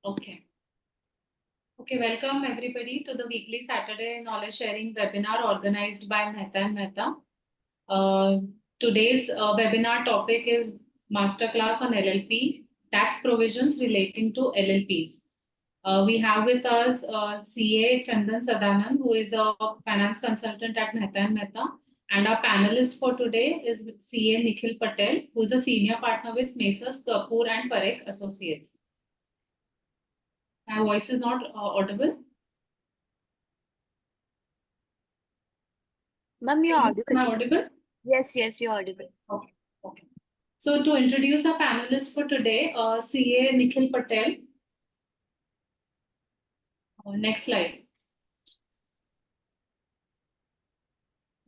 Okay. Okay, welcome everybody to the weekly Saturday knowledge sharing webinar organized by Mehta Mehta. Today's webinar topic is masterclass on LLP, tax provisions relating to LLPs. We have with us CA Chandan Sadananda, who is a finance consultant at Mehta Mehta. And our panelist for today is CA Nikhil Patel, who is a senior partner with Messrs Kapoor and Parekh Associates. My voice is not audible. Ma'am, you're audible. Am I audible? Yes, you're audible. Okay. So to introduce our panelists for today, CA Nikhil Patel. Next slide.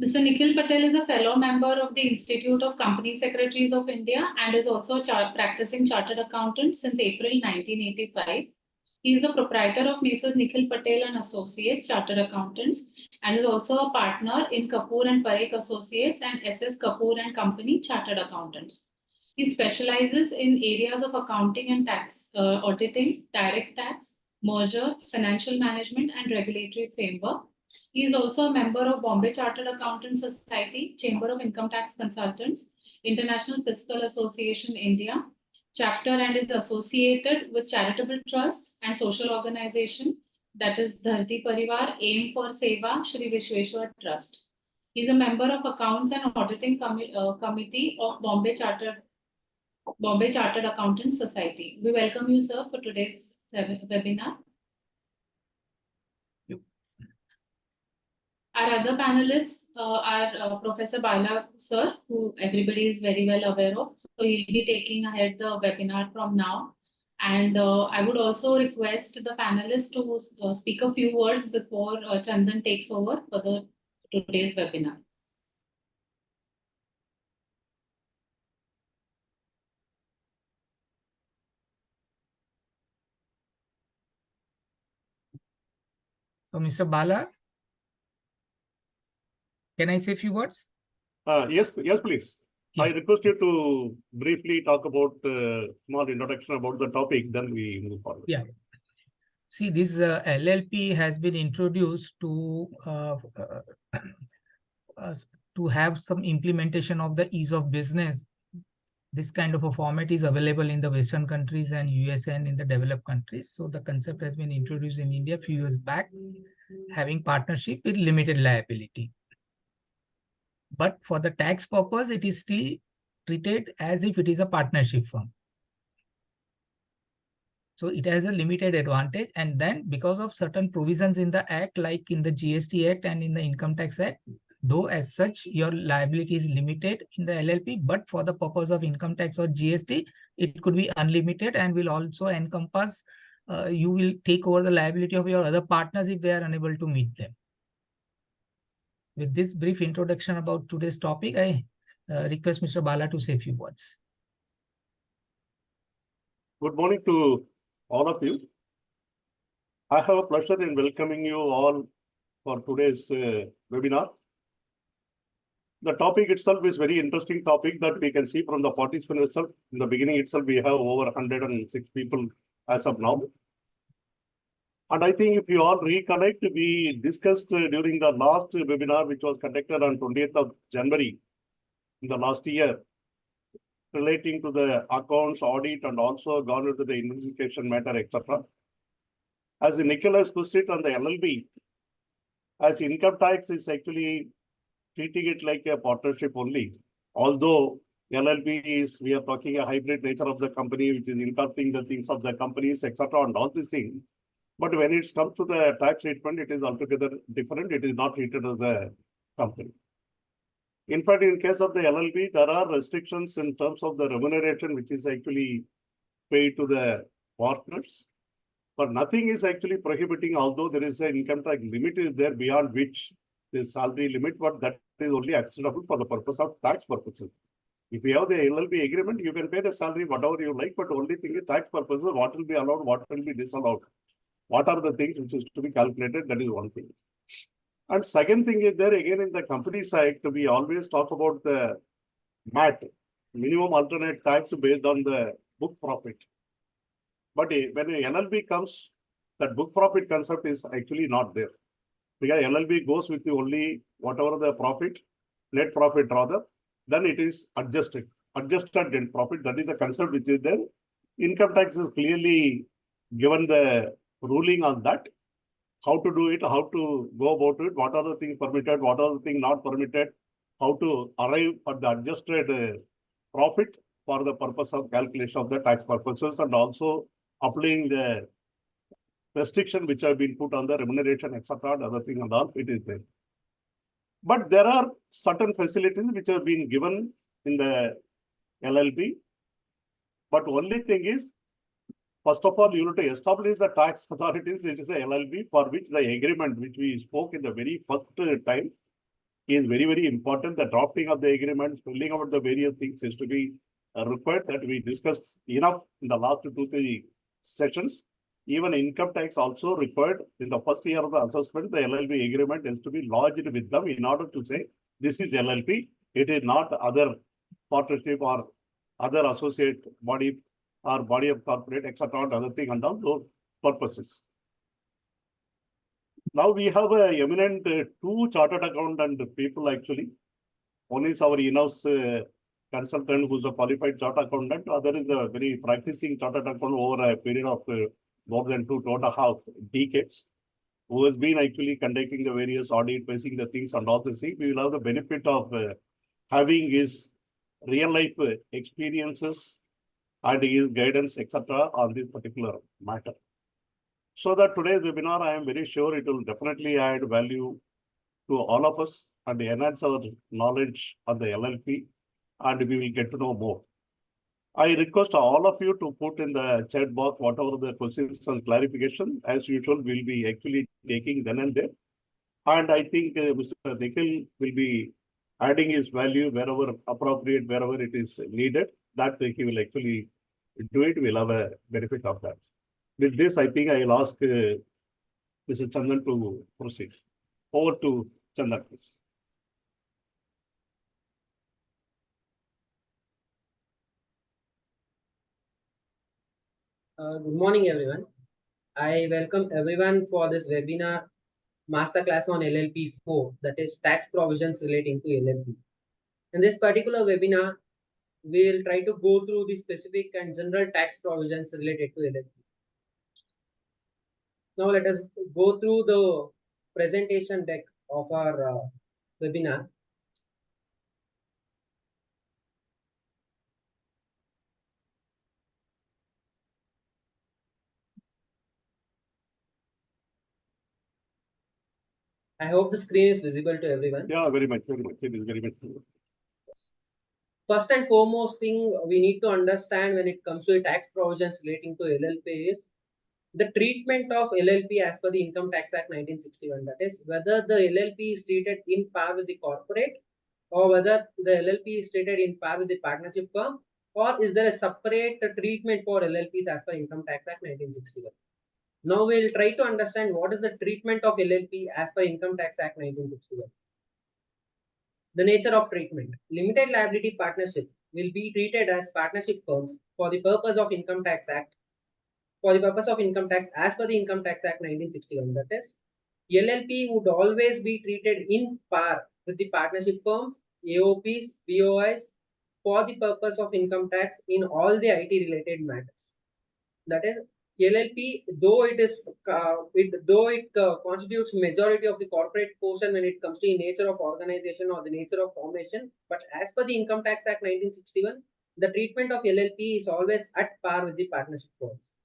Mr. Nikhil Patel is a fellow member of the Institute of Company Secretaries of India and is also a practicing chartered accountant since April 1985. He is a proprietor of Messrs Nikhil Patel and Associates Chartered Accountants and is also a partner in Kapoor and Parekh Associates and SS Kapoor and Company Chartered Accountants. He specializes in areas of accounting and tax, auditing, direct tax, merger, financial management, and regulatory framework. He is also a member of Bombay Chartered Accountants Society, Chamber of Income Tax Consultants, International Fiscal Association India, chapter, and is associated with charitable trusts and social organization that is Dharti Parivar, Aim for Seva, Shri Vishweshwar Trust. He is a member of Accounts and Auditing Committee of Bombay Chartered Accountants Society. We welcome you, sir, for today's webinar. Our other panelists are Professor Bala, sir, who everybody is very well aware of. So he'll be taking ahead the webinar from now. And I would also request the panelists to speak a few words before Chandan takes over for today's webinar. So, Mr. Bala, can I say a few words? Yes, please. Yeah. I request you to briefly talk about small introduction about the topic, then we move forward. Yeah. See, this LLP has been introduced to have some implementation of the ease of business. This kind of a format is available in the Western countries and US and in the developed countries. So the concept has been introduced in India a few years back, having partnership with limited liability. But for the tax purpose, it is still treated as if it is a partnership firm. So it has a limited advantage. And then because of certain provisions in the Act, like in the GST Act and in the Income Tax Act, though as such, your liability is limited in the LLP, but for the purpose of income tax or GST, it could be unlimited and will also encompass, you will take over the liability of your other partners if they are unable to meet them. With this brief introduction about today's topic, I request Mr. Bala to say a few words. Good morning to all of you. I have a pleasure in welcoming you all for today's webinar. The topic itself is very interesting topic that we can see from the participant itself. In the beginning itself, we have over 106 people as of now. And I think if you all recollect, we discussed during the last webinar, which was conducted on 20th of January in the last year, relating to the accounts, audit, and also gone into the investigation matter, etc. As Nikhil has put it on the LLP, as income tax is actually treating it like a partnership only. Although LLP is, we are talking a hybrid nature of the company, which is incorporating the things of the companies, etc. and all these things. But when it comes to the tax treatment, it is altogether different. It is not treated as a company. In fact, in case of the LLP, there are restrictions in terms of the remuneration, which is actually paid to the partners. But nothing is actually prohibiting, although there is an income tax limit is there beyond which the salary limit, but that is only acceptable for the purpose of tax purposes. If you have the LLP agreement, you can pay the salary whatever you like, but only thing is tax purposes, what will be allowed, what will be disallowed. What are the things which is to be calculated? That is one thing. And second thing is there again in the Companies Act, we always talk about the MAT, minimum alternate tax based on the book profit. But when a LLP comes, that book profit concept is actually not there. Because LLP goes with the only whatever the profit, net profit rather, then it is adjusted net profit. That is the concept which is there. Income tax is clearly given the ruling on that. How to do it, how to go about it, what are the things permitted, what are the things not permitted, how to arrive at the adjusted profit for the purpose of calculation of the tax purposes, and also applying the restriction which have been put on the remuneration, etc., and other thing and all, it is there. But there are certain facilities which have been given in the LLP. But only thing is, first of all, you have to establish the tax authorities. It is a LLP for which the agreement which we spoke in the very first time is very, very important. The drafting of the agreement, filling out the various things is to be required, that we discussed enough in the last 2-3 sessions. Even income tax also required in the first year of the assessment, the LLP agreement is to be lodged with them in order to say this is LLP. It is not other partnership or other associate body or body of corporate, etc., and other thing and all those purposes. Now we have a eminent 2 chartered accountant people actually. One is our in-house consultant who's a qualified chartered accountant. Other is a very practicing chartered accountant over a period of more than 2.5 decades, who has been actually conducting the various audit, facing the things and all this thing. We will have the benefit of having his real life experiences and his guidance, etc., on this particular matter. So that today's webinar, I am very sure it will definitely add value to all of us and enhance our knowledge on the LLP, and we will get to know more. I request all of you to put in the chat box whatever the questions and clarification. As usual, we'll be actually taking then and there. And I think Mr. Nikhil will be adding his value wherever appropriate, wherever it is needed, that he will actually do it. We'll have a benefit of that. With this, I think I will ask Mr. Chandan to proceed. Over to Chandan, please. Good morning, everyone. I welcome everyone for this webinar masterclass on LLP-IV, that is tax provisions relating to LLP. In this particular webinar, we'll try to go through the specific and general tax provisions related to LLP. Now let us go through the presentation deck of our webinar. I hope the screen is visible to everyone. Yeah, very much, very much. It is very much. First and foremost thing we need to understand when it comes to tax provisions relating to LLP is the treatment of LLP as per the Income Tax Act 1961. That is, whether the LLP is treated in par with the corporate, or whether the LLP is treated in par with the partnership firm, or is there a separate treatment for LLPs as per Income Tax Act 1961. Now we'll try to understand what is the treatment of LLP as per Income Tax Act 1961. The nature of treatment. Limited liability partnership will be treated as partnership firms for the purpose of Income Tax Act. For the purpose of income tax as per the Income Tax Act 1961. That is, LLP would always be treated in par with the partnership firms, AOPs, BOIs for the purpose of income tax in all the IT related matters. That is, LLP, though it constitutes majority of the corporate portion when it comes to the nature of organization or the nature of formation, but as per the Income Tax Act 1961, the treatment of LLP is always at par with the partnership firms.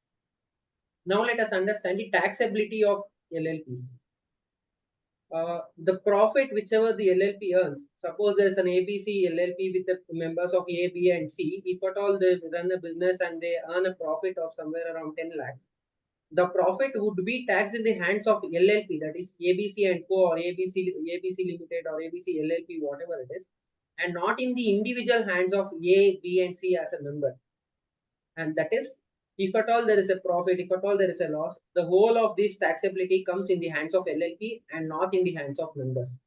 Now let us understand the taxability of LLPs. The profit whichever the LLP earns, suppose there is an ABC LLP with the members of A, B and C, if at all they run a business and they earn a profit of somewhere around 10 lakhs, the profit would be taxed in the hands of LLP, that is ABC and Co, or ABC Limited or ABC LLP, whatever it is, and not in the individual hands of A, B and C as a member. And that is, if at all there is a profit, if at all there is a loss, the whole of this taxability comes in the hands of LLP and not in the hands of members.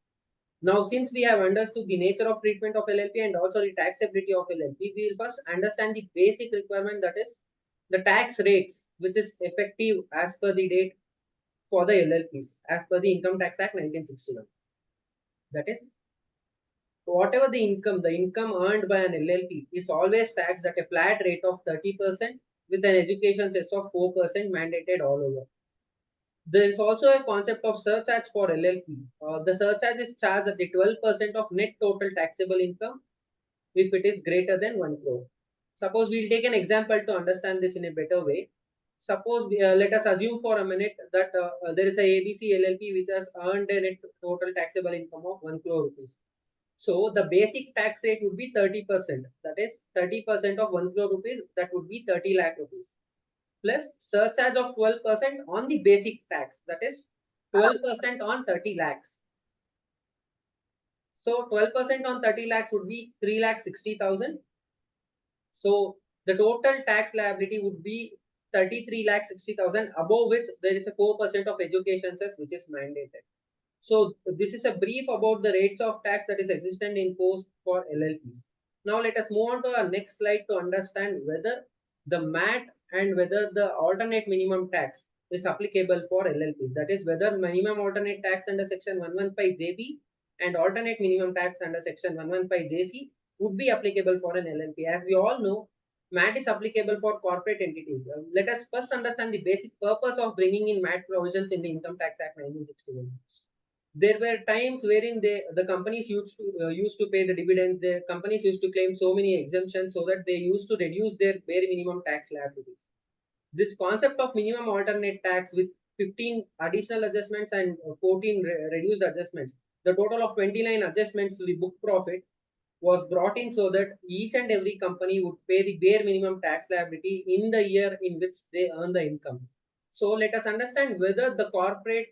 Now, since we have understood the nature of treatment of LLP and also the taxability of LLP, we will first understand the basic requirement, that is the tax rates which is effective as per the date for the LLPs as per the Income Tax Act 1961. That is, whatever the income earned by an LLP is always taxed at a flat rate of 30% with an education cess of 4% mandated all over. There is also a concept of surcharge for LLP. The surcharge is charged at the 12% of net total taxable income if it is greater than 1 crore. Suppose we'll take an example to understand this in a better way. Suppose let us assume for a minute that there is a ABC LLP which has earned a net total taxable income of 1 crore rupees. So the basic tax rate would be 30%. That is 30% of 1 crore rupees, that would be 30 lakh rupees. Plus surcharge of 12% on the basic tax, that is 12% on 30 lakhs. So 12% on 30 lakhs would be 3,60,000. So the total tax liability would be 33,60,000, above which there is a 4% of education cess which is mandated. So this is a brief about the rates of tax that is existent in force for LLPs. Now let us move on to our next slide to understand whether the MAT and whether the alternate minimum tax is applicable for LLPs. That is, whether minimum alternate tax under section 115 JB and alternate minimum tax under section 115 JC would be applicable for an LLP. As we all know, MAT is applicable for corporate entities. Let us first understand the basic purpose of bringing in MAT provisions in the Income Tax Act 1961. There were times wherein the companies used to pay the dividends. The companies used to claim so many exemptions so that they used to reduce their bare minimum tax liabilities. This concept of minimum alternate tax with 15 additional adjustments and 14 reduced adjustments, the total of 29 adjustments to the book profit was brought in so that each and every company would pay the bare minimum tax liability in the year in which they earn the income. So let us understand whether the corporate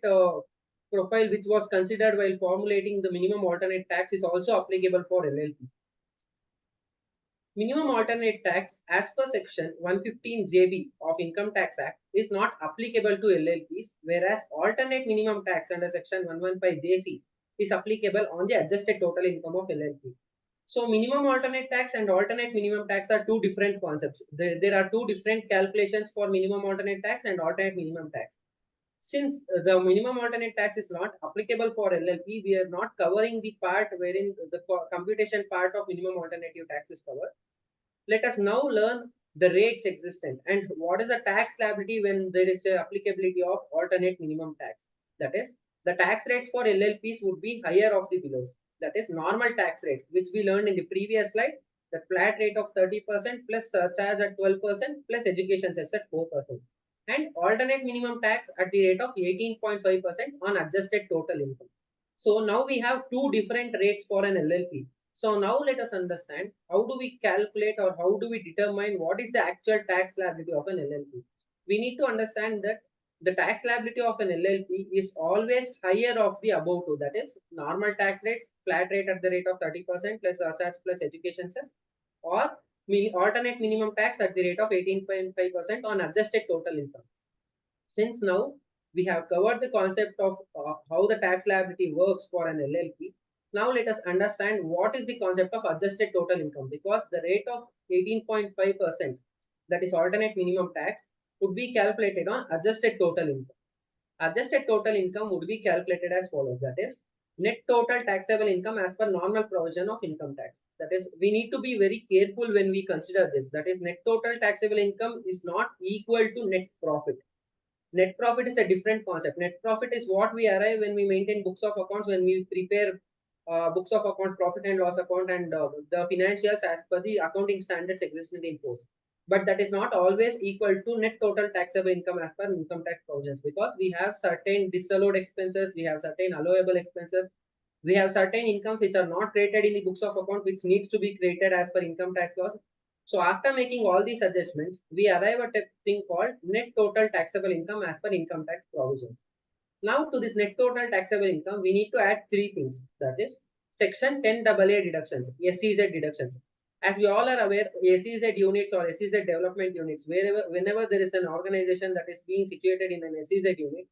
profile which was considered while formulating the minimum alternate tax is also applicable for LLP. Minimum alternate tax as per section 115 JB of Income Tax Act is not applicable to LLPs, whereas alternate minimum tax under section 115 JC is applicable on the adjusted total income of LLP. So minimum alternate tax and alternate minimum tax are two different concepts. There are two different calculations for minimum alternate tax and alternate minimum tax. Since the minimum alternate tax is not applicable for LLP, we are not covering the part wherein the computation part of minimum alternative tax is covered. Let us now learn the rates existent and what is the tax liability when there is a applicability of alternate minimum tax. That is, the tax rates for LLPs would be higher of the below. That is normal tax rate, which we learned in the previous slide, the flat rate of 30% plus surcharge at 12% plus education cess at 4%. And alternate minimum tax at the rate of 18.5% on adjusted total income. So now we have two different rates for an LLP. So now let us understand how do we calculate or how do we determine what is the actual tax liability of an LLP. We need to understand that the tax liability of an LLP is always higher of the above two. That is normal tax rates, flat rate at the rate of 30% plus surcharge plus education cess, or alternate minimum tax at the rate of 18.5% on adjusted total income. Since now we have covered the concept of how the tax liability works for an LLP, now let us understand what is the concept of adjusted total income, because the rate of 18.5%, that is alternate minimum tax, would be calculated on adjusted total income. Adjusted total income would be calculated as follows. That is net total taxable income as per normal provision of income tax. That is, we need to be very careful when we consider this. That is, net total taxable income is not equal to net profit. Net profit is a different concept. Net profit is what we arrive when we maintain books of accounts, when we prepare books of accounts, profit and loss account, and the financials as per the accounting standards existing in force. But that is not always equal to net total taxable income as per income tax provisions, because we have certain disallowed expenses, we have certain allowable expenses, we have certain incomes which are not created in the books of account, which needs to be created as per income tax laws. So after making all these adjustments, we arrive at a thing called net total taxable income as per income tax provisions. Now to this net total taxable income, we need to add three things. That is section 10AA deductions, SEZ deductions. As we all are aware, SEZ units or SEZ development units, whenever there is an organization that is being situated in an SEZ unit,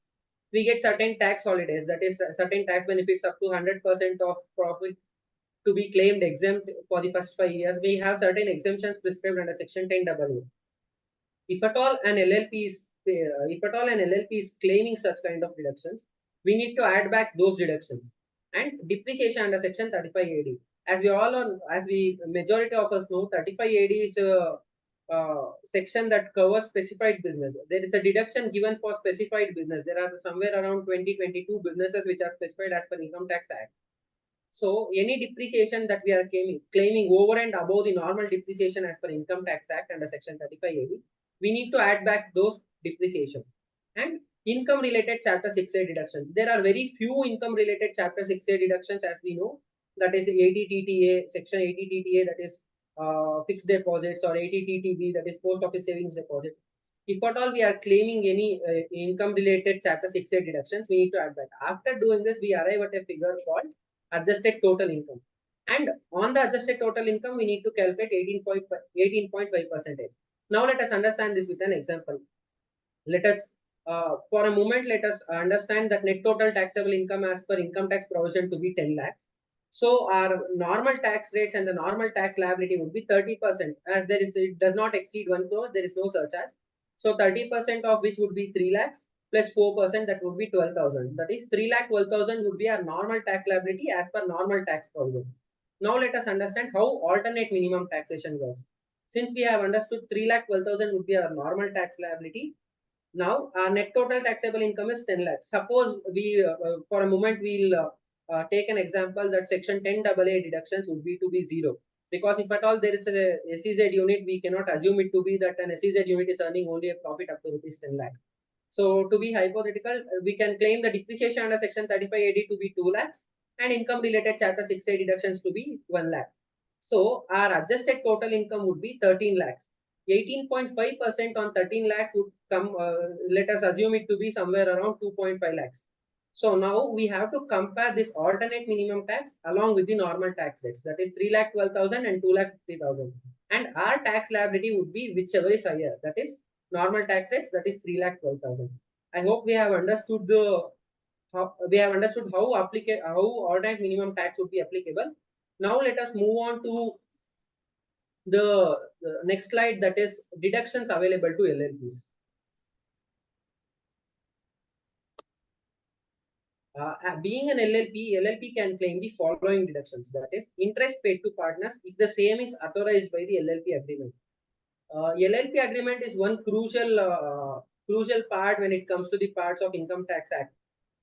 we get certain tax holidays, that is certain tax benefits up to 100% of profit to be claimed exempt for the first 5 years. We have certain exemptions prescribed under section 10AA. If at all an LLP is claiming such kind of deductions, we need to add back those deductions. And depreciation under section 35 AD. As we majority of us know, 35 AD is a section that covers specified business. There is a deduction given for specified business. There are somewhere around 20-22 businesses which are specified as per Income Tax Act. So any depreciation that we are claiming over and above the normal depreciation as per Income Tax Act under section 35 AD, we need to add back those depreciation. And income related chapter 6A deductions. There are very few income related chapter 6A deductions, as we know, that is 80 TTA, section 80 TTA, that is fixed deposits, or 80 TTB, that is post office savings deposit. If at all we are claiming any income related chapter 6A deductions, we need to add back. After doing this, we arrive at a figure called adjusted total income. And on the adjusted total income, we need to calculate 18.5%. Now let us understand this with an example. Let us, for a moment, let us understand that net total taxable income as per income tax provision to be 10 lakhs. So our normal tax rates and the normal tax liability would be 30%, as it does not exceed 1 crore, there is no surcharge. So 30% of which would be 3 lakhs plus 4%, that would be 12,000. That is 3,12,000 would be our normal tax liability as per normal tax provisions. Now let us understand how alternate minimum taxation works. Since we have understood 3,12,000 would be our normal tax liability, now our net total taxable income is 10 lakhs. Suppose we, for a moment, we'll take an example that section 10AA deductions would be to be 0. Because if at all there is a SEZ unit, we cannot assume it to be that an SEZ unit is earning only a profit up to rupees 10 lakh. So to be hypothetical, we can claim the depreciation under section 35 AD to be 2 lakhs and income related chapter 6A deductions to be 1 lakh. So our adjusted total income would be 13 lakhs. 18.5% on 13 lakhs would come, let us assume it to be somewhere around 2.5 lakhs. So now we have to compare this alternate minimum tax along with the normal tax rates, that is 3,12,000 and 2,50,000. And our tax liability would be whichever is higher, that is normal tax rates, that is 3,12,000. I hope we have understood how alternate minimum tax would be applicable. Now let us move on to the next slide, that is deductions available to LLPs. Being an LLP can claim the following deductions, that is interest paid to partners if the same is authorized by the LLP agreement. LLP agreement is one crucial part when it comes to the parts of Income Tax Act,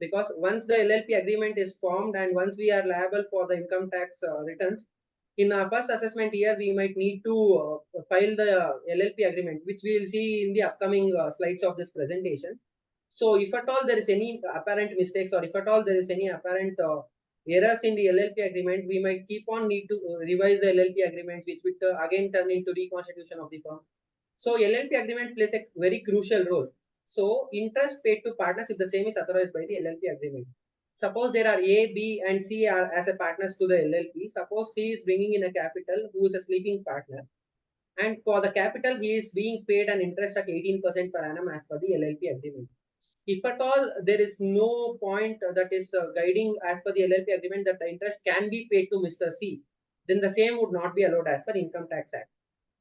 because once the LLP agreement is formed and once we are liable for the income tax returns, in our first assessment year, we might need to file the LLP agreement, which we will see in the upcoming slides of this presentation. So if at all there is any apparent mistakes, or if at all there is any apparent errors in the LLP agreement, we might keep on need to revise the LLP agreement, which would again turn into reconstitution of the firm. So LLP agreement plays a very crucial role. So interest paid to partners if the same is authorized by the LLP agreement. Suppose there are A, B, and C are as a partners to the LLP. Suppose C is bringing in a capital who is a sleeping partner, and for the capital he is being paid an interest at 18% per annum as per the LLP agreement. If at all there is no point that is guiding as per the LLP agreement that the interest can be paid to Mr. C, then the same would not be allowed as per Income Tax Act.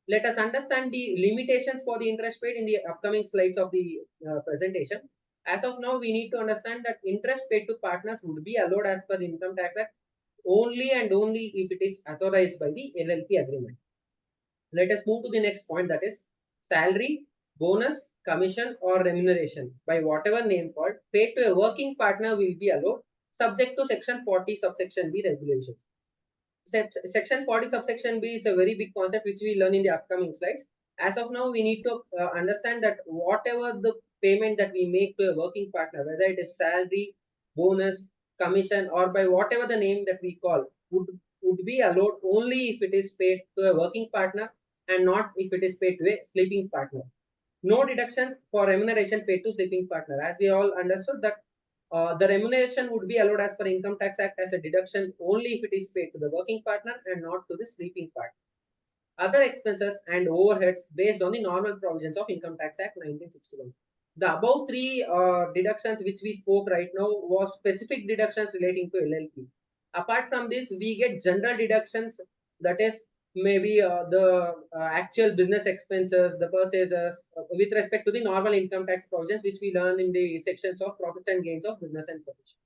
Let us understand the limitations for the interest paid in the upcoming slides of the presentation. As of now, we need to understand that interest paid to partners would be allowed as per the Income Tax Act only and only if it is authorized by the LLP agreement. Let us move to the next point, that is salary, bonus, commission or remuneration by whatever name called paid to a working partner will be allowed subject to section 40 subsection B regulations. Section 40 subsection B is a very big concept which we learn in the upcoming slides. As of now, we need to understand that whatever the payment that we make to a working partner, whether it is salary, bonus, commission or by whatever the name that we call, would be allowed only if it is paid to a working partner and not if it is paid to a sleeping partner. No deductions for remuneration paid to sleeping partner. As we all understood that the remuneration would be allowed as per Income Tax Act as a deduction only if it is paid to the working partner and not to the sleeping partner. Other expenses and overheads based on the normal provisions of Income Tax Act 1961. The above three deductions which we spoke right now was specific deductions relating to LLP. Apart from this, we get general deductions, that is maybe the actual business expenses, the purchases, with respect to the normal income tax provisions, which we learn in the sections of profits and gains of business and profession.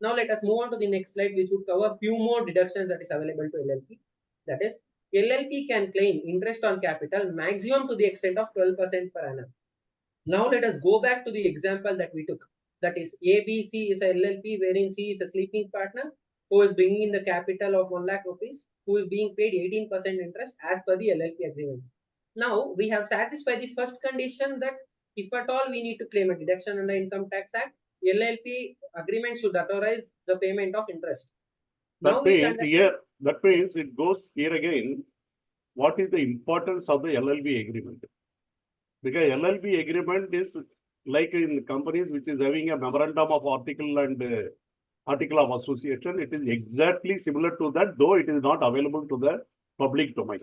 Now let us move on to the next slide, which would cover few more deductions that is available to LLP. That is, LLP can claim interest on capital maximum to the extent of 12% per annum. Now let us go back to the example that we took. That is, ABC is a LLP wherein C is a sleeping partner who is bringing in the capital of 1 lakh rupees, who is being paid 18% interest as per the LLP agreement. Now we have satisfied the first condition that if at all we need to claim a deduction under Income Tax Act, LLP agreement should authorize the payment of interest. Now we will understand. That means it goes here again. What is the importance of the LLP agreement? Because LLP agreement is like in companies which is having a memorandum of article and article of association. It is exactly similar to that, though it is not available to the public domain.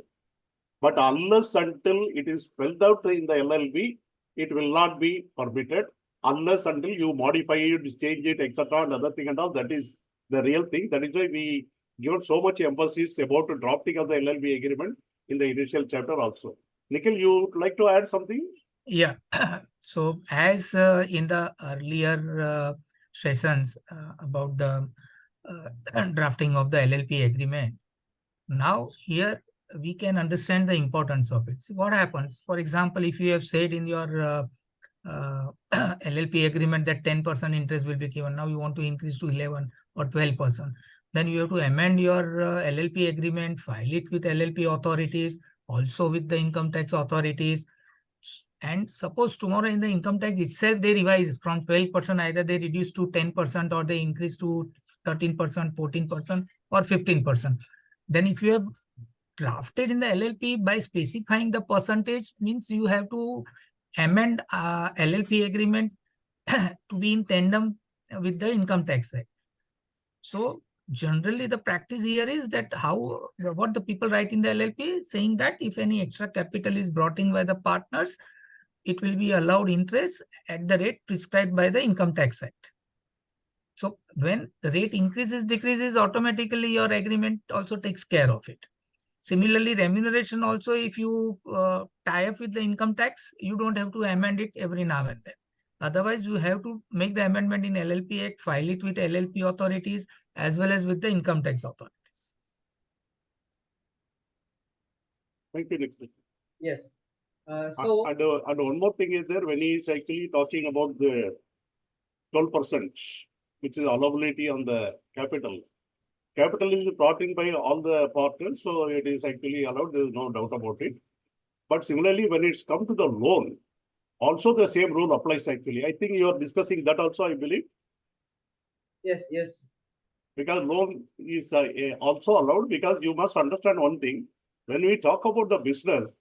But unless until it is spelled out in the LLP, it will not be permitted unless until you modify it, change it, etc. and other thing and all. That is the real thing. That is why we give so much emphasis about the drafting of the LLP agreement in the initial chapter also. Nikhil, you would like to add something? Yeah. So as in the earlier sessions about the drafting of the LLP agreement, now here we can understand the importance of it. So what happens, for example, if you have said in your LLP agreement that 10% interest will be given, now you want to increase to 11 or 12%, then you have to amend your LLP agreement, file it with LLP authorities, also with the income tax authorities. And suppose tomorrow in the income tax itself, they revise from 12%, either they reduce to 10% or they increase to 13%, 14% or 15%. Then if you have drafted in the LLP by specifying the percentage, means you have to amend LLP agreement to be in tandem with the Income Tax Act. So generally the practice here is that what the people write in the LLP saying that if any extra capital is brought in by the partners, it will be allowed interest at the rate prescribed by the Income Tax Act. So when the rate increases, decreases, automatically your agreement also takes care of it. Similarly, remuneration also, if you tie up with the income tax, you don't have to amend it every now and then. Otherwise, you have to make the amendment in LLP Act, file it with LLP authorities as well as with the income tax authorities. Thank you, Nikhil. Yes. And one more thing is there when he is actually talking about the 12%, which is allowability on the capital. Capital is brought in by all the partners, so it is actually allowed. There is no doubt about it. But similarly, when it's come to the loan, also the same rule applies actually. I think you are discussing that also, I believe. Yes, yes. Because loan is also allowed, because you must understand one thing. When we talk about the business,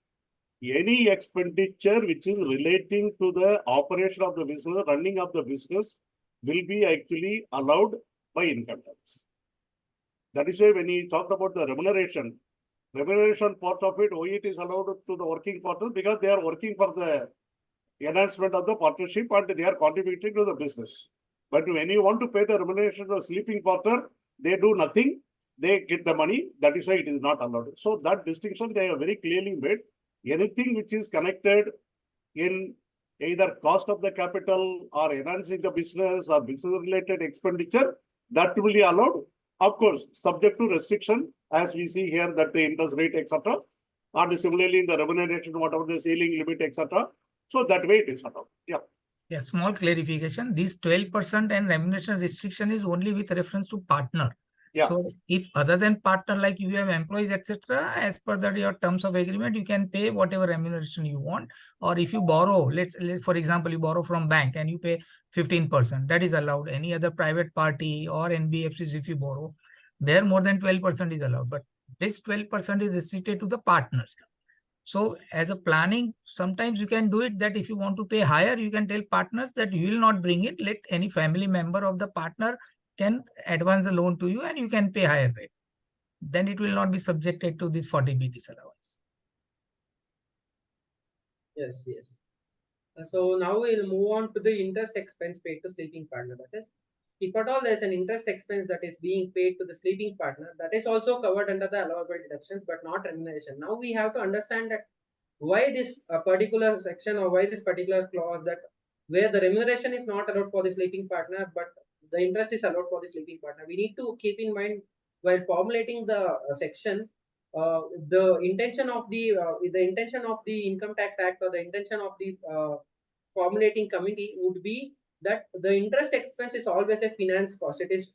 any expenditure which is relating to the operation of the business, running of the business, will be actually allowed by income tax. That is why when he talked about the remuneration part of it, why it is allowed to the working partners, because they are working for the enhancement of the partnership and they are contributing to the business. But when you want to pay the remuneration to the sleeping partner, they do nothing, they get the money. That is why it is not allowed. So that distinction they have very clearly made. Anything which is connected in either cost of the capital or enhancing the business or business related expenditure, that will be allowed. Of course, subject to restriction, as we see here that the interest rate, etc. And similarly in the remuneration, whatever the ceiling limit, etc. So that way it is allowed. Yeah. Yeah, small clarification. This 12% and remuneration restriction is only with reference to partner. Yeah. So if other than partner, like you have employees, etc., as per your terms of agreement, you can pay whatever remuneration you want. Or if you borrow, let's for example, you borrow from bank and you pay 15%, that is allowed. Any other private party or NBFCs, if you borrow, there more than 12% is allowed. But this 12% is restricted to the partners. So as a planning, sometimes you can do it that if you want to pay higher, you can tell partners that you will not bring it. Let any family member of the partner can advance the loan to you and you can pay higher rate. Then it will not be subjected to this 40B disallowance. Yes, yes. So now we'll move on to the interest expense paid to sleeping partner. That is, if at all there is an interest expense that is being paid to the sleeping partner, that is also covered under the allowable deductions, but not remuneration. Now we have to understand that why this particular section or why this particular clause that where the remuneration is not allowed for the sleeping partner, but the interest is allowed for the sleeping partner. We need to keep in mind while formulating the section, the intention of the Income Tax Act or the intention of the formulating committee would be that the interest expense is always a finance cost. It is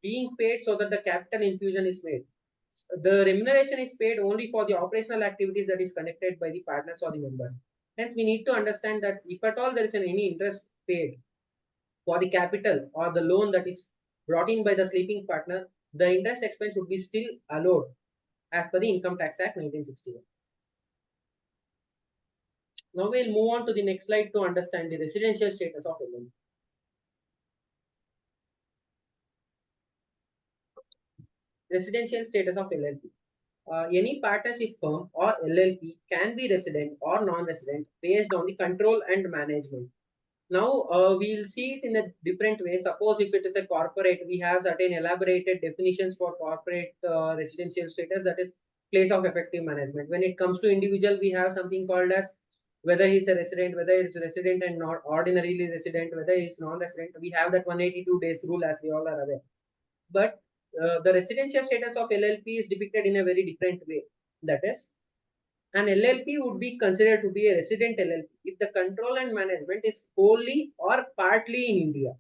being paid so that the capital infusion is made. The remuneration is paid only for the operational activities that is connected by the partners or the members. Hence, we need to understand that if at all there is any interest paid for the capital or the loan that is brought in by the sleeping partner, the interest expense would be still allowed as per the Income Tax Act 1961. Now we'll move on to the next slide to understand the residential status of LLP. Residential status of LLP. Any partnership firm or LLP can be resident or non-resident based on the control and management. Now we'll see it in a different way. Suppose if it is a corporate, we have certain elaborated definitions for corporate residential status, that is place of effective management. When it comes to individual, we have something called as whether he's a resident, whether he's a resident and not ordinarily resident, whether he's non-resident. We have that 182 days rule, as we all are aware. But the residential status of LLP is depicted in a very different way. That is, an LLP would be considered to be a resident LLP if the control and management is wholly or partly in India,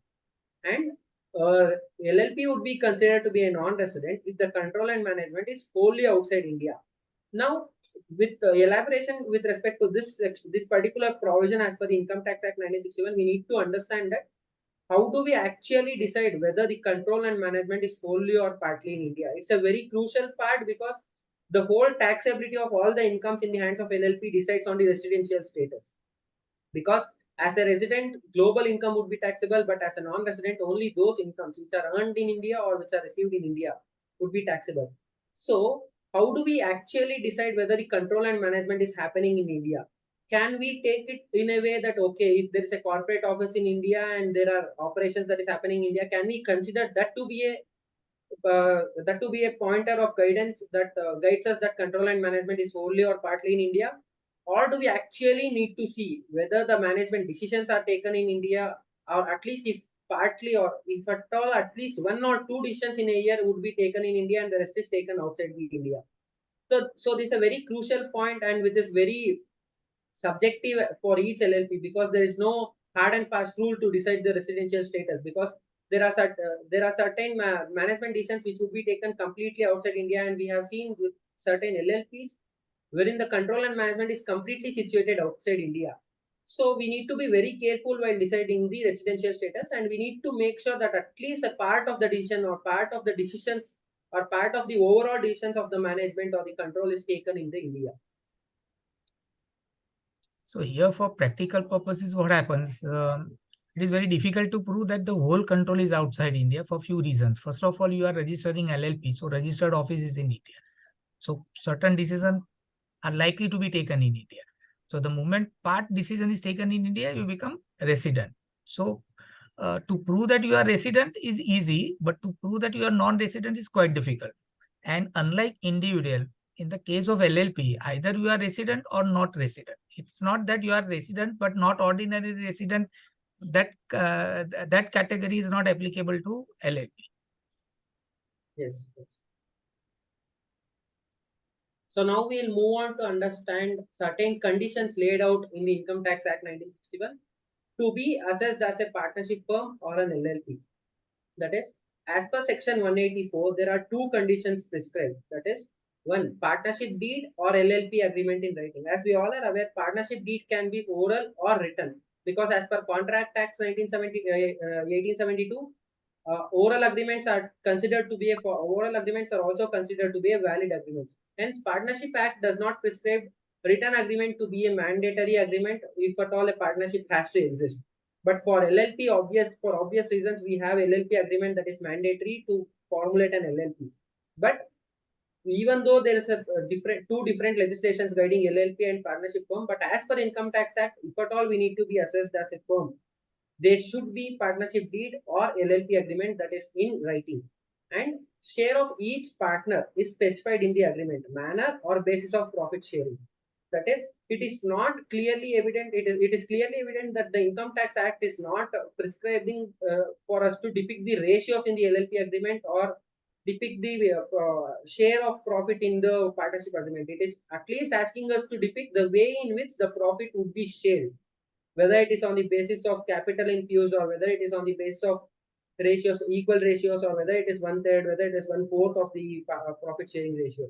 and LLP would be considered to be a non-resident if the control and management is wholly outside India. Now, with elaboration with respect to this particular provision as per the Income Tax Act 1961, we need to understand that how do we actually decide whether the control and management is wholly or partly in India? It's a very crucial part because the whole taxability of all the incomes in the hands of LLP decides on the residential status. Because as a resident, global income would be taxable, but as a non-resident, only those incomes which are earned in India or which are received in India would be taxable. So, how do we actually decide whether the control and management is happening in India? Can we take it in a way that, okay, if there is a corporate office in India and there are operations that is happening in India, can we consider that to be a pointer of guidance that guides us that control and management is wholly or partly in India? Or do we actually need to see whether the management decisions are taken in India, or at least if partly or if at all at least 1 or 2 decisions in a year would be taken in India and the rest is taken outside the India? So this is a very crucial point, and which is very subjective for each LLP, because there is no hard and fast rule to decide the residential status, because there are certain management decisions which would be taken completely outside India, and we have seen with certain LLPs wherein the control and management is completely situated outside India. So we need to be very careful while deciding the residential status, and we need to make sure that at least a part of the decision or part of the decisions or part of the overall decisions of the management or the control is taken in the India. So here for practical purposes, what happens? It is very difficult to prove that the whole control is outside India for few reasons. First of all, you are registering LLP, so registered office is in India. So certain decisions are likely to be taken in India. So the moment part decision is taken in India, you become resident. So to prove that you are resident is easy, but to prove that you are non-resident is quite difficult. And unlike individual, in the case of LLP, either you are resident or not resident. It's not that you are resident but not ordinary resident. That category is not applicable to LLP. Yes. So now we'll move on to understand certain conditions laid out in the Income Tax Act 1961 to be assessed as a partnership firm or an LLP. That is, as per section 184, there are 2 conditions prescribed. That is, 1, partnership deed or LLP agreement in writing. As we all are aware, partnership deed can be oral or written, because as per Contract Tax 1872, oral agreements are also considered to be a valid agreements. Hence, Partnership Act does not prescribe written agreement to be a mandatory agreement if at all a partnership has to exist. But for LLP, for obvious reasons, we have LLP agreement that is mandatory to formulate an LLP. But even though there is two different legislations guiding LLP and partnership firm, but as per Income Tax Act, if at all we need to be assessed as a firm, there should be partnership deed or LLP agreement that is in writing. And share of each partner is specified in the agreement, manner or basis of profit sharing. That is, it is not clearly evident. It is clearly evident that the Income Tax Act is not prescribing for us to depict the ratios in the LLP agreement or depict the share of profit in the partnership agreement. It is at least asking us to depict the way in which the profit would be shared, whether it is on the basis of capital infused or whether it is on the basis of ratios, equal ratios, or whether it is 1/3, whether it is 1/4 of the profit sharing ratio.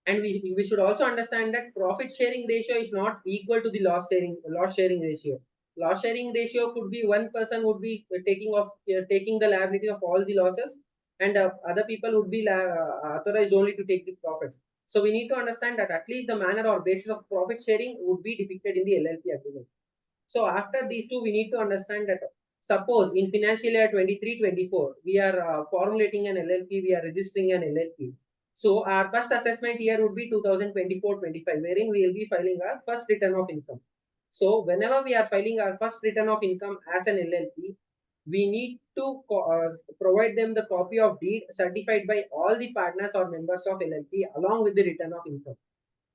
And we should also understand that profit sharing ratio is not equal to the loss sharing ratio. Loss sharing ratio could be one person would be taking the liability of all the losses, and other people would be authorized only to take the profits. So we need to understand that at least the manner or basis of profit sharing would be depicted in the LLP agreement. So after these two, we need to understand that suppose in financial year 23-24, we are formulating an LLP, we are registering an LLP. So our first assessment year would be 2024-25, wherein we will be filing our first return of income. So whenever we are filing our first return of income as an LLP, we need to provide them the copy of deed certified by all the partners or members of LLP along with the return of income.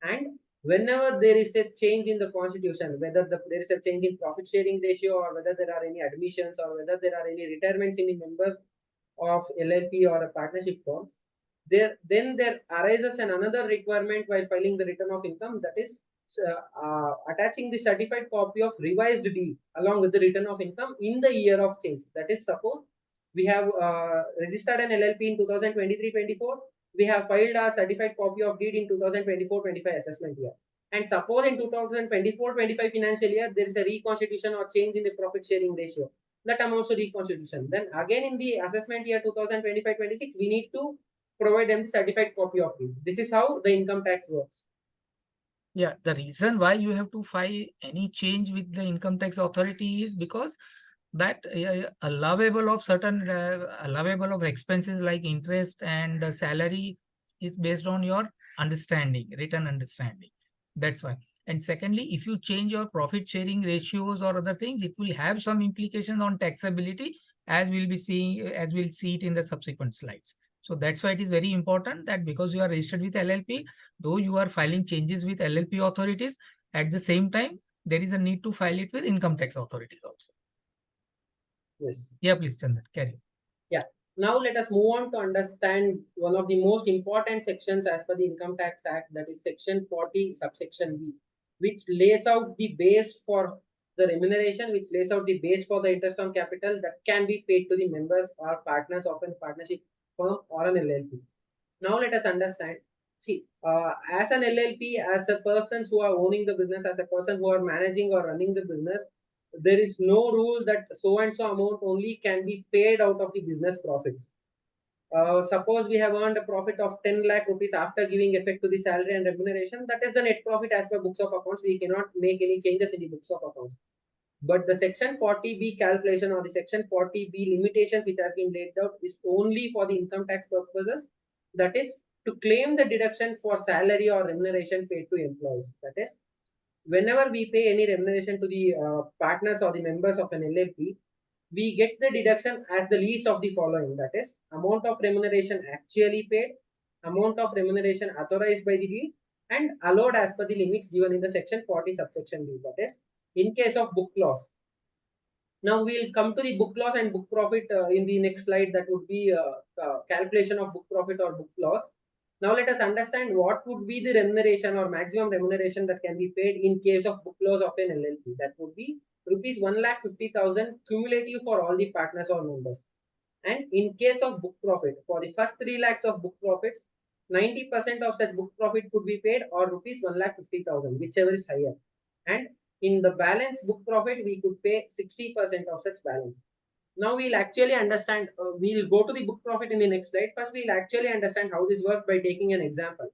And whenever there is a change in the constitution, whether there is a change in profit sharing ratio or whether there are any admissions or whether there are any retirements in the members of LLP or a partnership firm, then there arises another requirement while filing the return of income, that is attaching the certified copy of revised deed along with the return of income in the year of change. That is, suppose we have registered an LLP in 2023-24, we have filed a certified copy of deed in 2024-25 assessment year. And suppose in 2024-25 financial year, there is a reconstitution or change in the profit sharing ratio. That amounts to reconstitution. Then again in the assessment year 2025-26, we need to provide them the certified copy of deed. This is how the income tax works. Yeah, the reason why you have to file any change with the income tax authority is because that allowable of certain allowable of expenses like interest and salary is based on your understanding, written understanding. That's why. And secondly, if you change your profit sharing ratios or other things, it will have some implications on taxability, as we'll be seeing, as we'll see it in the subsequent slides. So that's why it is very important that because you are registered with LLP, though you are filing changes with LLP authorities, at the same time, there is a need to file it with income tax authorities also. Yes. Yeah, please, Chandan, carry on. Yeah. Now let us move on to understand one of the most important sections as per the Income Tax Act, that is Section 40, subsection B, which lays out the base for the remuneration, which lays out the base for the interest on capital that can be paid to the members or partners of a partnership firm or an LLP. Now let us understand. See, as an LLP, as a persons who are owning the business, as a person who are managing or running the business, there is no rule that so and so amount only can be paid out of the business profits. Suppose we have earned a profit of 10 lakh rupees after giving effect to the salary and remuneration, that is the net profit as per books of accounts. We cannot make any changes in the books of accounts. But the Section 40B calculation or the Section 40B limitations which has been laid out is only for the income tax purposes. That is to claim the deduction for salary or remuneration paid to employees. That is, whenever we pay any remuneration to the partners or the members of an LLP, we get the deduction as the least of the following. That is, amount of remuneration actually paid, amount of remuneration authorized by the deed, and allowed as per the limits given in the Section 40 subsection B. That is, in case of book loss. Now we'll come to the book loss and book profit in the next slide. That would be calculation of book profit or book loss. Now let us understand what would be the remuneration or maximum remuneration that can be paid in case of book loss of an LLP. That would be rupees 1,50,000 cumulative for all the partners or members. And in case of book profit, for the first 3 lakhs of book profits, 90% of such book profit could be paid or rupees 1,50,000, whichever is higher. And in the balance book profit, we could pay 60% of such balance. Now we'll actually understand, we'll go to the book profit in the next slide. First, we'll actually understand how this works by taking an example.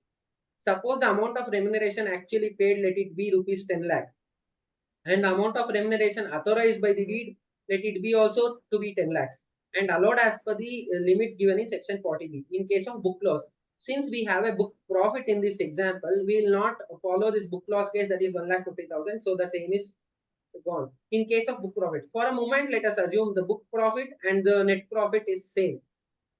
Suppose the amount of remuneration actually paid, let it be rupees 10 lakh. And the amount of remuneration authorized by the deed, let it be also to be 10 lakhs. And allowed as per the limits given in Section 40B. In case of book loss, since we have a book profit in this example, we will not follow this book loss case, that is 1,50,000. So the same is gone. In case of book profit, for a moment, let us assume the book profit and the net profit is same.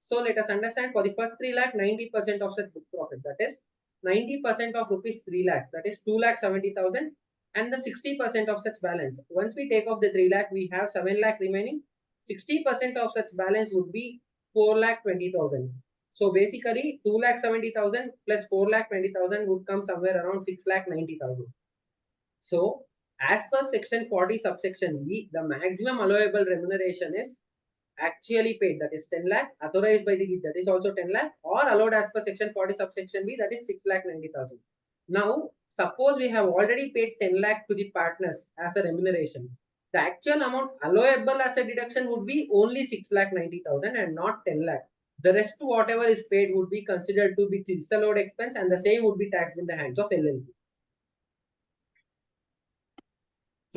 So let us understand for the first 3 lakh, 90% of such book profit, that is 90% of rupees 3 lakh, that is 2,70,000, and the 60% of such balance. Once we take off the 3 lakh, we have 7 lakh remaining. 60% of such balance would be 4,20,000. So basically 2,70,000 plus 4,20,000 would come somewhere around 6,90,000. So as per section 40 subsection B, the maximum allowable remuneration is actually paid, that is 10 lakh, authorized by the deed, that is also 10 lakh, or allowed as per section 40 subsection B, that is 6,90,000. Now, suppose we have already paid 10 lakh to the partners as a remuneration. The actual amount allowable as a deduction would be only 6,90,000 and not 10 lakh. The rest, whatever is paid, would be considered to be disallowed expense, and the same would be taxed in the hands of LLP.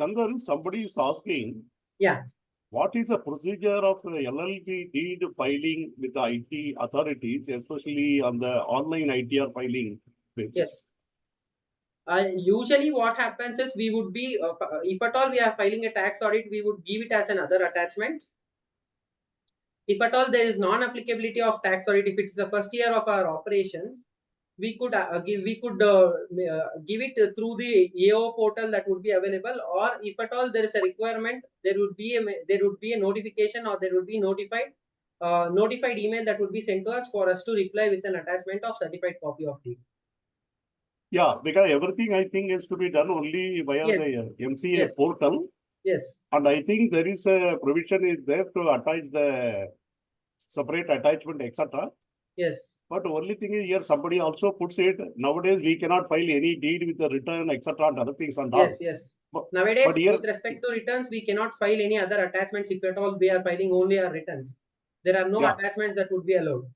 Chandan, somebody is asking, Yeah. what is the procedure of LLP deed filing with the IT authorities, especially on the online ITR filing basis? Yes. Usually what happens is we would be, if at all we are filing a tax audit, we would give it as another attachment. If at all there is non-applicability of tax audit, if it's the first year of our operations, we could give it through the AO portal that would be available, or if at all there is a requirement, there would be a notification, or there would be notified email that would be sent to us for us to reply with an attachment of certified copy of deed. Yeah, because everything I think is to be done only via Yes. the MCA Yes. portal. Yes. And I think there is a provision is there to attach the separate attachment, etc. Yes. But only thing is here somebody also puts it, nowadays we cannot file any deed with the return, etc. and other things and all. Yes, yes. Nowadays, but here, with respect to returns, we cannot file any other attachments if at all we are filing only our returns. There are no Yeah. attachments that would be allowed.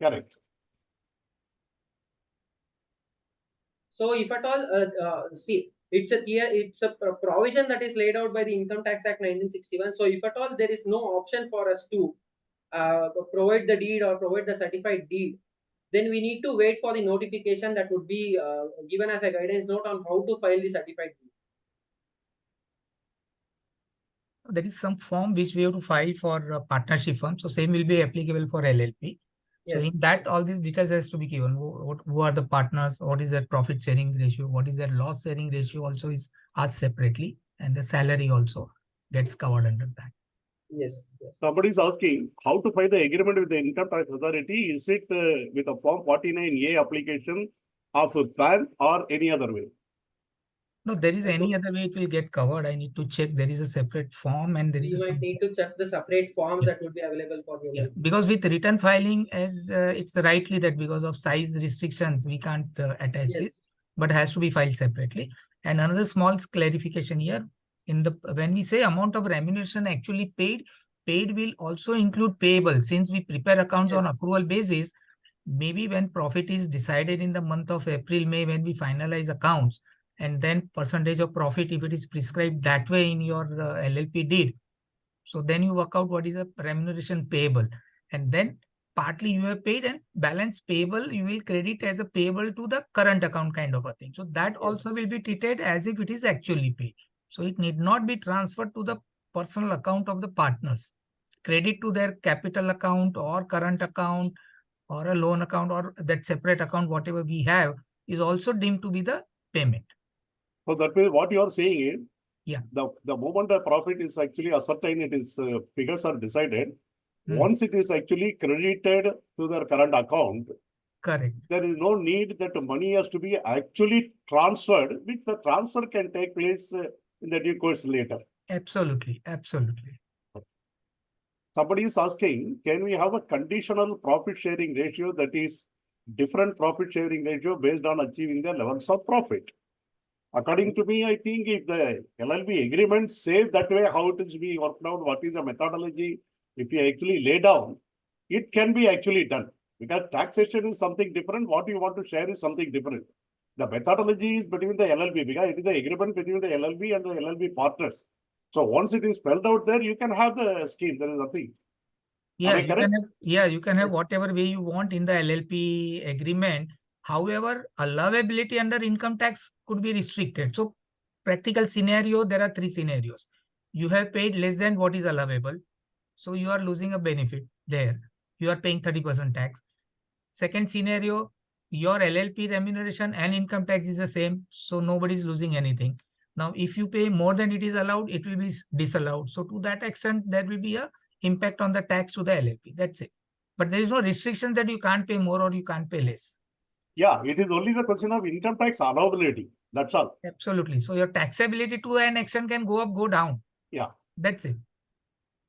Correct. So if at all, see, it's a provision that is laid out by the Income Tax Act 1961. So if at all there is no option for us to provide the deed or provide the certified deed, then we need to wait for the notification that would be given as a guidance note on how to file the certified deed. There is some form which we have to file for partnership firm. So same will be applicable for LLP. So Yes. in that, all these details has to be given. Who are the partners? What is their profit sharing ratio? What is their loss sharing ratio? Also is asked separately, and the salary also gets covered under that. Yes. Yes. Somebody is asking how to file the agreement with the income tax authority. Is it with a form 49A application of a PAN or any other way? No, there is any other way it will get covered. I need to check. There is a separate form, and there We is might need to check the separate forms that would be available for the LLP. Yeah, because with return filing, as it's rightly that because of size restrictions, we can't attach Yes. this, but has to be filed separately. And another small clarification here, when we say amount of remuneration actually paid will also include payable. Since we prepare accounts on Yes. accrual basis, maybe when profit is decided in the month of April, May, when we finalize accounts, and then percentage of profit, if it is prescribed that way in your LLP deed, so then you work out what is the remuneration payable, and then partly you have paid and balance payable you will credit as a payable to the current account kind of a thing. So that also will be treated as if it is actually paid. So it need not be transferred to the personal account of the partners. Credit to their capital account or current account or a loan account or that separate account, whatever we have, is also deemed to be the payment. So that means what you are saying is, Yeah. The moment the profit is actually ascertained, it is figures are decided. Once it is actually credited to their current account, correct, there is no need that money has to be actually transferred, which the transfer can take place in the due course later. Absolutely, absolutely. Somebody is asking, can we have a conditional profit sharing ratio, that is different profit sharing ratio based on achieving the levels of profit? According to me, I think if the LLP agreement says that way, how it is being worked out, what is the methodology, if you actually lay down, it can be actually done. Because taxation is something different, what you want to share is something different. The methodology is between the LLP, because it is the agreement between the LLP and the LLP partners. So once it is spelled out there, you can have the scheme, there is nothing. Yeah, you can have, you can have Yes. whatever way you want in the LLP agreement. However, allowability under income tax could be restricted. So practical scenario, there are three scenarios. You have paid less than what is allowable. So you are losing a benefit there. You are paying 30% tax. Second scenario, your LLP remuneration and income tax is the same. So nobody is losing anything. Now, if you pay more than it is allowed, it will be disallowed. So to that extent, there will be a impact on the tax to the LLP. That's it. But there is no restriction that you can't pay more or you can't pay less. Yeah, it is only the question of income tax allowability. That's all. Absolutely. So your taxability to an extent can go up, go down. Yeah. That's it.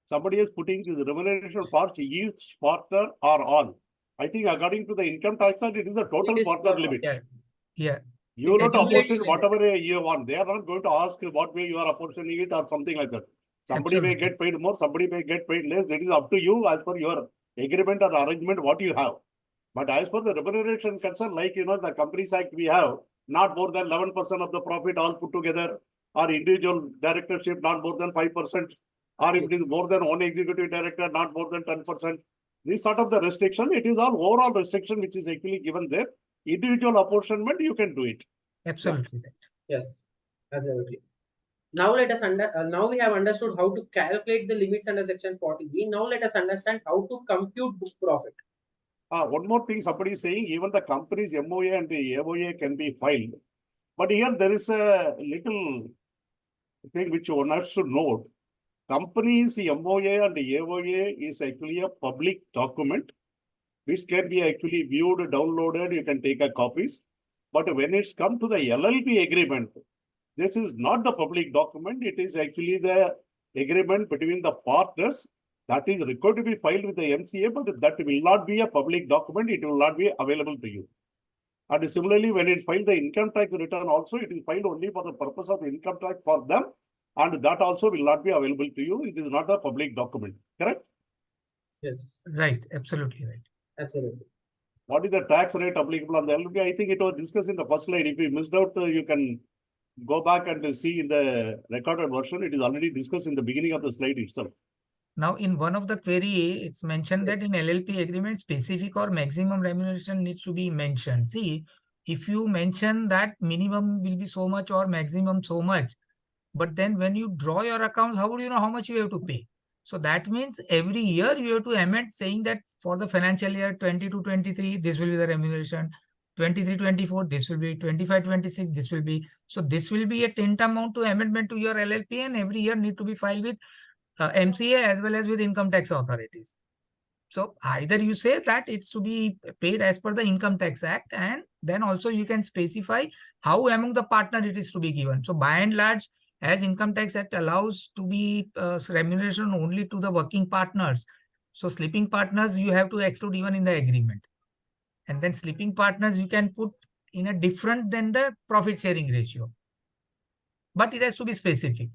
Somebody is putting his remuneration for each partner or all. I think according to the income tax act, it is the total It is partner total. limit. Yeah. Yeah. You It's not apportion accumulative whatever you want. They are not going to ask what way you are apportioning it or something like that. Somebody may Absolutely. get paid more, somebody may get paid less. It is up to you as per your agreement or arrangement what you have. But as per the remuneration concern, like the Companies Act we have, not more than 11% of the profit all put together, or individual directorship not more than 5%, or if it is more than one executive director, not more than 10%. This sort of the restriction, it is all overall restriction which is actually given there. Individual apportionment, you can do it. Absolutely. Right. Yes, absolutely. Now let us now we have understood how to calculate the limits under section 40B. Now let us understand how to compute book profit. One more thing, somebody is saying even the company's MOA and the AOA can be filed. But here there is a little thing which one has to note. Company's MOA and AOA is actually a public document which can be actually viewed, downloaded, you can take a copies. But when it's come to the LLP agreement, this is not the public document. It is actually the agreement between the partners that is required to be filed with the MCA, but that will not be a public document. It will not be available to you. And similarly, when it filed the income tax return also, it is filed only for the purpose of income tax for them. And that also will not be available to you. It is not a public document, correct? Yes, Right. Absolutely right. absolutely. What is the tax rate applicable on the LLP? I think it was discussed in the first slide. If you missed out, you can go back and see in the recorded version. It is already discussed in the beginning of the slide itself. Now, in one of the query, it's mentioned that in LLP agreement, specific or maximum remuneration needs to be mentioned. See, if you mention that minimum will be so much or maximum so much, but then when you draw your account, how would you know how much you have to pay? So that means every year you have to amend saying that for the financial year 22-23, this will be the remuneration. 23-24, this will be 25-26, this will be. So this will be a tint amount to amendment to your LLP, and every year need to be filed with MCA as well as with income tax authorities. So either you say that it's to be paid as per the Income Tax Act, and then also you can specify how among the partner it is to be given. So by and large, as Income Tax Act allows to be remuneration only to the working partners. So sleeping partners, you have to exclude even in the agreement. And then sleeping partners, you can put in a different than the profit sharing ratio. But it has to be specific.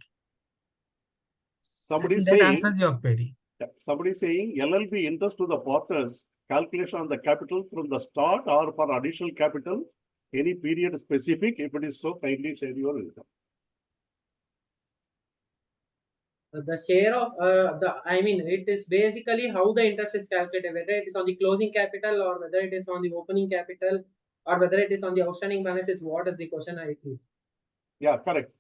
Somebody That saying, answers your query. somebody saying LLP interest to the partners, calculation on the capital from the start or for additional capital, any period specific. If it is so, kindly share your income. The share of it is basically how the interest is calculated, whether it is on the closing capital or whether it is on the opening capital or whether it is on the outstanding balance. Is what is the question, I think. Yeah, correct.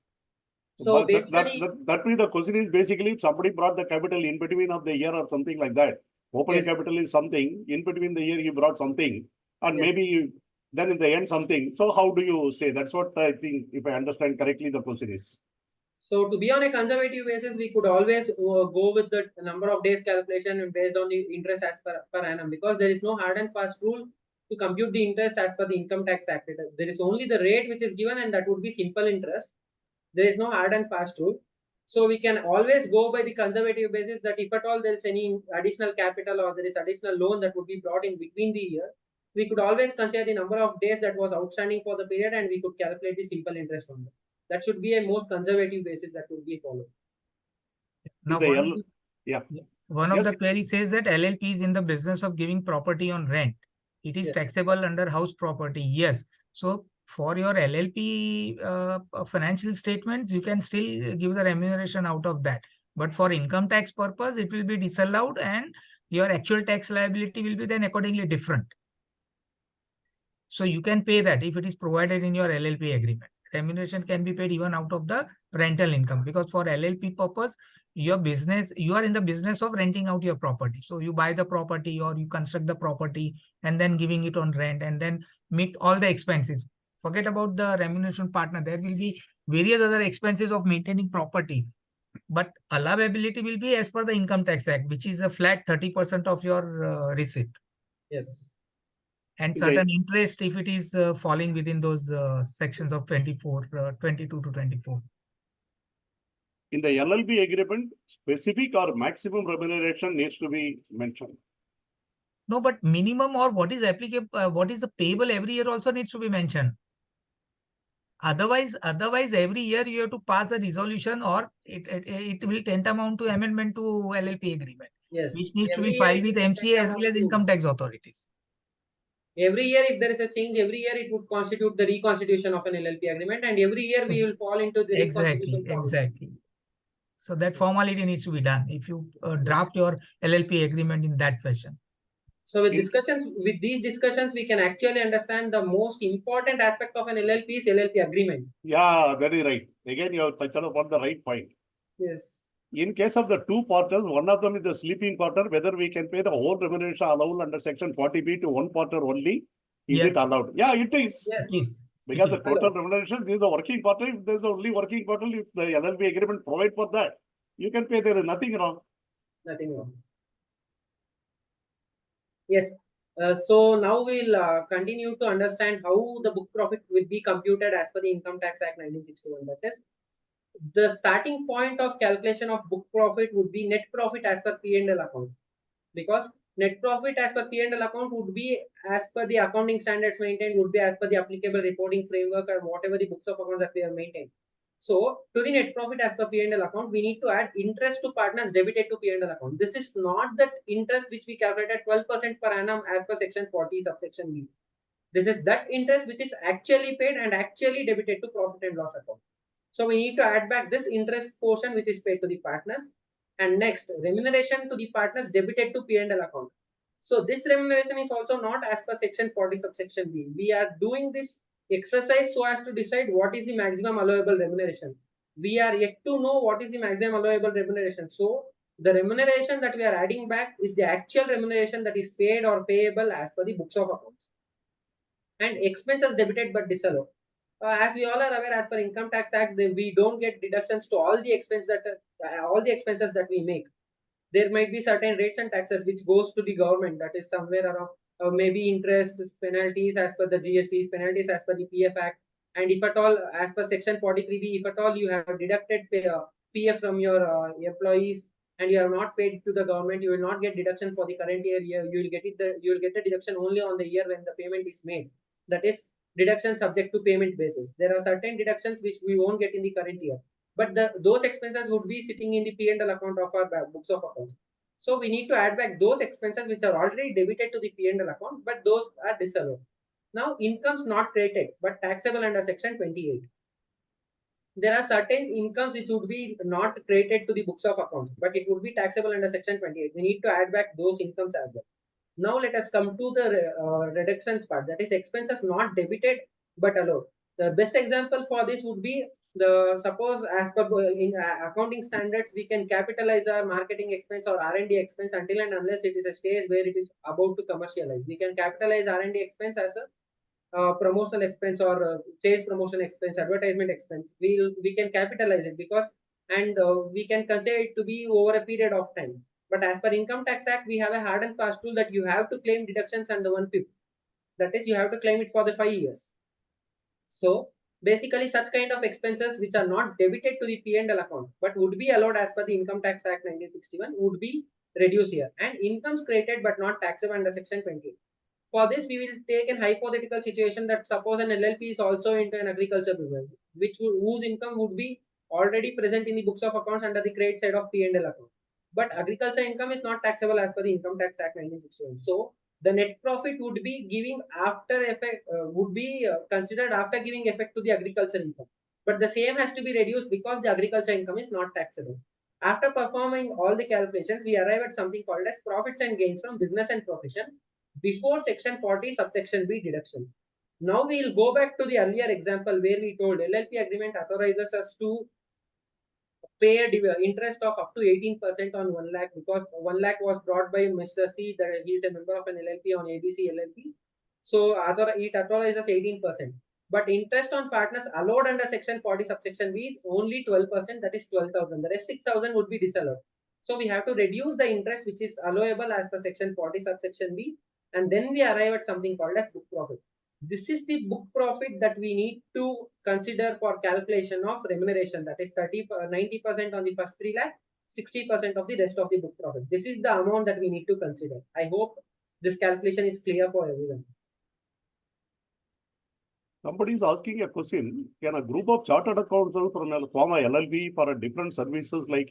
So But basically, that means the question is basically if somebody brought the capital in between of the year or something like that. Opening yes, capital is something, in between the year he brought something, and yes. maybe then in the end something. So how do you say? That's what I think, if I understand correctly, the question is. So to be on a conservative basis, we could always go with the number of days calculation based on the interest as per annum, because there is no hard and fast rule to compute the interest as per the Income Tax Act. There is only the rate which is given, and that would be simple interest. There is no hard and fast rule. So we can always go by the conservative basis that if at all there is any additional capital or there is additional loan that would be brought in between the year, we could always consider the number of days that was outstanding for the period, and we could calculate the simple interest on that. That should be a most conservative basis that would be followed. Now, one of the query says that LLP is in the business of giving property on rent. It is taxable under house property. Yes. So for your LLP financial statements, you can still give the remuneration out of that. But for income tax purpose, it will be disallowed, and your actual tax liability will be then accordingly different. So you can pay that if it is provided in your LLP agreement. remuneration can be paid even out of the rental income, because for LLP purpose, your business, you are in the business of renting out your property. So you buy the property or you construct the property and then giving it on rent and then meet all the expenses. Forget about the remuneration partner. There will be various other expenses of maintaining property. But allowability will be as per the Income Tax Act, which is a flat 30% of your receipt. Yes. And Okay. certain interest if it is falling within those sections of 22 to 24. In the LLP agreement, specific or maximum remuneration needs to be mentioned. No, but minimum or what is applicable, what is the payable every year also needs to be mentioned. Otherwise, every year you have to pass a resolution or it will tantamount to amendment to LLP agreement, Yes. which needs to Every be year filed it with will MCA as tantamount well as to- income tax authorities. Every year, if there is a change, every year it would constitute the reconstitution of an LLP agreement, and every year we will fall into the reconstitution process. Exactly. So that formality needs to be done if you draft your LLP agreement in that fashion. So with these discussions, we can actually understand the most important aspect of an LLP is LLP agreement. Yeah, very right. Again, you have touched upon the right point. Yes. In case of the two partners, one of them is the sleeping partner, whether we can pay the whole remuneration allowable under section 40B to one partner only, is Yes. it allowed? Yeah, it is. Yes. It is. Because It the is. total remuneration, there is a working partner. If there is only working partner, if the LLP agreement provide for that, you can pay. There is nothing wrong. Nothing wrong. Yes. So now we'll continue to understand how the book profit will be computed as per the Income Tax Act 1961. That is, the starting point of calculation of book profit would be net profit as per P&L account, because net profit as per P&L account would be as per the accounting standards maintained, would be as per the applicable reporting framework or whatever the books of accounts that we have maintained. So to the net profit as per P&L account, we need to add interest to partners debited to P&L account. This is not that interest which we calculated 12% per annum as per section 40 subsection B. This is that interest which is actually paid and actually debited to profit and loss account. So we need to add back this interest portion which is paid to the partners. And next, remuneration to the partners debited to P&L account. So this remuneration is also not as per section 40 subsection B. We are doing this exercise so as to decide what is the maximum allowable remuneration. We are yet to know what is the maximum allowable remuneration. So the remuneration that we are adding back is the actual remuneration that is paid or payable as per the books of accounts. And expenses debited but disallowed. As we all are aware, as per Income Tax Act, we don't get deductions to all the expenses that we make. There might be certain rates and taxes which goes to the government, that is somewhere around maybe interest, penalties as per the GSTs, penalties as per the PF Act, and if at all as per section 43B, if at all you have deducted PF from your employees and you have not paid to the government, you will not get deduction for the current year. You will get the deduction only on the year when the payment is made. That is deduction subject to payment basis. There are certain deductions which we won't get in the current year, but those expenses would be sitting in the P&L account of our books of accounts. So we need to add back those expenses which are already debited to the P&L account, but those are disallowed. Now, incomes not created but taxable under section 28. There are certain incomes which would be not created to the books of accounts, but it would be taxable under section 28. We need to add back those incomes as well. Now let us come to the reductions part, that is expenses not debited but allowed. The best example for this would be suppose as per in accounting standards, we can capitalize our marketing expense or R&D expense until and unless it is a stage where it is about to commercialize. We can capitalize R&D expense as a promotional expense or sales promotion expense, advertisement expense. We can capitalize it because we can consider it to be over a period of time. But as per Income Tax Act, we have a hard and fast rule that you have to claim deductions under 1/5. That is, you have to claim it for the 5 years. So basically, such kind of expenses which are not debited to the P&L account but would be allowed as per the Income Tax Act 1961 would be reduced here. And incomes created but not taxable under section 20. For this, we will take an hypothetical situation that suppose an LLP is also into an agriculture business, whose income would be already present in the books of accounts under the credit side of P&L account. But agriculture income is not taxable as per the Income Tax Act 1961. So the net profit would be giving after effect, would be considered after giving effect to the agriculture income. But the same has to be reduced because the agriculture income is not taxable. After performing all the calculations, we arrive at something called as profits and gains from business and profession before section 40 subsection B deduction. Now we'll go back to the earlier example where we told LLP agreement authorizes us to pay a interest of up to 18% on 1 lakh, because 1 lakh was brought by Mr. C, that he is a member of an LLP on ABC LLP. So it authorizes 18%. But interest on partners allowed under section 40 subsection B is only 12%, that is 12,000. The rest 6,000 would be disallowed. So we have to reduce the interest which is allowable as per section 40 subsection B, and then we arrive at something called as book profit. This is the book profit that we need to consider for calculation of remuneration, that is 90% on the first 3 lakh, 60% of the rest of the book profit. This is the amount that we need to consider. I hope this calculation is clear for everyone. Somebody is asking a question: can a group of chartered accountants form a LLP for a different services like,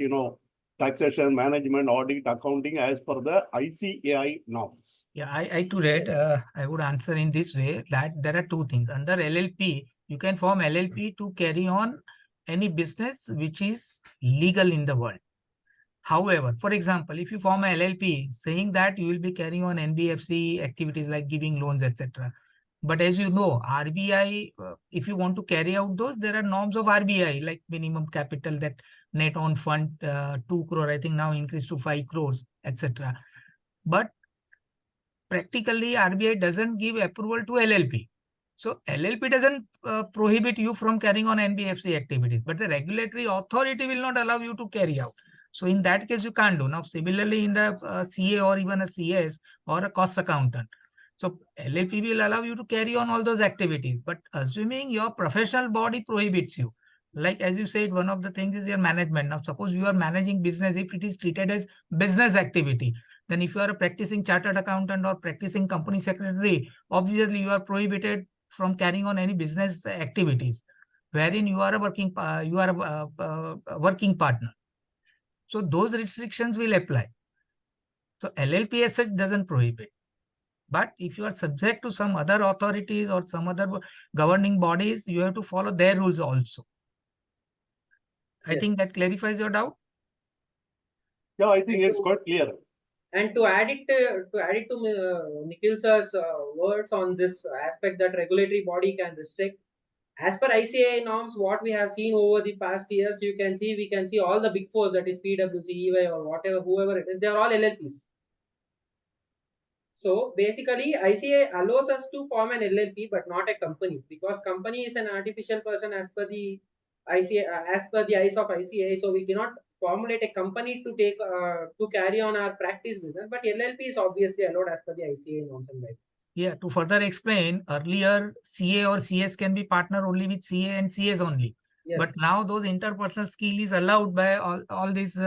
taxation, management, audit, accounting as per the ICAI norms? Yeah, I too read. I would answer in this way that there are two things. Under LLP, you can form LLP to carry on any business which is legal in the world. However, for example, if you form a LLP saying that you will be carrying on NBFC activities like giving loans, etc. But as you know, RBI, if you want to carry out those, there are norms of RBI like minimum capital, that net on fund 2 crore, I think now increased to 5 crores, etc. But practically RBI doesn't give approval to LLP. So LLP doesn't prohibit you from carrying on NBFC activities, but the regulatory authority will not allow you to carry out. So in that case, you can't do. Now, similarly, in the CA or even a CS or a cost accountant, so LLP will allow you to carry on all those activities, but assuming your professional body prohibits you, like as you said, one of the things is your management. Now, suppose you are managing business, if it is treated as business activity, then if you are a practicing chartered accountant or practicing company secretary, obviously you are prohibited from carrying on any business activities wherein you are a working partner. So those restrictions will apply. So LLP as such doesn't prohibit. But if you are subject to some other authorities or some other governing bodies, you have to follow their rules also. I think that clarifies your doubt. Yeah, I think it's quite clear. And to add it to Nikhil sir's words on this aspect that regulatory body can restrict, as per ICAI norms, what we have seen over the past years, we can see all the big four, that is PwC, EY or whatever, whoever it is, they are all LLPs. So basically, ICAI allows us to form an LLP, but not a company, because company is an artificial person as per the ICAI, as per the eyes of ICAI. So we cannot formulate a company to take to carry on our practice business. But LLP is obviously allowed as per the ICAI norms and guidelines. Yeah, to further explain, earlier CA or CS can be partner only with CA and CS only. Yes. But now those interpersonal skill is allowed by all these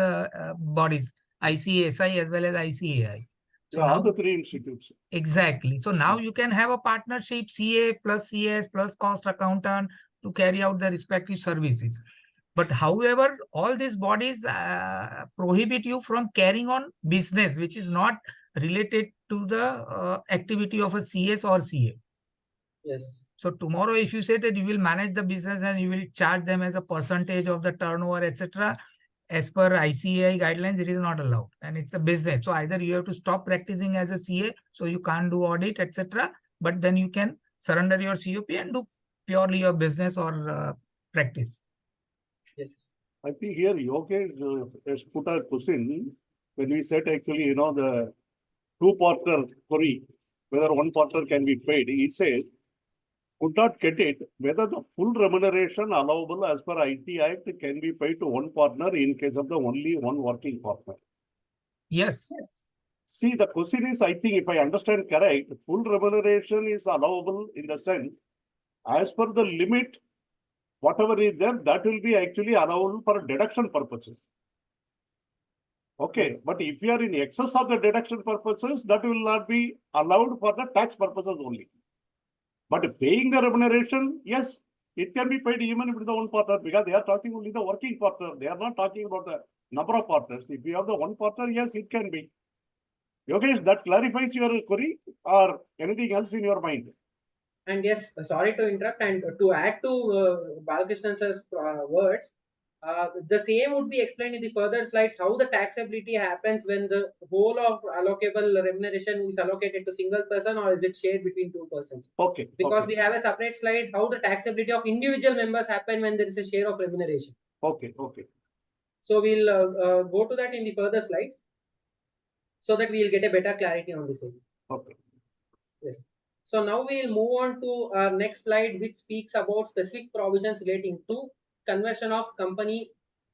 bodies, ICASI as well as ICAI. So all the three institutes. Exactly. So now you can have a partnership, CA plus CS plus cost accountant, to carry out the respective services. But however, all these bodies prohibit you from carrying on business which is not related to the activity of a CS or CA. Yes. So tomorrow, if you say that you will manage the business and you will charge them as a percentage of the turnover, etc., as per ICAI guidelines, it is not allowed, and it's a business. So either you have to stop practicing as a CA, so you can't do audit, etc., but then you can surrender your COP and do purely your business or practice. Yes. I think here Yogesh has put a question when we said actually, the two-partner query, whether one partner can be paid. He says, could not get it whether the full remuneration allowable as per IT Act can be paid to one partner in case of the only one working partner. Yes. See, the question is, I think if I understand correct, full remuneration is allowable in the sense, as per the limit, whatever is there, that will be actually allowable for deduction purposes. Okay, but if you are in excess of the deduction purposes, that will not be allowed for the tax purposes only. But paying the remuneration, yes, it can be paid even if it is the one partner, because they are talking only the working partner. They are not talking about the number of partners. If you have the one partner, yes, it can be. Yogesh, that clarifies your query, or anything else in your mind? And yes, sorry to interrupt, and to add to Balakrishnan's words, The same would be explained in the further slides how the taxability happens when the whole of allocable remuneration is allocated to single person or is it shared between two persons. Okay. Because okay. we have a separate slide how the taxability of individual members happen when there is a share of remuneration. Okay. Okay. So we'll go to that in the further slides so that we will get a better clarity on this area. Okay. Yes. So now we will move on to our next slide, which speaks about specific provisions relating to conversion of company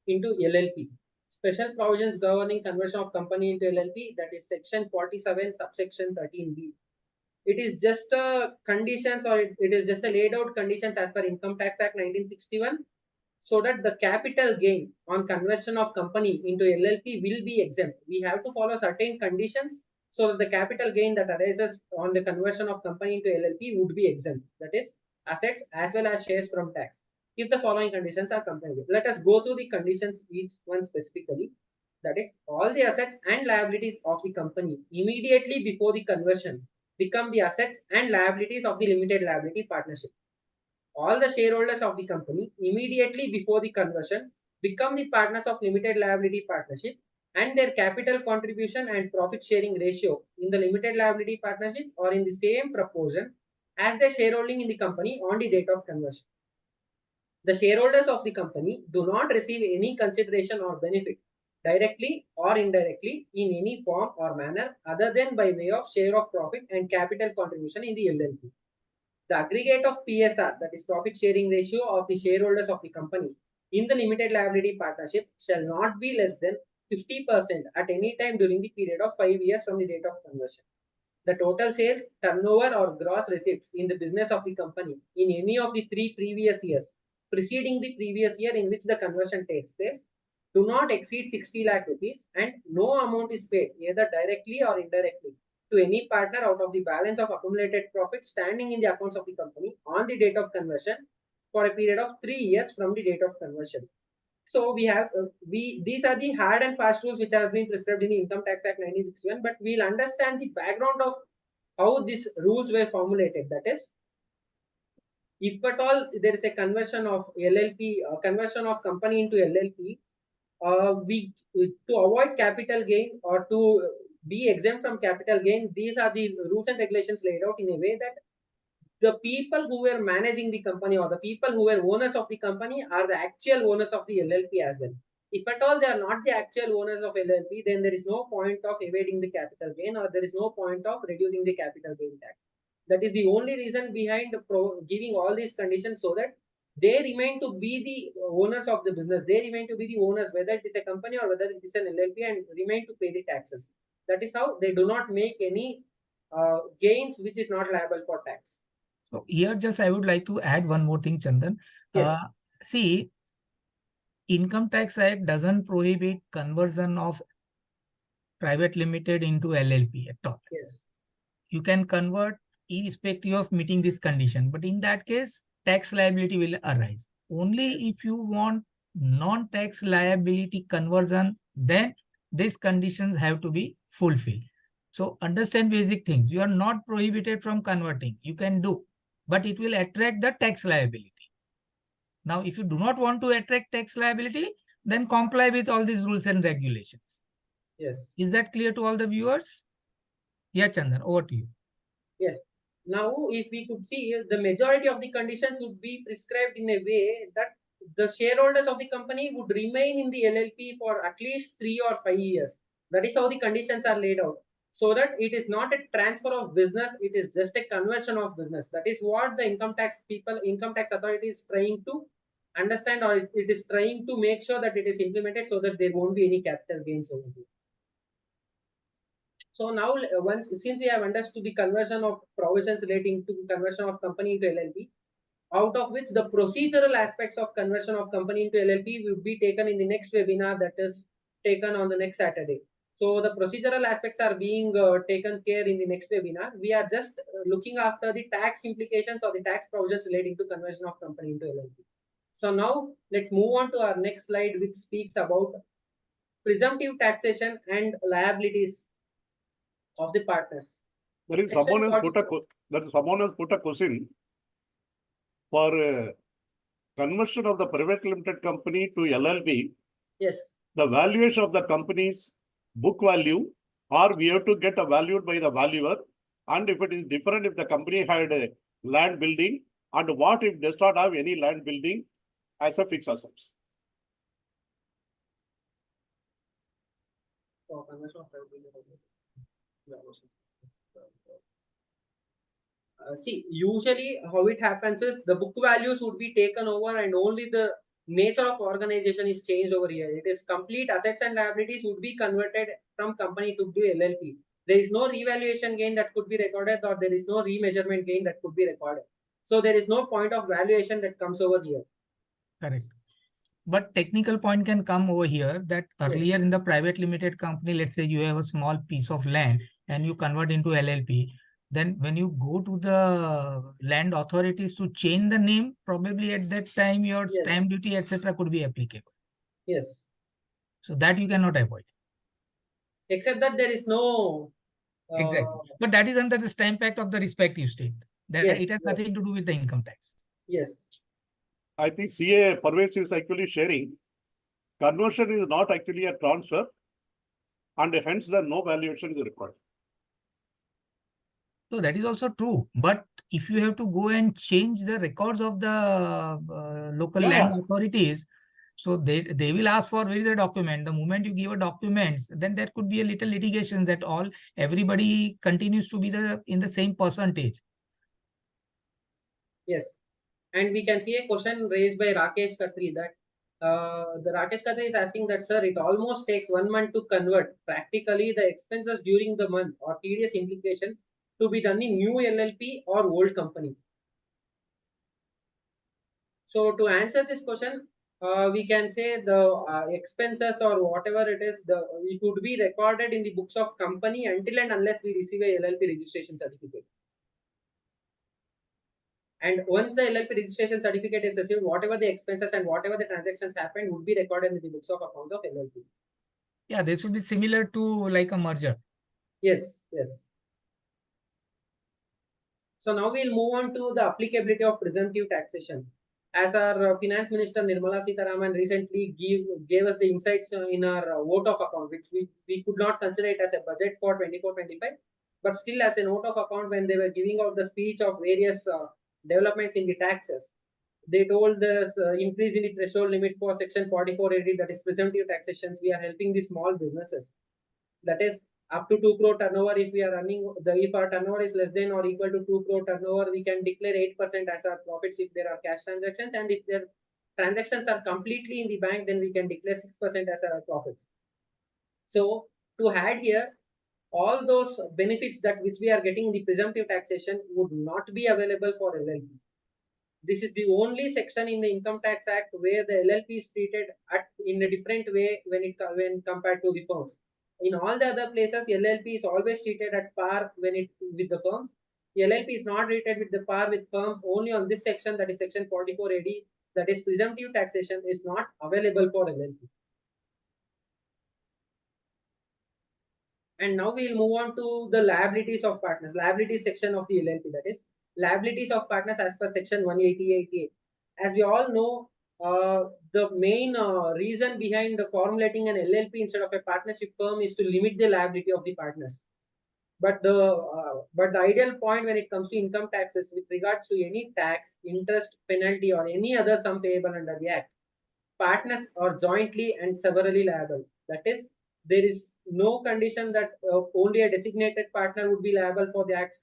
into LLP. Special provisions governing conversion of company into LLP, that is section 47, subsection 13B. It is just a conditions, or it is just a laid out conditions as per Income Tax Act 1961, so that the capital gain on conversion of company into LLP will be exempt. We have to follow certain conditions so that the capital gain that arises on the conversion of company into LLP would be exempt. That is assets as well as shares from tax. If the following conditions are complied with. Let us go through the conditions each one specifically. That is, all the assets and liabilities of the company immediately before the conversion become the assets and liabilities of the limited liability partnership. All the shareholders of the company immediately before the conversion become the partners of limited liability partnership, and their capital contribution and profit sharing ratio in the limited liability partnership are in the same proportion as their shareholding in the company on the date of conversion. The shareholders of the company do not receive any consideration or benefit directly or indirectly in any form or manner other than by way of share of profit and capital contribution in the LLP. The aggregate of PSR, that is profit sharing ratio of the shareholders of the company in the limited liability partnership, shall not be less than 50% at any time during the period of 5 years from the date of conversion. The total sales, turnover or gross receipts in the business of the company in any of the 3 previous years preceding the previous year in which the conversion takes place do not exceed 60 lakh rupees, and no amount is paid either directly or indirectly to any partner out of the balance of accumulated profit standing in the accounts of the company on the date of conversion for a period of 3 years from the date of conversion. So we have these are the hard and fast rules which have been prescribed in the Income Tax Act 1961, but we'll understand the background of how these rules were formulated. That is, if at all there is a conversion of LLP, conversion of company into LLP, we to avoid capital gain or to be exempt from capital gain, these are the rules and regulations laid out in a way that the people who were managing the company or the people who were owners of the company are the actual owners of the LLP as well. If at all they are not the actual owners of LLP, then there is no point of evading the capital gain, or there is no point of reducing the capital gain tax. That is the only reason behind giving all these conditions, so that they remain to be the owners of the business. They remain to be the owners, whether it is a company or whether it is an LLP, and remain to pay the taxes. That is how they do not make any gains which is not liable for tax. So here just I would like to add one more thing, Chandan. Yes. See, Income Tax Act doesn't prohibit conversion of private limited into LLP at all. Yes. You can convert irrespective of meeting this condition, but in that case, tax liability will arise. Only if you want non-tax liability conversion, then these conditions have to be fulfilled. So understand basic things. You are not prohibited from converting. You can do, but it will attract the tax liability. Now, if you do not want to attract tax liability, then comply with all these rules and regulations. Yes. Is that clear to all the viewers? Yeah, Chandan, over to you. Yes. Now, if we could see, the majority of the conditions would be prescribed in a way that the shareholders of the company would remain in the LLP for at least 3 or 5 years. That is how the conditions are laid out. So that it is not a transfer of business, it is just a conversion of business. That is what the income tax authority is trying to understand, or it is trying to make sure that it is implemented so that there won't be any capital gains over here. So now, since we have understood the conversion of provisions relating to conversion of company into LLP, out of which the procedural aspects of conversion of company into LLP will be taken in the next webinar, that is taken on the next Saturday. So the procedural aspects are being taken care in the next webinar. We are just looking after the tax implications or the tax provisions relating to conversion of company into LLP. So now let's move on to our next slide, which speaks about presumptive taxation and liabilities of the partners. There is someone has put a question for conversion of the private limited company to LLP, Yes. the valuation of the company's book value, or we have to get a valued by the valuer. And if it is different, if the company had a land building, and what if does not have any land building as a fixed assets? See, usually how it happens is the book values would be taken over and only the nature of organization is changed over here. It is complete assets and liabilities would be converted from company to the LLP. There is no revaluation gain that could be recorded, or there is no remeasurement gain that could be recorded. So there is no point of valuation that comes over here. Correct. But technical point can come over here that earlier in the private limited company, let's say you have a small piece of land and you convert into LLP. Then when you go to the land authorities to change the name, probably at that time your stamp duty, etc. could be applicable. Yes. So that you cannot avoid. Except that there is no... Exactly. But that is under the stamp act of the respective state. That it has nothing to do with the income tax. Yes. I think CA Parvez is actually sharing. Conversion is not actually a transfer, and hence the no valuation is required. So that is also true. But if you have to go and change the records of the local land authorities, so they will ask for where is the document. The moment you give a document, then there could be a little litigation that everybody continues to be in the same percentage. Yes. And we can see a question raised by Rakesh Khatri that the Rakesh Khatri is asking that, sir, it almost takes 1 month to convert. Practically, the expenses during the month or tedious implication to be done in new LLP or old company. So to answer this question, we can say the expenses or whatever it is, it would be recorded in the books of company until and unless we receive a LLP registration certificate. And once the LLP registration certificate is received, whatever the expenses and whatever the transactions happen would be recorded in the books of account of LLP. Yeah, this would be similar to like a merger. Yes, yes. So now we'll move on to the applicability of presumptive taxation. As our Finance Minister Nirmala Sitharaman recently gave us the insights in our vote of account, which we could not consider it as a budget for 24-25, but still as a note of account when they were giving out the speech of various developments in the taxes. They told the increase in the threshold limit for section 4480, that is presumptive taxations, we are helping the small businesses. That is up to 2 crore turnover. If we are running if our turnover is less than or equal to 2 crore turnover, we can declare 8% as our profits if there are cash transactions, and if their transactions are completely in the bank, then we can declare 6% as our profits. So to add here, all those benefits that which we are getting in the presumptive taxation would not be available for LLP. This is the only section in the Income Tax Act where the LLP is treated in a different way when compared to the firms. In all the other places, LLP is always treated at par with the firms. The LLP is not treated with the par with firms only on this section, that is section 4480, that is presumptive taxation is not available for LLP. And now we'll move on to the liabilities of partners, liabilities section of the LLP, that is liabilities of partners as per section 188A. As we all know, the main reason behind the formulating an LLP instead of a partnership firm is to limit the liability of the partners. But the ideal point when it comes to income taxes with regards to any tax, interest, penalty, or any other sum payable under the Act, partners are jointly and severally liable. That is, there is no condition that only a designated partner would be liable for the acts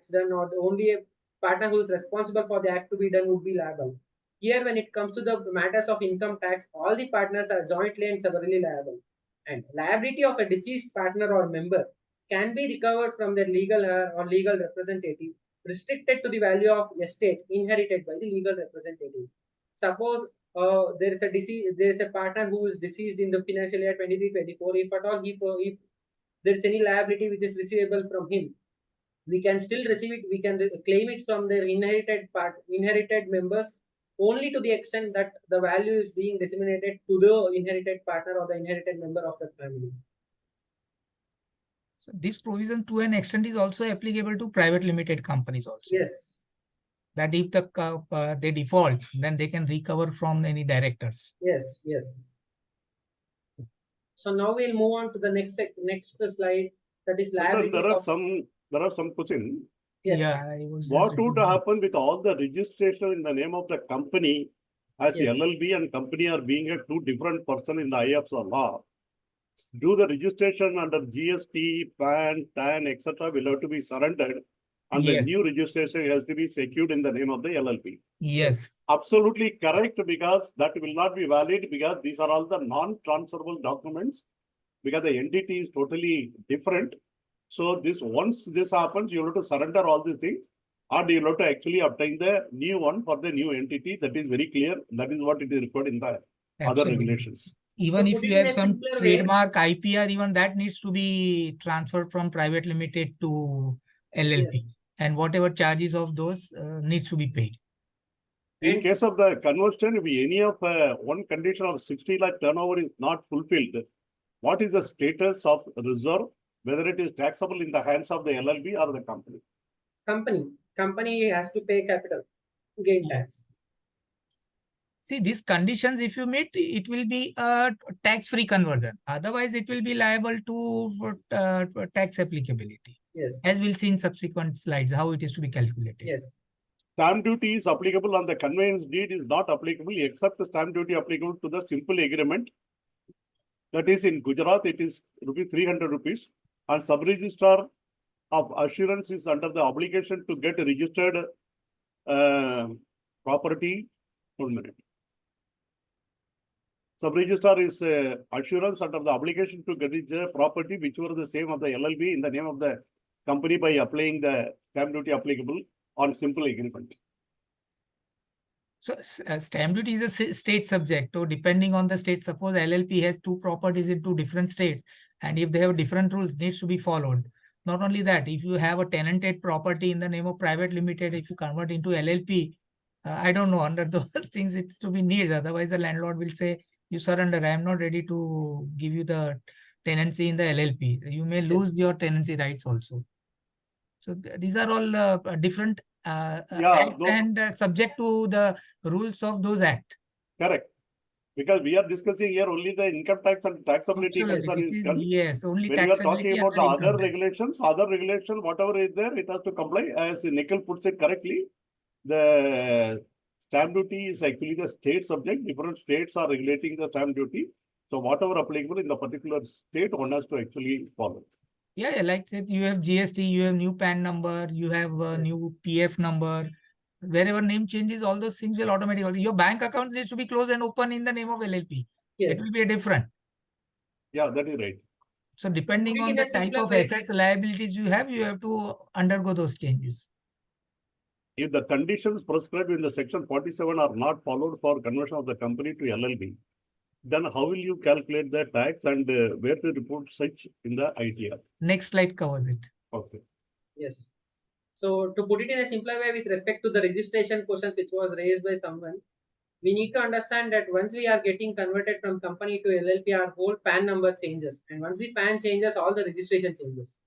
done, or only a partner who is responsible for the act to be done would be liable. Here, when it comes to the matters of income tax, all the partners are jointly and severally liable. And liability of a deceased partner or member can be recovered from their legal heir or legal representative, restricted to the value of estate inherited by the legal representative. Suppose there is a partner who is deceased in the financial year 23-24. If at all if there is any liability which is receivable from him, we can still receive it. We can claim it from their inherited members only to the extent that the value is being disseminated to the inherited partner or the inherited member of the family. So this provision to an extent is also applicable to private limited companies also. Yes. That if they default, then they can recover from any directors. Yes, yes. So now we'll move on to the next slide, that is Chandan, liabilities there are some questions. Yes. Yeah, I was just What would reading. happen with all the registration in the name of the company as Yes. LLB and company are being a two different person in the IFs or law? Do the registration under GST, PAN, TAN, etc. will have to be surrendered, and the new Yes. registration has to be secured in the name of the LLP. Yes. Absolutely correct, because that will not be valid, because these are all the non-transferable documents, because the entity is totally different. So once this happens, you have to surrender all these things, and you have to actually obtain the new one for the new entity. That is very clear. That is what it is required in the other Absolutely. regulations. Even To if put you it in have a some simpler way- trademark, IPR, even that needs to be transferred from private limited to LLP. Yes. And whatever charges of those needs to be paid. In And- case of the conversion, if any of one condition of 60 lakh turnover is not fulfilled, what is the status of reserve, whether it is taxable in the hands of the LLB or the company? Company has to pay capital gain tax. See, these conditions, if you meet, it will be a tax-free conversion. Otherwise, it will be liable to tax applicability. Yes. As we'll see in subsequent slides, how it is to be calculated. Yes. Stamp duty is applicable on the conveyance deed is not applicable, except the stamp duty applicable to the simple agreement. That is in Gujarat, it is ₹300. And sub-registrar of assurance is under the obligation to get registered property. 1 minute. Sub-registrar is assurance under the obligation to get the property which were the same of the LLB in the name of the company by applying the stamp duty applicable on simple agreement. So stamp duty is a state subject. So depending on the state, suppose LLP has two properties in two different states, and if they have different rules, needs to be followed. Not only that, if you have a tenanted property in the name of private limited, if you convert into LLP, I don't know, under those things it's to be needs. Otherwise, the landlord will say, you surrender, I am not ready to give you the tenancy in the LLP. You may lose your tenancy rights also. So these are all different act and subject to the rules of those act. Correct. Because we are discussing here only the income tax and taxability concern is done. Yes, only when we are talking about the other regulations, whatever is there, it has to comply. As Nikhil puts it correctly, the stamp duty is actually the state subject. Different states are regulating the stamp duty. So whatever applicable in the particular state, one has to actually follow. Yeah, like said, you have GST, you have new PAN number, you have a new PF number. Wherever name changes, all those things will automatically. Your bank account needs to be closed and open in the name of LLP. Yes. It will be a different. Yeah, that is right. So depending on the type of assets, liabilities you have to undergo those changes. If the conditions prescribed in the section 47 are not followed for conversion of the company to LLB, then how will you calculate the tax and where to report such in the ITR? Next slide covers it. Okay. Yes. So to put it in a simpler way with respect to the registration question which was raised by someone, we need to understand that once we are getting converted from company to LLP, our whole PAN number changes. And once the PAN changes, all the registration changes.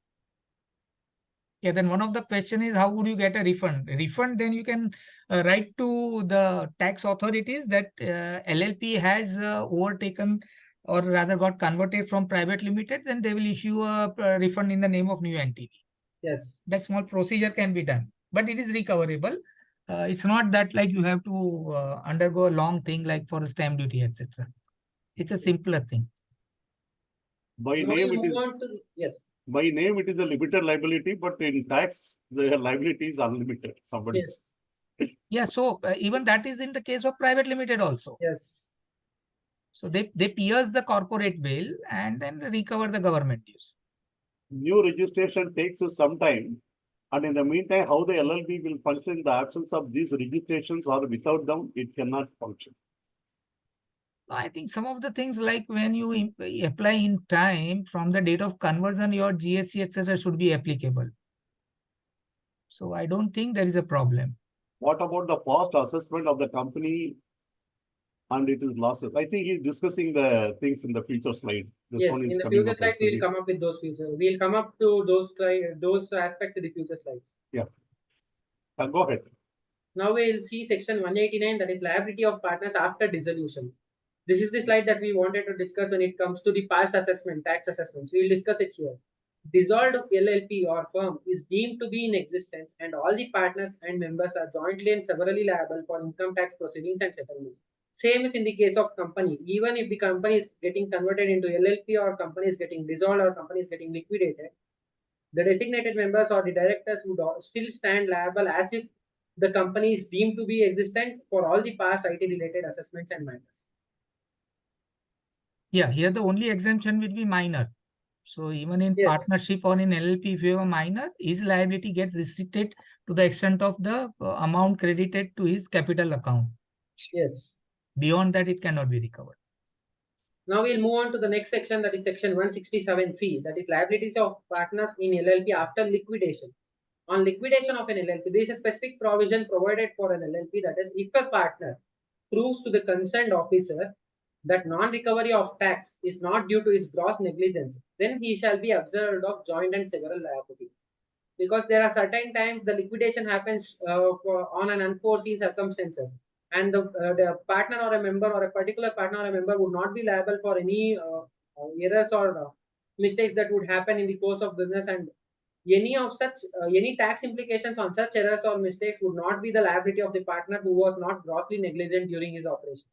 Yeah, then one of the question is, how would you get a refund? Refund, then you can write to the tax authorities that LLP has overtaken or rather got converted from private limited, then they will issue a refund in the name of new entity. Yes. That small procedure can be done, but it is recoverable. It's not that like you have to undergo a long thing like for a stamp duty, etc. It's a simpler thing. By Now name, we it is. move on to Yes. By name, it is a limited liability, but in tax, the liability is unlimited. Yes. Yeah, so even that is in the case of private limited also. Yes. So they pierce the corporate veil and then recover the government dues. New registration takes some time. And in the meantime, how the LLB will function in the absence of these registrations or without them, it cannot function. I think some of the things like when you apply in time from the date of conversion, your GST, etc. should be applicable. So I don't think there is a problem. What about the past assessment of the company and it is losses? I think he's discussing the things in the future slide. This yes, one is in the coming future up slides, actually. we'll come up with those We'll come up to those aspects in the future slides. Yeah. Go ahead. Now we'll see section 189, that is liability of partners after dissolution. This is the slide that we wanted to discuss when it comes to the past assessment, tax assessments. We will discuss it here. Dissolved LLP or firm is deemed to be in existence and all the partners and members are jointly and severally liable for income tax proceedings and settlements. Same is in the case of company. Even if the company is getting converted into LLP or company is getting dissolved or company is getting liquidated, the designated members or the directors would still stand liable as if the company is deemed to be existent for all the past IT related assessments and matters. Yeah, here the only exemption will be minor. So even in Yes. partnership or in LLP, if you have a minor, his liability gets restricted to the extent of the amount credited to his capital account. Yes. Beyond that, it cannot be recovered. Now we'll move on to the next section, that is section 167C, that is liabilities of partners in LLP after liquidation. On liquidation of an LLP, there is a specific provision provided for an LLP, that is, if a partner proves to the concerned officer that non-recovery of tax is not due to his gross negligence, then he shall be absolved of joint and several liability. Because there are certain times the liquidation happens on an unforeseen circumstances, and the partner or a member or a particular partner or a member would not be liable for any errors or mistakes that would happen in the course of business, and any of such any tax implications on such errors or mistakes would not be the liability of the partner who was not grossly negligent during his operation.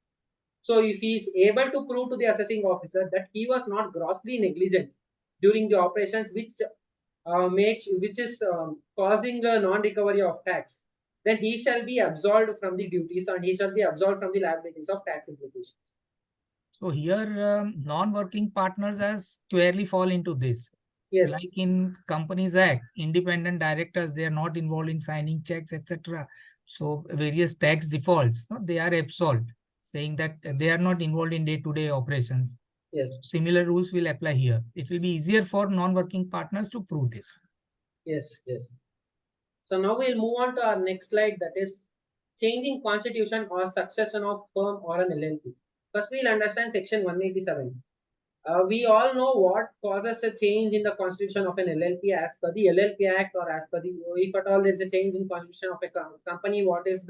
So if he is able to prove to the assessing officer that he was not grossly negligent during the operations which is causing a non-recovery of tax, then he shall be absolved from the duties and he shall be absolved from the liabilities of tax implications. So here, non-working partners as squarely fall into this. Yes. Like in Companies Act, independent directors, they are not involved in signing checks, etc. So various tax defaults, they are absolved, saying that they are not involved in day-to-day operations. Yes. Similar rules will apply here. It will be easier for non-working partners to prove this. Yes, yes. So now we'll move on to our next slide, that is changing constitution or succession of firm or an LLP. First, we'll understand section 187. We all know what causes a change in the constitution of an LLP as per the LLP Act, or as per the, if at all there is a change in constitution of a company, what is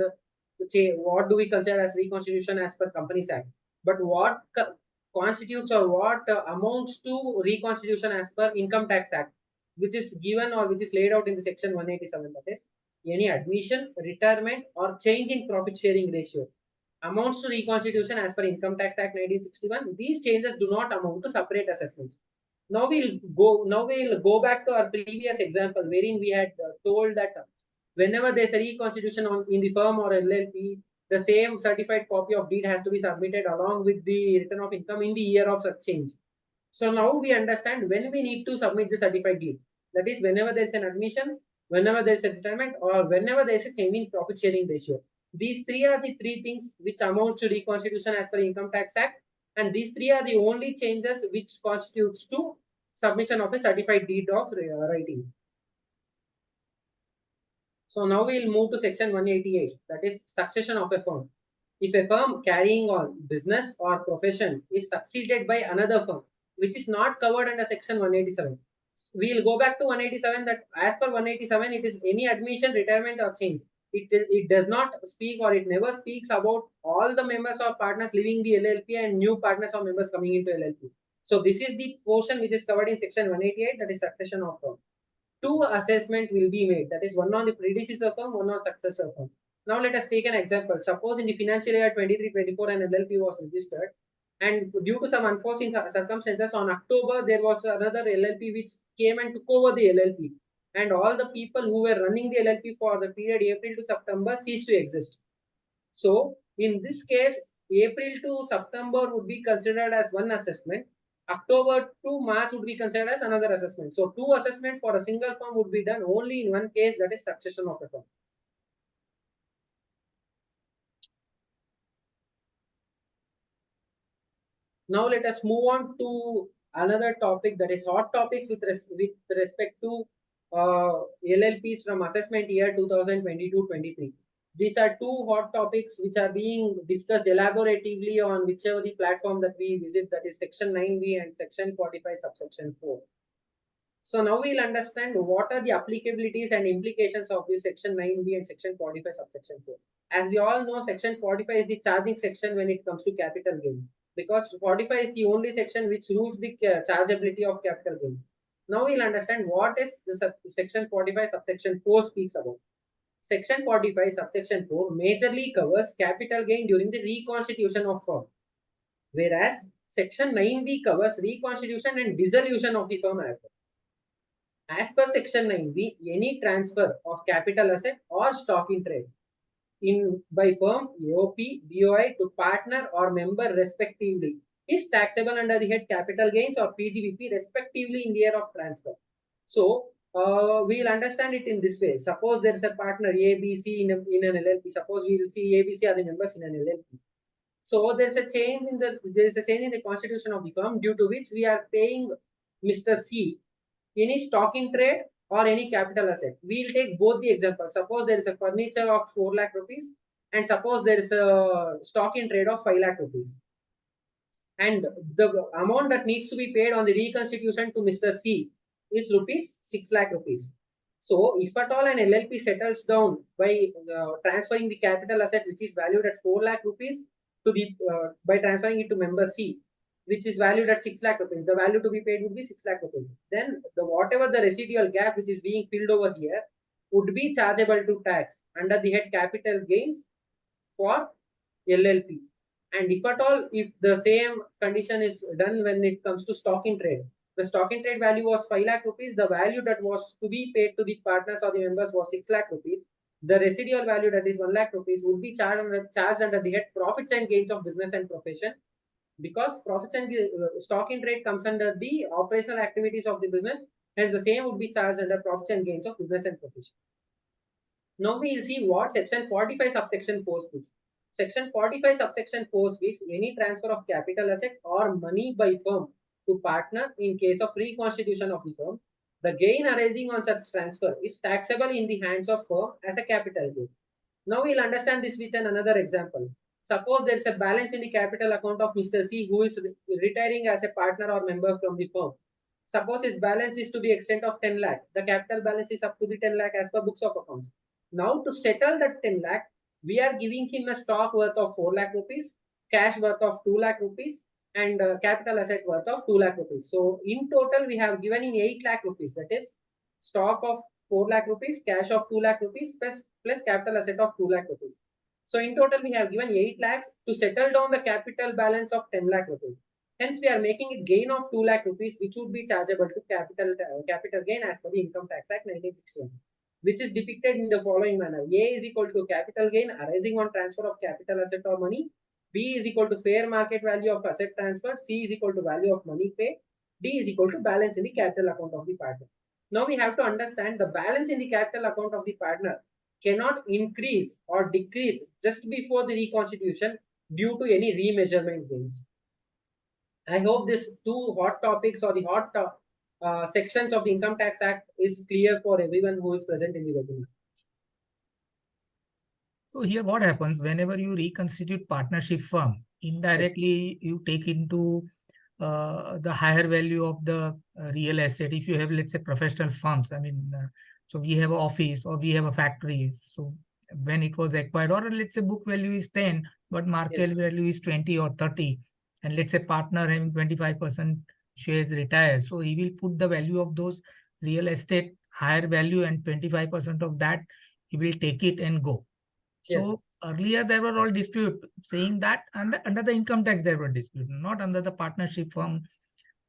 what do we consider as reconstitution as per Companies Act? But what constitutes or what amounts to reconstitution as per Income Tax Act, which is given or which is laid out in the section 187, that is any admission, retirement or change in profit sharing ratio amounts to reconstitution as per Income Tax Act 1961. These changes do not amount to separate assessments. Now we'll go back to our previous example, wherein we had told that whenever there's a reconstitution in the firm or LLP, the same certified copy of deed has to be submitted along with the return of income in the year of such change. So now we understand when we need to submit the certified deed. That is whenever there is an admission, whenever there is a retirement, or whenever there is a change in profit sharing ratio. These three are the three things which amount to reconstitution as per Income Tax Act, and these three are the only changes which constitutes to submission of a certified deed of writing. So now we'll move to section 188, that is succession of a firm. If a firm carrying on business or profession is succeeded by another firm, which is not covered under section 187, we'll go back to 187, that as per 187, it is any admission, retirement or change. It does not speak, or it never speaks about all the members or partners leaving the LLP and new partners or members coming into LLP. So this is the portion which is covered in section 188, that is succession of firm. Two assessment will be made, that is one on the predecessor firm, one on successor firm. Now let us take an example. Suppose in the financial year 23-24 an LLP was registered, and due to some unforeseen circumstances on October there was another LLP which came and took over the LLP, and all the people who were running the LLP for the period April to September ceased to exist. So in this case, April to September would be considered as one assessment. October to March would be considered as another assessment. So two assessments for a single firm would be done only in one case, that is succession of a firm. Now let us move on to another topic, that is hot topics with respect to LLPs from assessment year 2022-23. These are two hot topics which are being discussed elaboratively on whichever the platform that we visit, that is section 9B and section 45 subsection 4. So now we'll understand what are the applicabilities and implications of this section 9b and section 45 subsection 4. As we all know, section 45 is the charging section when it comes to capital gain, because 45 is the only section which rules the chargeability of capital gain. Now we'll understand what is the section 45 subsection 4 speaks about. Section 45 subsection 4 majorly covers capital gain during the reconstitution of firm, whereas section 9b covers reconstitution and dissolution of the firm as well. As per section 9b, any transfer of capital asset or stock in trade by firm, AOP, BOI to partner or member respectively is taxable under the head capital gains or PGBP respectively in the year of transfer. So we'll understand it in this way. Suppose there is a partner A, B, C in an LLP. Suppose we will see A, B, C are the members in an LLP. So there is a change in the constitution of the firm, due to which we are paying Mr. C any stock in trade or any capital asset. We'll take both the examples. Suppose there is a furniture of 4 lakh rupees and suppose there is a stock in trade of 5 lakh rupees. And the amount that needs to be paid on the reconstitution to Mr. C is rupees 6 lakh rupees. So if at all an LLP settles down by transferring the capital asset which is valued at 4 lakh rupees to the by transferring it to member C, which is valued at 6 lakh rupees, the value to be paid would be 6 lakh rupees. Then whatever the residual gap which is being filled over here would be chargeable to tax under the head capital gains for LLP. And if at all, if the same condition is done when it comes to stock in trade, the stock in trade value was 5 lakh rupees, the value that was to be paid to the partners or the members was 6 lakh rupees. The residual value, that is 1 lakh rupees, would be charged under the head profits and gains of business and profession, because profits and stock in trade comes under the operational activities of the business, hence the same would be charged under profits and gains of business and profession. Now we will see what section 45 subsection 4 speaks. Section 45 subsection 4 speaks any transfer of capital asset or money by firm to partner in case of reconstitution of the firm. The gain arising on such transfer is taxable in the hands of firm as a capital gain. Now we'll understand this with another example. Suppose there is a balance in the capital account of Mr. C who is retiring as a partner or member from the firm. Suppose his balance is to the extent of 10 lakh. The capital balance is up to the 10 lakh as per books of accounts. Now to settle that 10 lakh, we are giving him a stock worth of 4 lakh rupees, cash worth of 2 lakh rupees, and capital asset worth of 2 lakh rupees. So in total, we have given in 8 lakh rupees, that is stock of 4 lakh rupees, cash of 2 lakh rupees, plus capital asset of 2 lakh rupees. So in total, we have given 8 lakhs to settle down the capital balance of 10 lakh rupees. Hence, we are making a gain of 2 lakh rupees, which would be chargeable to capital gain as per the Income Tax Act 1961, which is depicted in the following manner. A is equal to capital gain arising on transfer of capital asset or money. B is equal to fair market value of asset transferred. C is equal to value of money paid. D is equal to balance in the capital account of the partner. Now we have to understand the balance in the capital account of the partner cannot increase or decrease just before the reconstitution due to any remeasurement gains. I hope this two hot topics or the hot sections of the Income Tax Act is clear for everyone who is present in the webinar. So here what happens whenever you reconstitute partnership firm, indirectly you take into the higher value of the real estate. If you have, let's say, professional firms, I mean, so we have an office or we have a factory. So when it was acquired, or let's say book value is 10, but market value is 20 or 30. And let's say partner having 25% shares retires. So he will put the value of those real estate higher value and 25% of that he will take it and go. So earlier there were all dispute saying that under the income tax there were dispute, not under the partnership firm.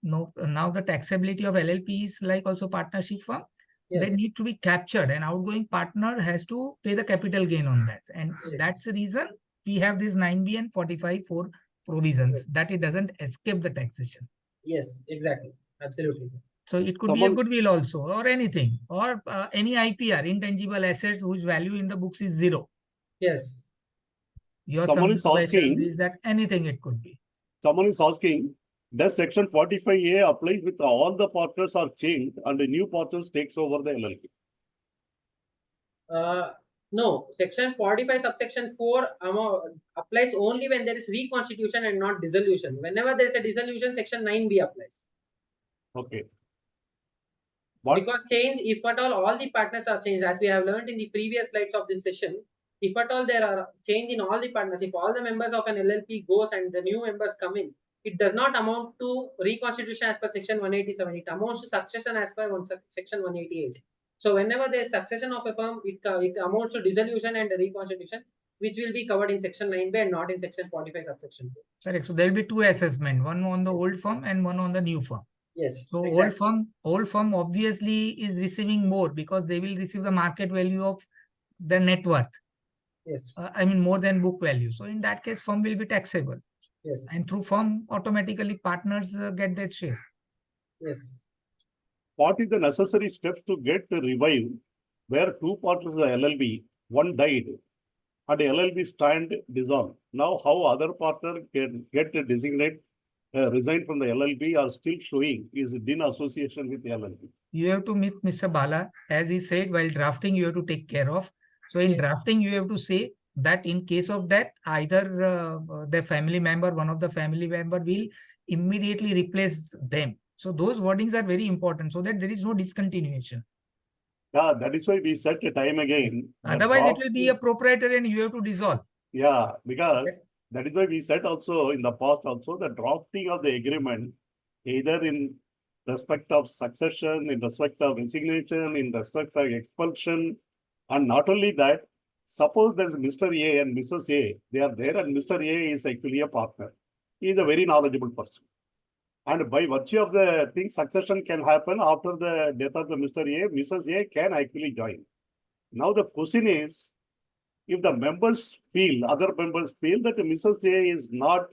No, now the taxability of LLP is like also partnership firm. They need to be captured, and outgoing partner has to pay the capital gain on that. And that's the reason we have this 9B and 45(4) provisions that it doesn't escape the taxation. Yes, exactly. Absolutely. So it could be a goodwill also, or anything, or any IPR, intangible assets whose value in the books is 0. Yes. Someone is asking, is that anything it could be. Someone is asking, does section 45A apply with all the partners are changed and the new partners takes over the LLP? No, section 45 subsection 4 applies only when there is reconstitution and not dissolution. Whenever there is a dissolution, section 9B applies. Okay. What? Because change, if at all the partners are changed, as we have learned in the previous slides of this session, if at all there are change in all the partners, if all the members of an LLP goes and the new members come in, it does not amount to reconstitution as per section 187. It amounts to succession as per section 188. So whenever there is succession of a firm, it amounts to dissolution and reconstitution, which will be covered in section 9B and not in section 45 subsection 2. Correct. So there will be two assessments, one on the old firm and one on the new firm. Yes. So exactly. old firm obviously is receiving more because they will receive the market value of the net worth. Yes. I mean more than book value. So in that case, firm will be taxable. Yes. And through firm, automatically partners get that share. Yes. What is the necessary steps to get revived where two partners of the LLB, one died and LLB stand dissolved? Now how other partner can get a designate resign from the LLB or still showing is in association with the LLB? You have to meet Mr. Bala. As he said, while drafting, you have to take care of. So in Yes. drafting, you have to say that in case of death, either the family member, one of the family member will immediately replace them. So those wordings are very important so that there is no discontinuation. Yeah, that is why we set a time again. Otherwise, it will be a proprietor and you have to dissolve. Yeah, because that is why we said also in the past also the drafting of the agreement, either in respect of succession, in respect of resignation, in respect of expulsion, and not only that, suppose there's Mr. A and Mrs. A, they are there and Mr. A is actually a partner. He is a very knowledgeable person. And by virtue of the thing, succession can happen after the death of the Mr. A, Mrs. A can actually join. Now the question is, if the members feel, other members feel that Mrs. A is not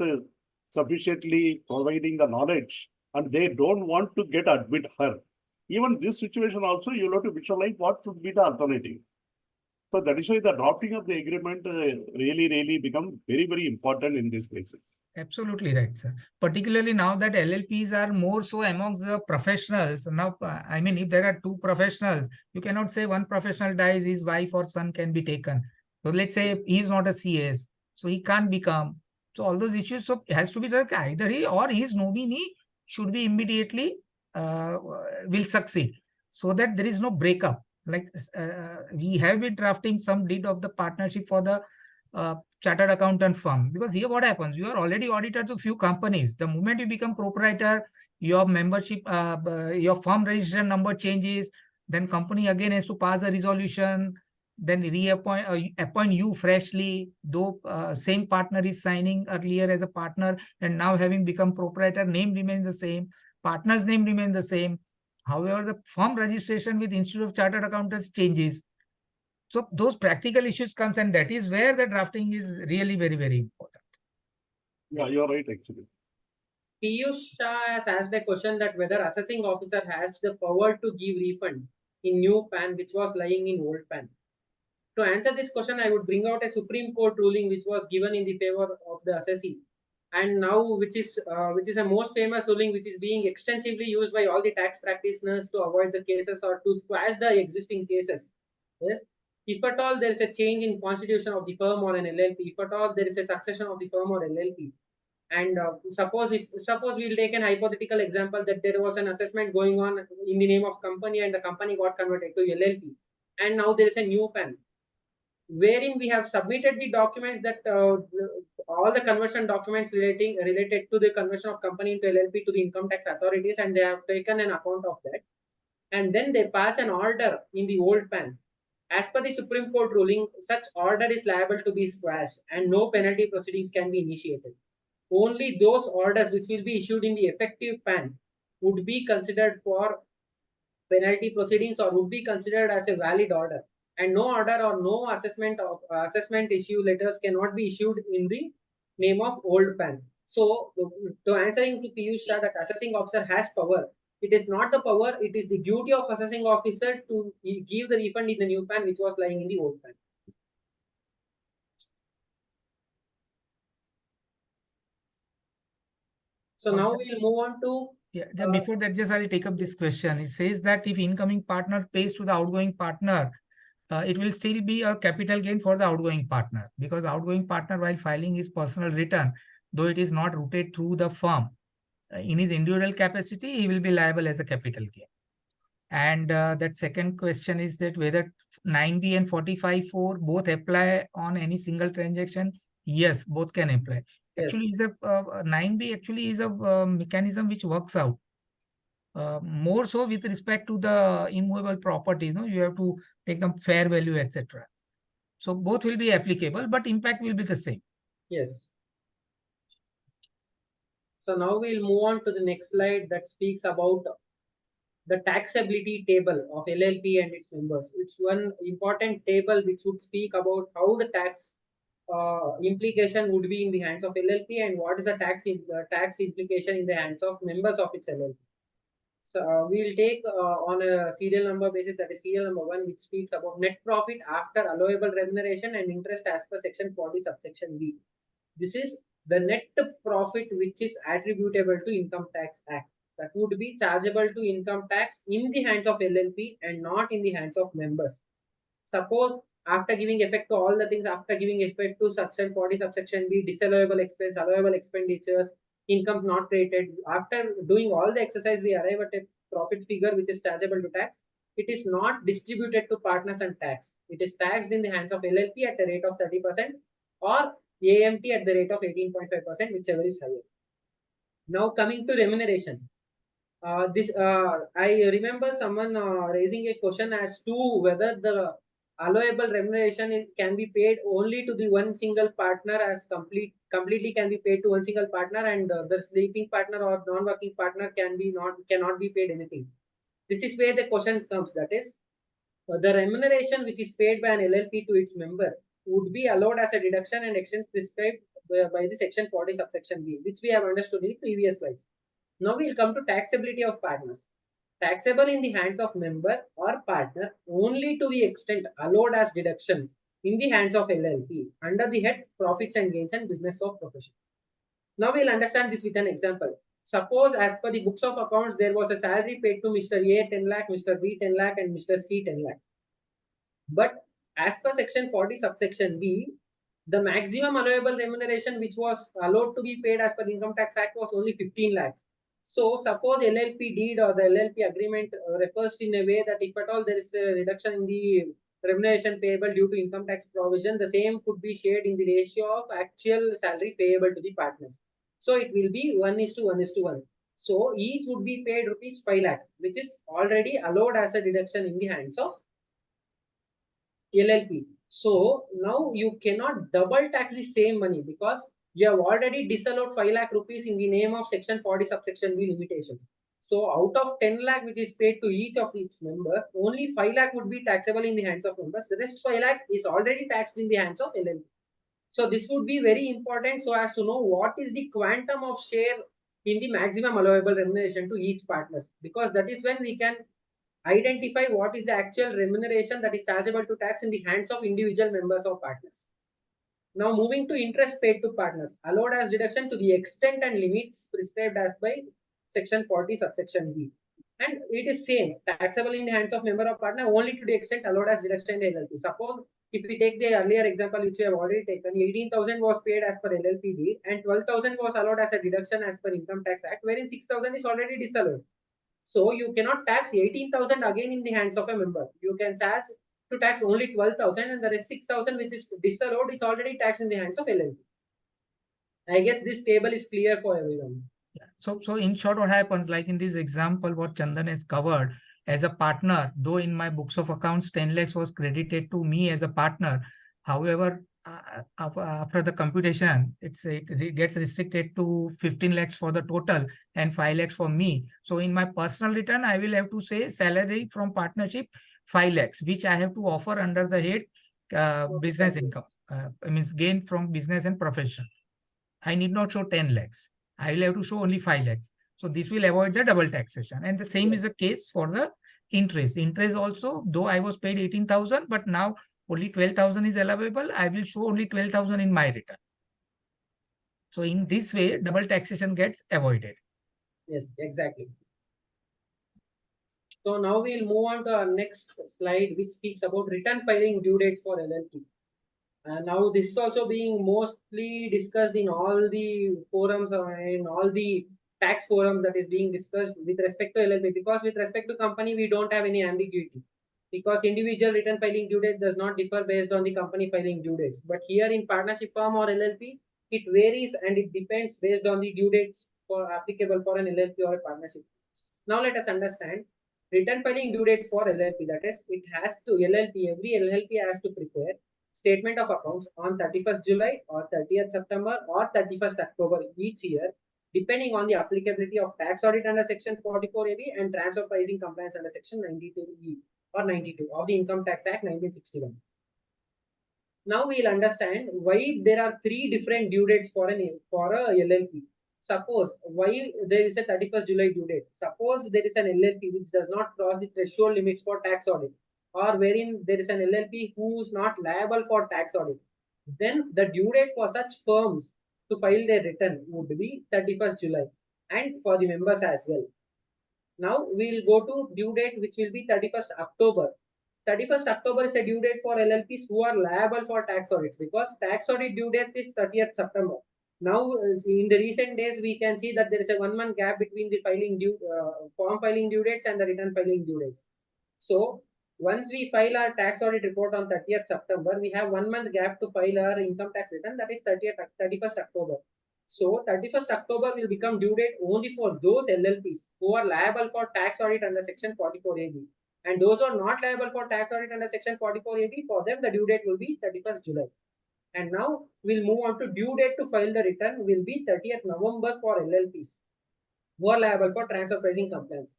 sufficiently providing the knowledge and they don't want to get admit her, even this situation also you'll have to visualize what should be the alternative. So that is why the drafting of the agreement really become very important in these cases. Absolutely right, sir. Particularly now that LLPs are more so amongst the professionals. Now, I mean, if there are two professionals, you cannot say one professional dies, his wife or son can be taken. So let's say he's not a CS, so he can't become. So all those issues, so it has to be like either he or his nominee should be immediately will succeed so that there is no breakup. Like we have been drafting some deed of the partnership for the chartered accountant firm, because here what happens, you are already auditor to few companies. The moment you become proprietor, your membership, your firm registration number changes, then company again has to pass a resolution, then reappoint appoint you freshly, though same partner is signing earlier as a partner and now having become proprietor, name remains the same, partner's name remains the same. However, the firm registration with Institute of Chartered Accountants changes. So those practical issues comes, and that is where the drafting is really very important. Yeah, you're right actually. Piyush Shah has asked a question that whether assessing officer has the power to give refund in new PAN which was lying in old PAN. To answer this question, I would bring out a Supreme Court ruling which was given in the favor of the assessee, and now which is a most famous ruling which is being extensively used by all the tax practitioners to avoid the cases or to squash the existing cases. Yes, if at all there is a change in constitution of the firm or an LLP, if at all there is a succession of the firm or LLP, and suppose we'll take an hypothetical example that there was an assessment going on in the name of company and the company got converted to LLP, and now there is a new PAN wherein we have submitted the documents that all the conversion documents related to the conversion of company into LLP to the income tax authorities, and they have taken an account of that, and then they pass an order in the old PAN. As per the Supreme Court ruling, such order is liable to be squashed and no penalty proceedings can be initiated. Only those orders which will be issued in the effective PAN would be considered for penalty proceedings or would be considered as a valid order, and no order or no assessment issue letters cannot be issued in the name of old PAN. So to answering to Piyush Shah that assessing officer has power, it is not the power, it is the duty of assessing officer to give the refund in the new PAN which was lying in the old PAN. So now we'll move on to Before that, just I'll take up this question. It says that if incoming partner pays to the outgoing partner, it will still be a capital gain for the outgoing partner, because outgoing partner, while filing his personal return, though it is not routed through the firm, in his individual capacity, he will be liable as a capital gain. And that second question is that whether 9B and 45(4) both apply on any single transaction. Yes, both can apply. Actually, Yes. is a 9B actually is a mechanism which works out. More so with respect to the immovable properties, no, you have to take the fair value, etc. So both will be applicable, but impact will be the same. Yes. So now we'll move on to the next slide that speaks about the taxability table of LLP and its members. It's one important table which would speak about how the tax implication would be in the hands of LLP and what is the tax implication in the hands of members of its LLP. So we'll take on a serial number basis, that is serial number 1, which speaks about net profit after allowable remuneration and interest as per section 40 subsection B. This is the net profit which is attributable to Income Tax Act. That would be chargeable to income tax in the hands of LLP and not in the hands of members. Suppose after giving effect to all the things, after giving effect to section 40 subsection B, disallowable expense, allowable expenditures, income not created, after doing all the exercise, we arrive at a profit figure which is chargeable to tax. It is not distributed to partners and tax. It is taxed in the hands of LLP at the rate of 30% or AMT at the rate of 18.5%, whichever is higher. Now coming to remuneration. I remember someone raising a question as to whether the allowable remuneration can be paid only to the one single partner as completely can be paid to one single partner, and the sleeping partner or non-working partner cannot be paid anything. This is where the question comes, that is the remuneration which is paid by an LLP to its member would be allowed as a deduction and extent prescribed by the section 40 subsection B, which we have understood in the previous slides. Now we'll come to taxability of partners. Taxable in the hands of member or partner only to the extent allowed as deduction in the hands of LLP under the head profits and gains and business of profession. Now we'll understand this with an example. Suppose as per the books of accounts, there was a salary paid to Mr. A 10 lakh, Mr. B 10 lakh and Mr. C 10 lakh. But as per section 40 subsection B, the maximum allowable remuneration which was allowed to be paid as per the Income Tax Act was only 15 lakhs. So suppose LLP deed or the LLP agreement refers in a way that if at all there is a reduction in the remuneration payable due to income tax provision, the same could be shared in the ratio of actual salary payable to the partners. So it will be 1:1:1. So each would be paid rupees 5 lakh, which is already allowed as a deduction in the hands of LLP. So now you cannot double tax the same money because you have already disallowed 5 lakh rupees in the name of section 40 subsection B limitations. So out of 10 lakh which is paid to each of its members, only 5 lakh would be taxable in the hands of members. The rest 5 lakh is already taxed in the hands of LLP. So this would be very important so as to know what is the quantum of share in the maximum allowable remuneration to each partners, because that is when we can identify what is the actual remuneration that is chargeable to tax in the hands of individual members or partners. Now moving to interest paid to partners, allowed as deduction to the extent and limits prescribed as by section 40 subsection B. And it is same, taxable in the hands of member or partner only to the extent allowed as deduction in LLP. Suppose if we take the earlier example which we have already taken, 18,000 was paid as per LLP deed and 12,000 was allowed as a deduction as per Income Tax Act, wherein 6,000 is already disallowed. So you cannot tax 18,000 again in the hands of a member. You can charge to tax only 12,000 and the rest 6,000 which is disallowed is already taxed in the hands of LLP. I guess this table is clear for everyone. Yeah. So in short, what happens, like in this example, what Chandan has covered as a partner, though in my books of accounts, 10 lakhs was credited to me as a partner. However, after the computation, it gets restricted to 15 lakhs for the total and 5 lakhs for me. So in my personal return, I will have to say salary from partnership 5 lakhs, which I have to offer under the head business income. Means gain from business and profession. I need not show 10 lakhs. I will have to show only 5 lakhs. So this will avoid the double taxation. And the same is the case for the interest. Interest also, though I was paid 18,000, but now only 12,000 is allowable. I will show only 12,000 in my return. So in this way, double taxation gets avoided. Yes, exactly. So now we'll move on to our next slide, which speaks about return filing due dates for LLP. Now this is also being mostly discussed in all the forums or in all the tax forum that is being discussed with respect to LLP, because with respect to company, we don't have any ambiguity, because individual return filing due date does not differ based on the company filing due dates. But here in partnership firm or LLP, it varies and it depends based on the due dates for applicable for an LLP or a partnership. Now let us understand return filing due dates for LLP. That is, it has to every LLP has to prepare statement of accounts on 31st July or 30th September or 31st October each year, depending on the applicability of tax audit under section 44AB and transfer pricing compliance under section 92E or 92 of the Income Tax Act 1961. Now we'll understand why there are three different due dates for a LLP. Suppose why there is a 31st July due date. Suppose there is an LLP which does not cross the threshold limits for tax audit, or wherein there is an LLP who is not liable for tax audit. Then the due date for such firms to file their return would be 31st July, and for the members as well. Now we'll go to due date which will be 31st October. 31st October is a due date for LLPs who are liable for tax audits, because tax audit due date is 30th September. Now, in the recent days, we can see that there is a 1 month gap between the form filing due dates and the return filing due dates. So, once we file our tax audit report on 30th September, we have 1 month gap to file our income tax return, that is 31st October. So, 31st October will become due date only for those LLPs who are liable for tax audit under section 44AB. And those who are not liable for tax audit under section 44AB, for them the due date will be 31st July. And now we'll move on to due date to file the return will be 30th November for LLPs who are liable for transfer pricing compliance.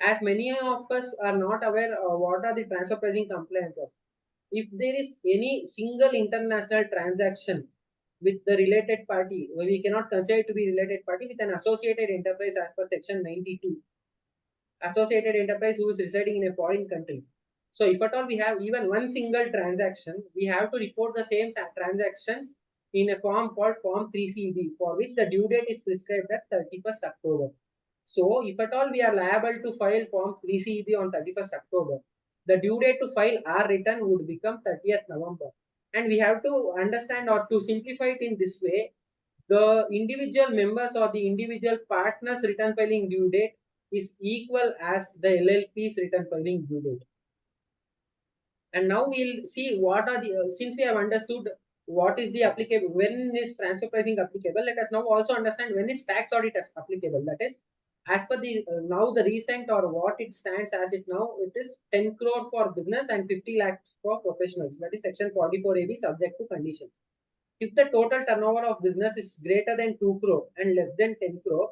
As many of us are not aware of what are the transfer pricing compliances, if there is any single international transaction with the related party, we cannot consider it to be related party with an associated enterprise as per section 92. Associated enterprise who is residing in a foreign country. So if at all we have even one single transaction, we have to report the same transactions in a form called Form 3CB, for which the due date is prescribed at 31st October. So if at all we are liable to file Form 3CB on 31st October, the due date to file our return would become 30th November. And we have to understand, or to simplify it in this way, the individual members or the individual partners return filing due date is equal as the LLP's return filing due date. And now we'll see what are the, since we have understood what is the applicable, when is transfer pricing applicable, let us now also understand when is tax audit applicable. That is, as per the now the recent or what it stands as it now, it is 10 crore for business and 50 lakhs for professionals. That is section 44AB subject to conditions. If the total turnover of business is greater than 2 crore and less than 10 crore,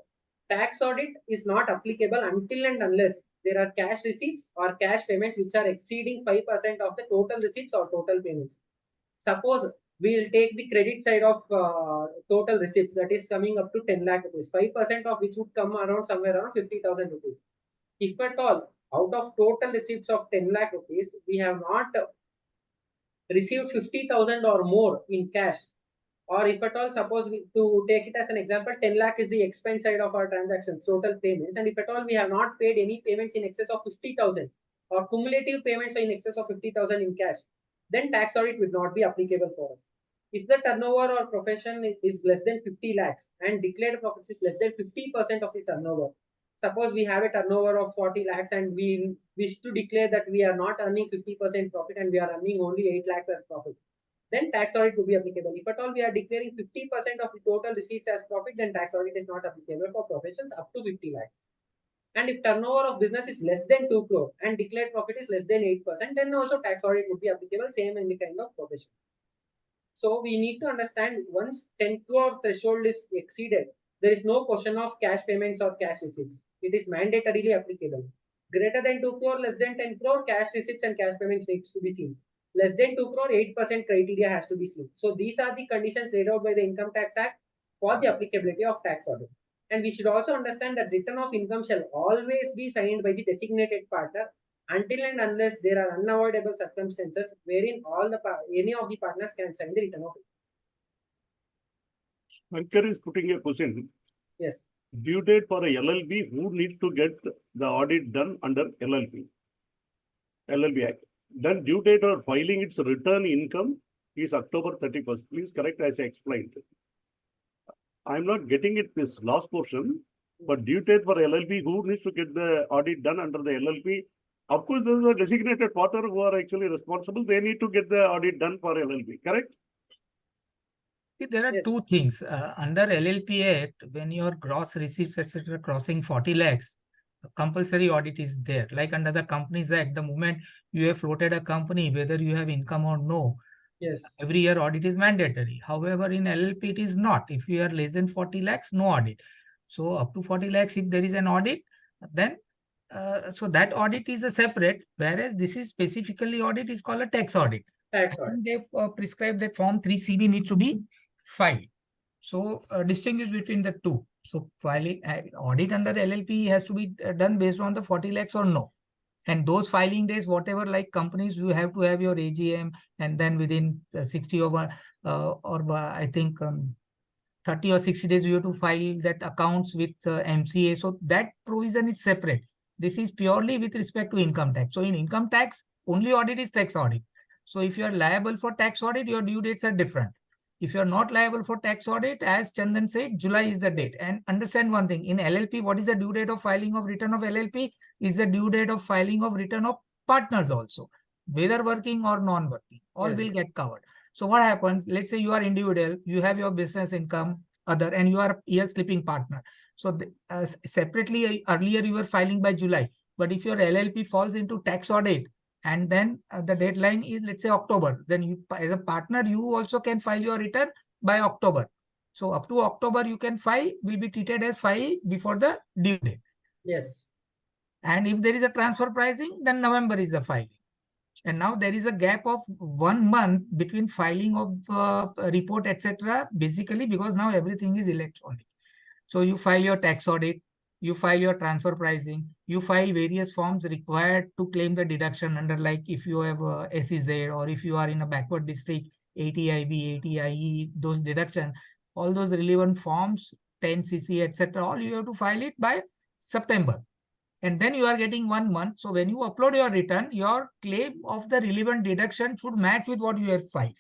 tax audit is not applicable until and unless there are cash receipts or cash payments which are exceeding 5% of the total receipts or total payments. Suppose we will take the credit side of total receipts, that is coming up to 10 lakh rupees, 5% of which would come around somewhere around 50,000 rupees. If at all, out of total receipts of 10 lakh rupees, we have not received 50,000 or more in cash, or if at all, suppose to take it as an example, 10 lakh is the expense side of our transactions, total payments. And if at all we have not paid any payments in excess of 50,000 or cumulative payments in excess of 50,000 in cash, then tax audit would not be applicable for us. If the turnover or profession is less than 50 lakhs and declared profits is less than 50% of the turnover, suppose we have a turnover of 40 lakhs and we wish to declare that we are not earning 50% profit and we are earning only 8 lakhs as profit, then tax audit would be applicable. If at all we are declaring 50% of the total receipts as profit, then tax audit is not applicable for professions up to 50 lakhs. And if turnover of business is less than 2 crore and declared profit is less than 8%, then also tax audit would be applicable, same in the kind of profession. So we need to understand, once 10 crore threshold is exceeded, there is no question of cash payments or cash receipts. It is mandatorily applicable. Greater than 2 crore, less than 10 crore, cash receipts and cash payments needs to be seen. Less than 2 crore, 8% criteria has to be seen. So these are the conditions laid out by the Income Tax Act for the applicability of tax audit. And we should also understand that return of income shall always be signed by the designated partner until and unless there are unavoidable circumstances wherein any of the partners can sign the return of income. Shankar is putting a question. Yes. Due date for a LLP, who needs to get the audit done under LLP Act? Then due date or filing its return income is October 31st. Please correct as I explained. I'm not getting it, this last portion. But due date for LLP, who needs to get the audit done under the LLP? Of course, there is a designated partner who are actually responsible. They need to get the audit done for LLP, correct? See, there are Yes. two things. Under LLP Act, when your gross receipts, etc., crossing 40 lakhs, compulsory audit is there. Like under the Companies Act, the moment you have floated a company, whether you have income or no, Yes. every year audit is mandatory. However, in LLP, it is not. If you are less than 40 lakhs, no audit. So up to 40 lakhs, if there is an audit, then so that audit is a separate, whereas this is specifically audit is called a tax audit. Tax audit. And they've prescribed that Form 3CB needs to be filed. So distinguish between the two. So filing audit under LLP has to be done based on the 40 lakhs or no. And those filing days, whatever, like companies, you have to have your AGM, and then within 60 I think 30 or 60 days, you have to file that accounts with MCA. So that provision is separate. This is purely with respect to income tax. So in income tax, only audit is tax audit. So if you are liable for tax audit, your due dates are different. If you are not liable for tax audit, as Chandan said, July is the date. And understand one thing, in LLP, what is the due date of filing of return of LLP? Is the due date of filing of return of partners also, whether working or non-working, all Yes. will get covered. So what happens, let's say you are individual, you have your business income, other, and you are year slipping partner. So separately, earlier you were filing by July, but if your LLP falls into tax audit, and then the deadline is, let's say, October, then you, as a partner, you also can file your return by October. So up to October, you can file, will be treated as file before the due date. Yes. And if there is a transfer pricing, then November is the filing. And now there is a gap of 1 month between filing of report, etc. Basically, because now everything is electronic. So you file your tax audit, you file your transfer pricing, you file various forms required to claim the deduction under, like if you have a SEZ, or if you are in a backward district, ATIB, ATIE, those deductions, all those relevant forms, 10CC, etc. all you have to file it by September. And then you are getting 1 month. So when you upload your return, your claim of the relevant deduction should match with what you have filed.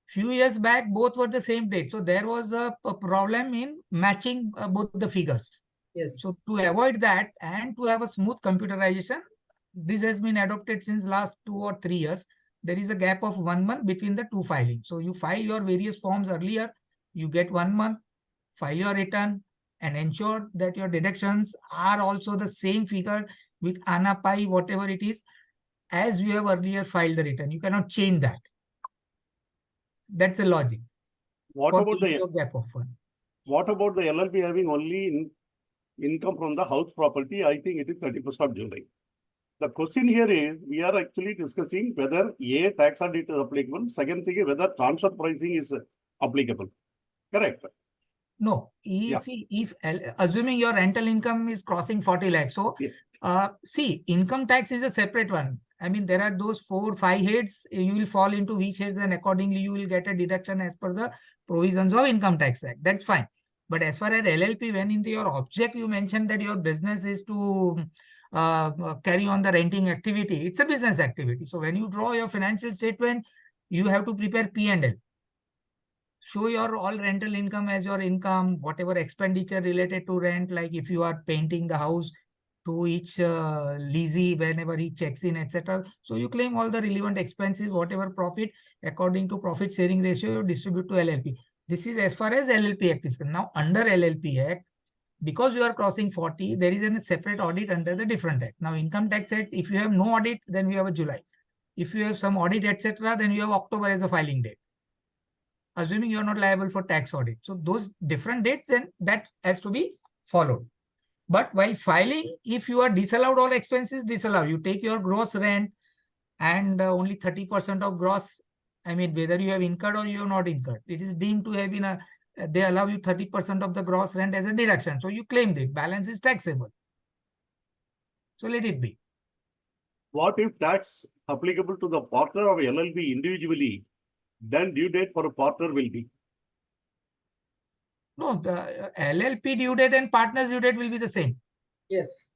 Few years back, both were the same date. So there was a problem in matching both the figures. Yes. So to avoid that and to have a smooth computerization, this has been adopted since last 2 or 3 years. There is a gap of 1 month between the two filings. So you file your various forms earlier, you get 1 month, file your return, and ensure that your deductions are also the same figure with ANAPI, whatever it is, as you have earlier filed the return. You cannot change that. That's the logic. What For about giving the you a gap of 1. what about the LLP having only income from the house property? I think it is 31st of July. The question here is, we are actually discussing whether A, tax audit is applicable. Second thing is whether transfer pricing is applicable. Correct. No, Yeah. see, if assuming your rental income is crossing 40 lakhs, so Yeah. see, income tax is a separate one. I mean, there are those 4-5 heads, you will fall into which heads, and accordingly you will get a deduction as per the provisions of Income Tax Act. That's fine. But as far as LLP, when in your object you mentioned that your business is to carry on the renting activity, it's a business activity. So when you draw your financial statement, you have to prepare P&L. Show your all rental income as your income, whatever expenditure related to rent, like if you are painting the house to each leasee whenever he checks in, etc. So you claim all the relevant expenses, whatever profit, according to profit sharing ratio, you distribute to LLP. This is as far as LLP Act is concerned. Now, under LLP Act, because you are crossing 40, there is a separate audit under the different act. Now, Income Tax Act, if you have no audit, then you have a July. If you have some audit, etc., then you have October as a filing date, assuming you are not liable for tax audit. So those different dates, then that has to be followed. But while filing, if you are disallowed all expenses, disallow. You take your gross rent and only 30% of gross, I mean, whether you have incurred or you have not incurred, it is deemed to have been a, they allow you 30% of the gross rent as a deduction. So you claim it, balance is taxable. So let it be. What if tax applicable to the partner of LLP individually, then due date for a partner will be? No, the LLP due date and partner's due date will be the same. Yes.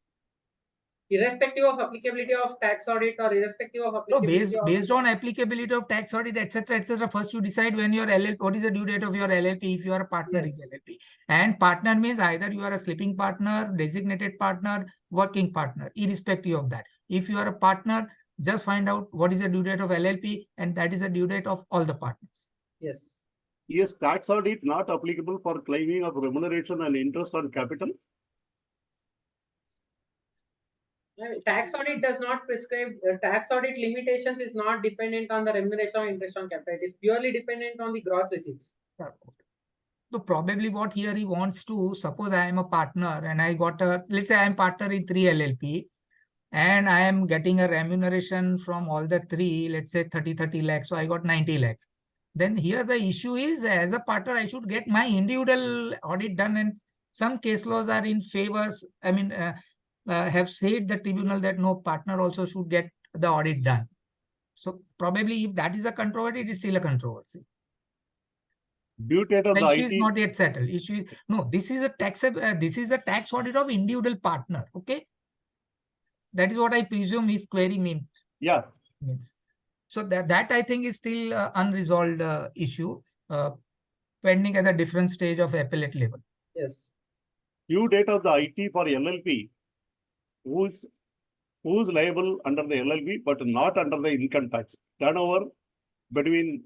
irrespective of applicability of tax audit or irrespective of So applicability of based on applicability of tax audit, etc., first you decide when your LLP, what is the due date of your LLP if you are a partner in Yes. LLP. And partner means either you are a sleeping partner, designated partner, working partner, irrespective of that. If you are a partner, just find out what is the due date of LLP, and that is the due date of all the partners. Yes. Is tax audit not applicable for claiming of remuneration and interest on capital? Tax audit does not prescribe tax audit limitations is not dependent on the remuneration or interest on capital. It is purely dependent on the gross receipts. So probably what here he wants to, suppose I am a partner and I got a, let's say I am partner in 3 LLP and I am getting a remuneration from all the 3, let's say 30 lakhs. So I got 90 lakhs. Then here the issue is, as a partner, I should get my individual audit done, and some case laws are in favors. I mean, have said the tribunal that no, partner also should get the audit done. So probably if that is a controversy, it is still a controversy. Due date of The the issue is IT, not yet settled. Issue is, no, this is a tax audit of individual partner. Okay, that is what I presume his query means. yeah, So that I think is still unresolved issue, pending at a different stage of appellate level. Yes. due date of the IT for LLP, who's liable under the LLP but not under the income tax turnover between.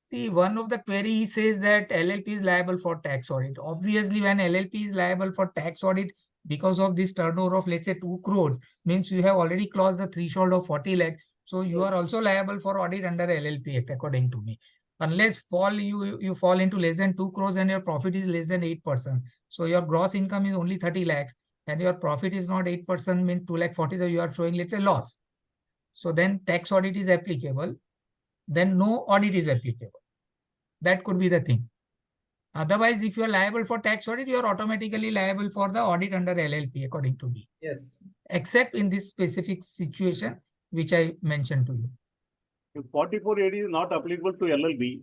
See, one of the query says that LLP is liable for tax audit. Obviously, when LLP is liable for tax audit because of this turnover of, let's say, 2 crores, means you have already crossed the threshold of 40 lakhs. So you are also liable for audit under LLP Act, according to me. Unless you fall into less than 2 crores and your profit is less than 8%. So your gross income is only 30 lakhs and your profit is not 8%, means 2 lakh 40. So you are showing, let's say, loss. So then tax audit is applicable. Then no audit is applicable. That could be the thing. Otherwise, if you are liable for tax audit, you are automatically liable for the audit under LLP, according to me. Yes. Except in this specific situation, which I mentioned to you. If 44AD is not applicable to LLB,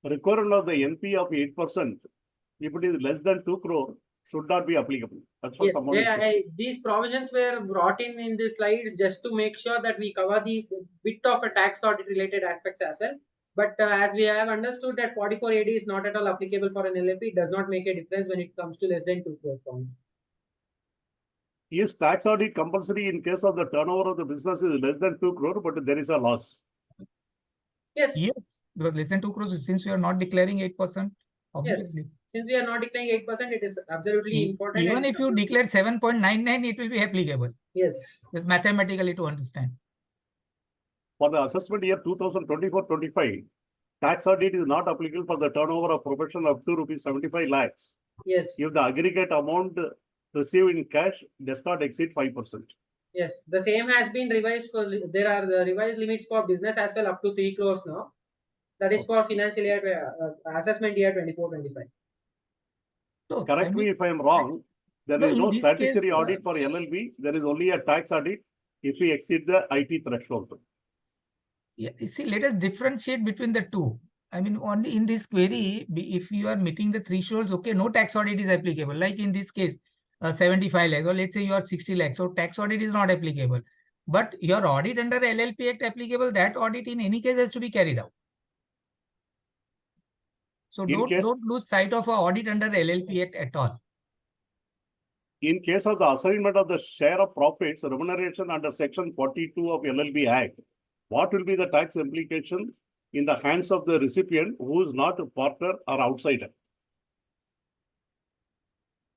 requirement of the NP of 8%, if it is less than 2 crore, should not be applicable. That's what Yes, someone is saying. these provisions were brought in the slides just to make sure that we cover the bit of a tax audit related aspects as well. But as we have understood that 44AD is not at all applicable for an LLP, it does not make a difference when it comes to less than 2 crore. Is tax audit compulsory in case of the turnover of the business is less than 2 crore, but there is a loss? Yes. Yes, because less than 2 crores, since you are not declaring 8%, obviously. Yes. Since we are not declaring 8%, it is absolutely important. Even if you declare 7.99, it will be applicable. Yes. It's mathematically to understand. For the assessment year 2024-25, tax audit is not applicable for the turnover of profession up to rupees 75 lakhs. Yes. If the aggregate amount received in cash does not exceed 5%. Yes, the same has been revised for, there are the revised limits for business as well up to 3 crores now. That is for financial year, assessment year 24-25. So, Correct me if I am wrong. There no, is in no this statutory case, audit for LLB. There is only a tax audit if we exceed the IT threshold. yeah, you see, let us differentiate between the two. I mean, only in this query, if you are meeting the thresholds, okay, no tax audit is applicable. Like in this case, 75 lakhs, or let's say you are 60 lakhs, so tax audit is not applicable. But your audit under LLP Act applicable, that audit in any case has to be carried out. So don't lose sight of an audit under LLP Act at all. In case of the assignment of the share of profits, remuneration under section 42 of LLB Act, what will be the tax implication in the hands of the recipient who is not a partner or outsider?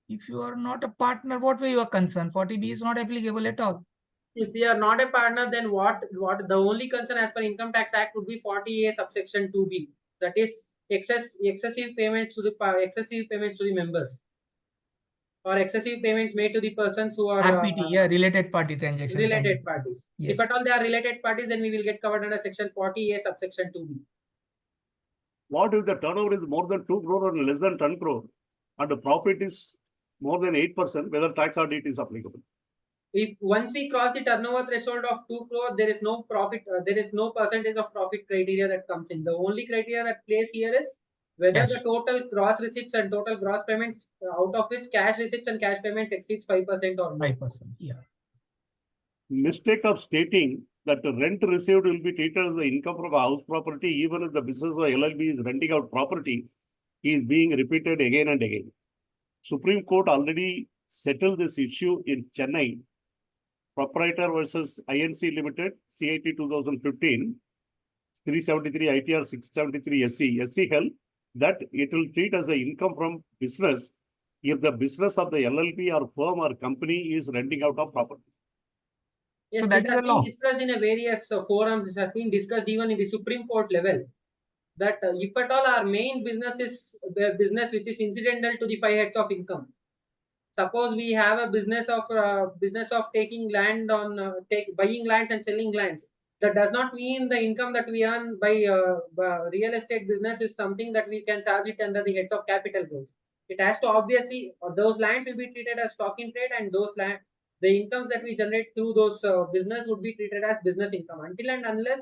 If you are not a partner, what way you are concerned? 40B is not applicable at all. If we are not a partner, then what the only concern as per Income Tax Act would be 40A subsection 2B. That is excessive payments to the members, or excessive payments made to the persons who are RPT, yeah, related party transaction. Related parties. Yes. If at all they are related parties, then we will get covered under section 40A subsection 2B. What if the turnover is more than 2 crore or less than 10 crore and the profit is more than 8%, whether tax audit is applicable? If once we cross the turnover threshold of 2 crore, there is no profit, there is no percentage of profit criteria that comes in. The only criteria that plays here is whether Cash. the total gross receipts and total gross payments, out of which cash receipts and cash payments exceeds 5% or more. 5%. Yeah. Mistake of stating that the rent received will be treated as the income from a house property, even if the business or LLP is renting out property, is being repeated again and again. Supreme Court already settled this issue in Chennai, Proprietor versus INC Limited, CIT 2015, 373 ITR 673 SC. SC held that it will treat as the income from business if the business of the LLP or firm or company is renting out of property. Yes, So that this is has a been law. discussed in a various forums. This has been discussed even in the Supreme Court level. That if at all our main business is the business which is incidental to the 5 heads of income. Suppose we have a business of taking land on buying lands and selling lands. That does not mean the income that we earn by real estate business is something that we can charge it under the heads of capital gains. It has to obviously those lands will be treated as stock in trade, and those land the incomes that we generate through those business would be treated as business income until and unless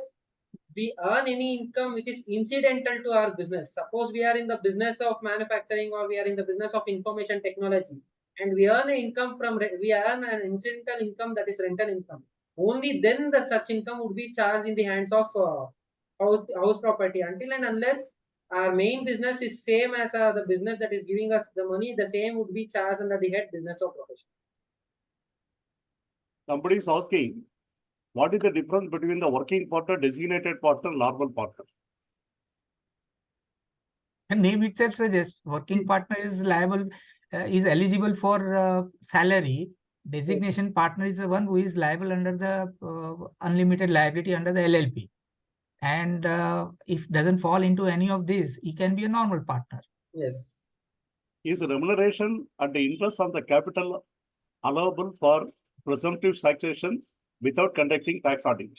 we earn any income which is incidental to our business. Suppose we are in the business of manufacturing or we are in the business of information technology, and we earn an incidental income, that is rental income. Only then the such income would be charged in the hands of house property. Until and unless our main business is same as the business that is giving us the money, the same would be charged under the head business or profession. Somebody is asking, what is the difference between the working partner, designated partner, normal partner? And name itself suggests working partner is liable, is eligible for salary. Designation partner is the one who is liable under the unlimited liability under the LLP. And if doesn't fall into any of this, he can be a normal partner. Yes. Is remuneration and the interest on the capital allowable for presumptive taxation without conducting tax audit?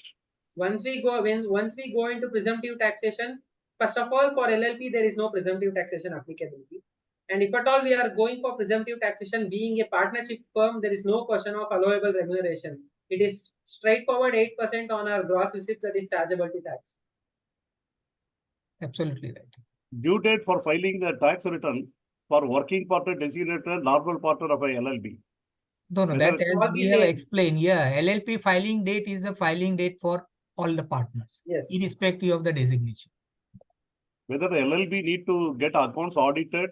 Once we go into presumptive taxation, first of all, for LLP there is no presumptive taxation applicability. And if at all we are going for presumptive taxation, being a partnership firm, there is no question of allowable remuneration. It is straightforward 8% on our gross receipts that is chargeable to tax. Absolutely right. Due date for filing the tax return for working partner, designated, normal partner of a LLP. No, Whether that it's as all we the have same. explained, yeah, LLP filing date is the filing date for all the partners, Yes. irrespective of the designation. Whether the LLP need to get accounts audited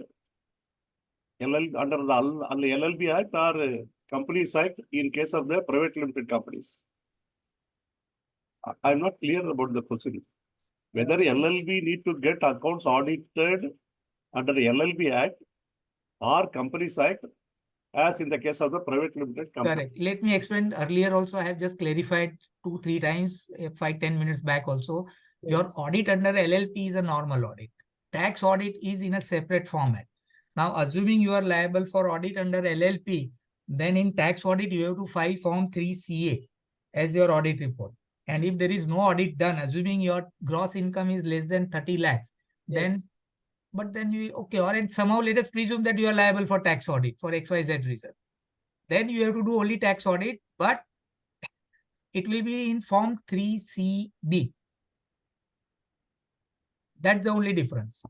under the LLP Act or Companies Act in case of the private limited companies. I'm not clear about the procedure. Whether LLP need to get accounts audited under the LLP Act or Companies Act, as in the case of the private limited company. Correct. Let me explain. Earlier also, I have just clarified 2-3 times, 5-10 minutes back also. Yes. Your audit under LLP is a normal audit. Tax audit is in a separate format. Now, assuming you are liable for audit under LLP, then in tax audit, you have to file Form 3CA as your audit report. And if there is no audit done, assuming your gross income is less than 30 lakhs, then, Yes. but then you, okay, or somehow let us presume that you are liable for tax audit for XYZ reason. Then you have to do only tax audit, but it will be in Form 3CB. That's the only difference.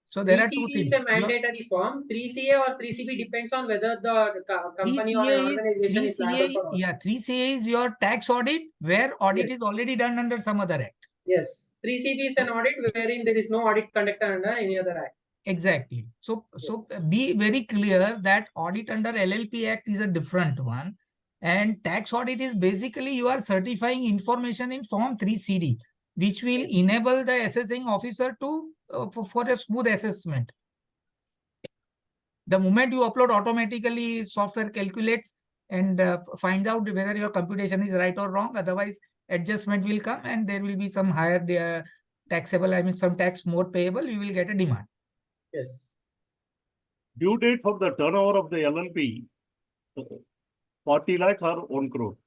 So there are two 3CB things. is a mandatory form. 3CA or 3CB depends on whether the company or an organization is liable for audit. Yeah, 3CA is your tax audit where audit Yes. is already done under some other act. Yes. 3CB is an audit wherein there is no audit conducted under any other act. Exactly. So Yes. be very clear that audit under LLP Act is a different one. And tax audit is basically you are certifying information in Form 3CD, which will enable the assessing officer to for a smooth assessment. The moment you upload, automatically software calculates and finds out whether your computation is right or wrong. Otherwise, adjustment will come and there will be some higher taxable, I mean some tax more payable, you will get a demand. Yes. Due date for the turnover of the LLP, 40 lakhs or 1 crore.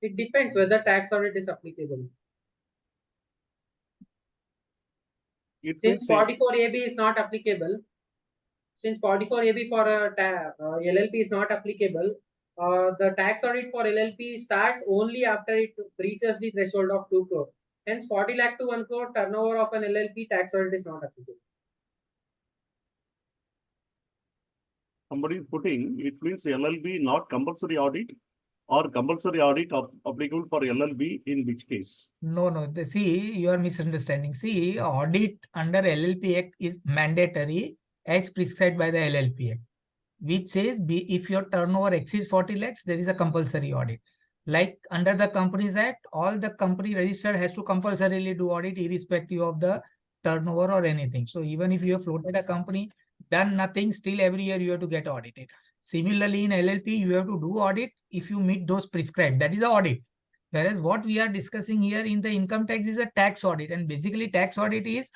It depends whether tax audit is applicable. Since 44AB is not applicable, since 44AB for a LLP is not applicable, the tax audit for LLP starts only after it reaches the threshold of 2 crore. Hence, 40 lakh to 1 crore turnover of an LLP tax audit is not applicable. Somebody is putting, it means LLB not compulsory audit or compulsory audit applicable for LLB in which case? No. See, you are misunderstanding. See, audit under LLP Act is mandatory as prescribed by the LLP Act, which says if your turnover exceeds 40 lakhs, there is a compulsory audit. Like under the Companies Act, all the company registered has to compulsorily do audit irrespective of the turnover or anything. So even if you have floated a company, done nothing, still every year you have to get audited. Similarly, in LLP, you have to do audit if you meet those prescribed. That is the audit. Whereas what we are discussing here in the income tax is a tax audit. And basically tax audit is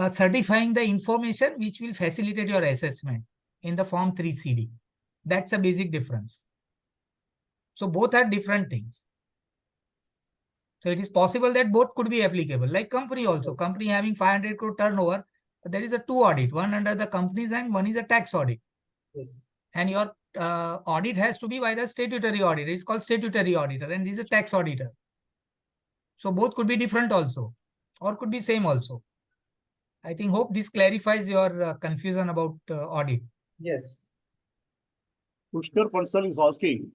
certifying the information which will facilitate your assessment in the form 3CD. That's a basic difference. So both are different things. So it is possible that both could be applicable. Like company also. Company having 500 crore turnover, there is a two audit. One under the Companies and one is a tax audit. Yes. And your audit has to be by the statutory auditor. It's called statutory auditor and this is a tax auditor. So both could be different also or could be same also. I hope this clarifies your confusion about audit. Yes. Pushkar Pansal is asking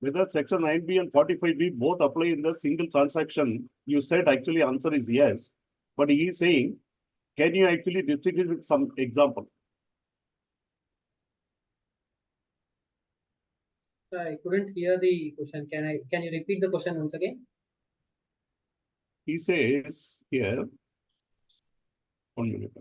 whether section 9B and 45B both apply in the single transaction. You said actually answer is yes, but he is saying, can you actually distinguish with some example? I couldn't hear the question. Can you repeat the question once again? He says here, 1 minute.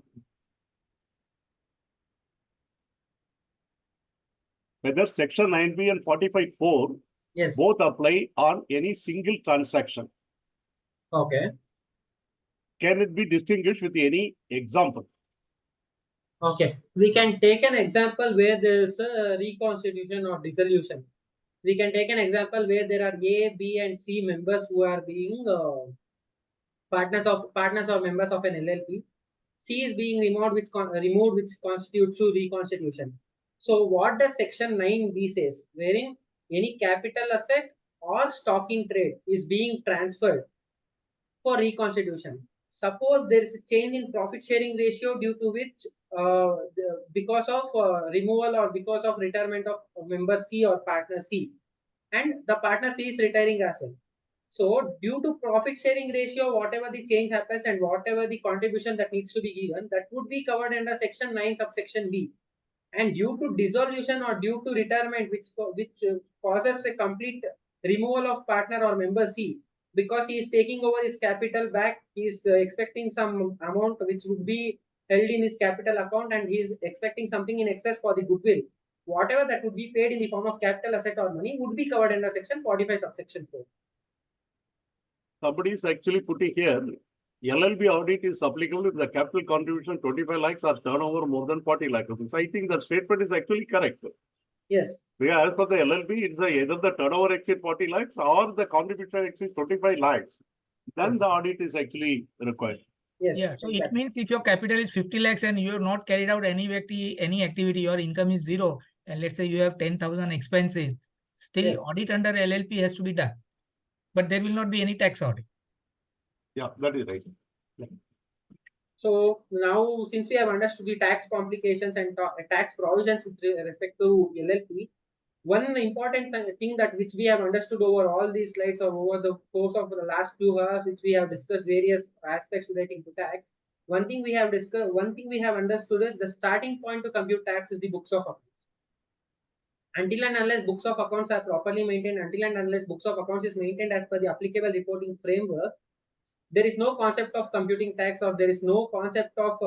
Whether section 9B and 45(4) Yes. both apply on any single transaction. Okay. Can it be distinguished with any example? Okay. We can take an example where there is a reconstitution or dissolution. We can take an example where there are A, B, and C members who are being partners or members of an LLP. C is being removed, which constitutes to reconstitution. So what does section 9B says? Wherein any capital asset or stock in trade is being transferred for reconstitution. Suppose there is a change in profit sharing ratio due to which because of removal or because of retirement of member C or partner C, and the partner C is retiring as well. So due to profit sharing ratio, whatever the change happens and whatever the contribution that needs to be given, that would be covered under section 9 subsection B. And due to dissolution or due to retirement, which causes a complete removal of partner or member C, because he is taking over his capital back, he is expecting some amount which would be held in his capital account, and he is expecting something in excess for the goodwill. Whatever that would be paid in the form of capital asset or money would be covered under section 45 subsection 4. Somebody is actually putting here, LLB audit is applicable if the capital contribution 25 lakhs or turnover more than 40 lakh rupees. I think that statement is actually correct. Yes. Because as per the LLB, it's either the turnover exceeds 40 lakhs or the contribution exceeds 25 lakhs. Then Yes. the audit is actually required. Yes. Yeah, so exactly. it means if your capital is 50 lakhs and you have not carried out any activity, your income is zero, and let's say you have 10,000 expenses, still Yes. audit under LLP has to be done. But there will not be any tax audit. Yeah, that is right. So now, since we have understood the tax complications and tax provisions with respect to LLP, one important thing that which we have understood over all these slides or over the course of the last 2 hours, which we have discussed various aspects relating to tax. One thing we have understood is the starting point to compute tax is the books of accounts. Until and unless books of accounts are properly maintained, until and unless books of accounts is maintained as per the applicable reporting framework, there is no concept of computing tax, or there is no concept of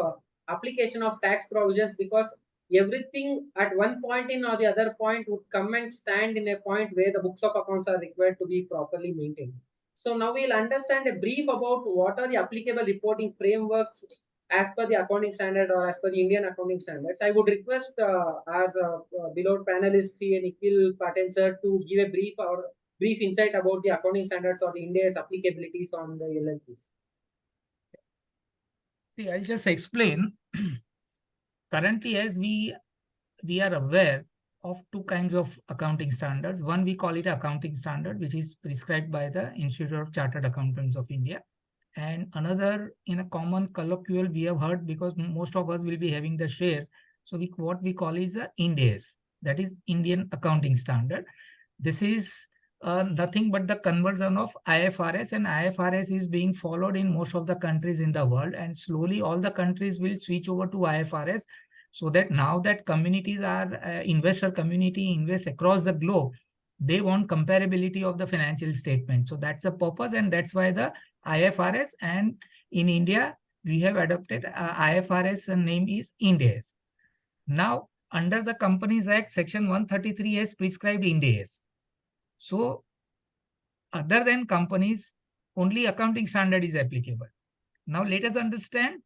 application of tax provisions, because everything at one point in or the other point would come and stand in a point where the books of accounts are required to be properly maintained. So now we'll understand a brief about what are the applicable reporting frameworks as per the accounting standard or as per the Indian accounting standards. I would request as beloved panelists, C. Nikhil, Patel sir, to give a brief insight about the accounting standards or the India's applicabilities on the LLPs. See, I'll just explain. Currently, as we are aware of two kinds of accounting standards. One, we call it accounting standard, which is prescribed by the Institute of Chartered Accountants of India. And another, in a common colloquial, we have heard, because most of us will be having the shares. So what we call is the Ind AS, that is Indian Accounting Standard. This is nothing but the conversion of IFRS, and IFRS is being followed in most of the countries in the world, and slowly all the countries will switch over to IFRS, so that now that communities are investor community invests across the globe, they want comparability of the financial statement. So that's the purpose, and that's why the IFRS, and in India we have adopted IFRS, and name is Ind AS. Now under the Companies Act, section 133 has prescribed Ind AS. So other than companies, only accounting standard is applicable. Now let us understand,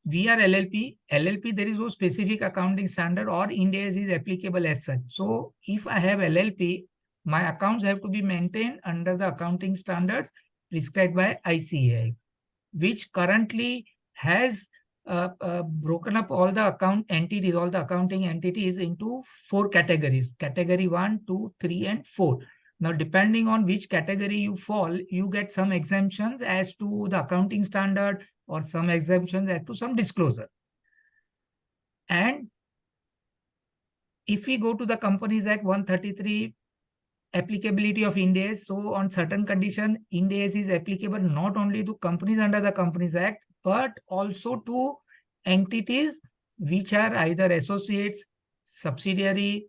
we are LLP. LLP, there is no specific accounting standard, or Ind AS is applicable as such. So if I have LLP, my accounts have to be maintained under the accounting standards prescribed by ICAI, which currently has broken up all the accounting entities into 4 categories: category 1, 2, 3, and 4. Now, depending on which category you fall, you get some exemptions as to the accounting standard, or some exemptions as to some disclosure. And if we go to the Companies Act 133, applicability of Ind AS, so on certain condition, Ind AS is applicable not only to companies under the Companies Act, but also to entities which are either associates, subsidiary,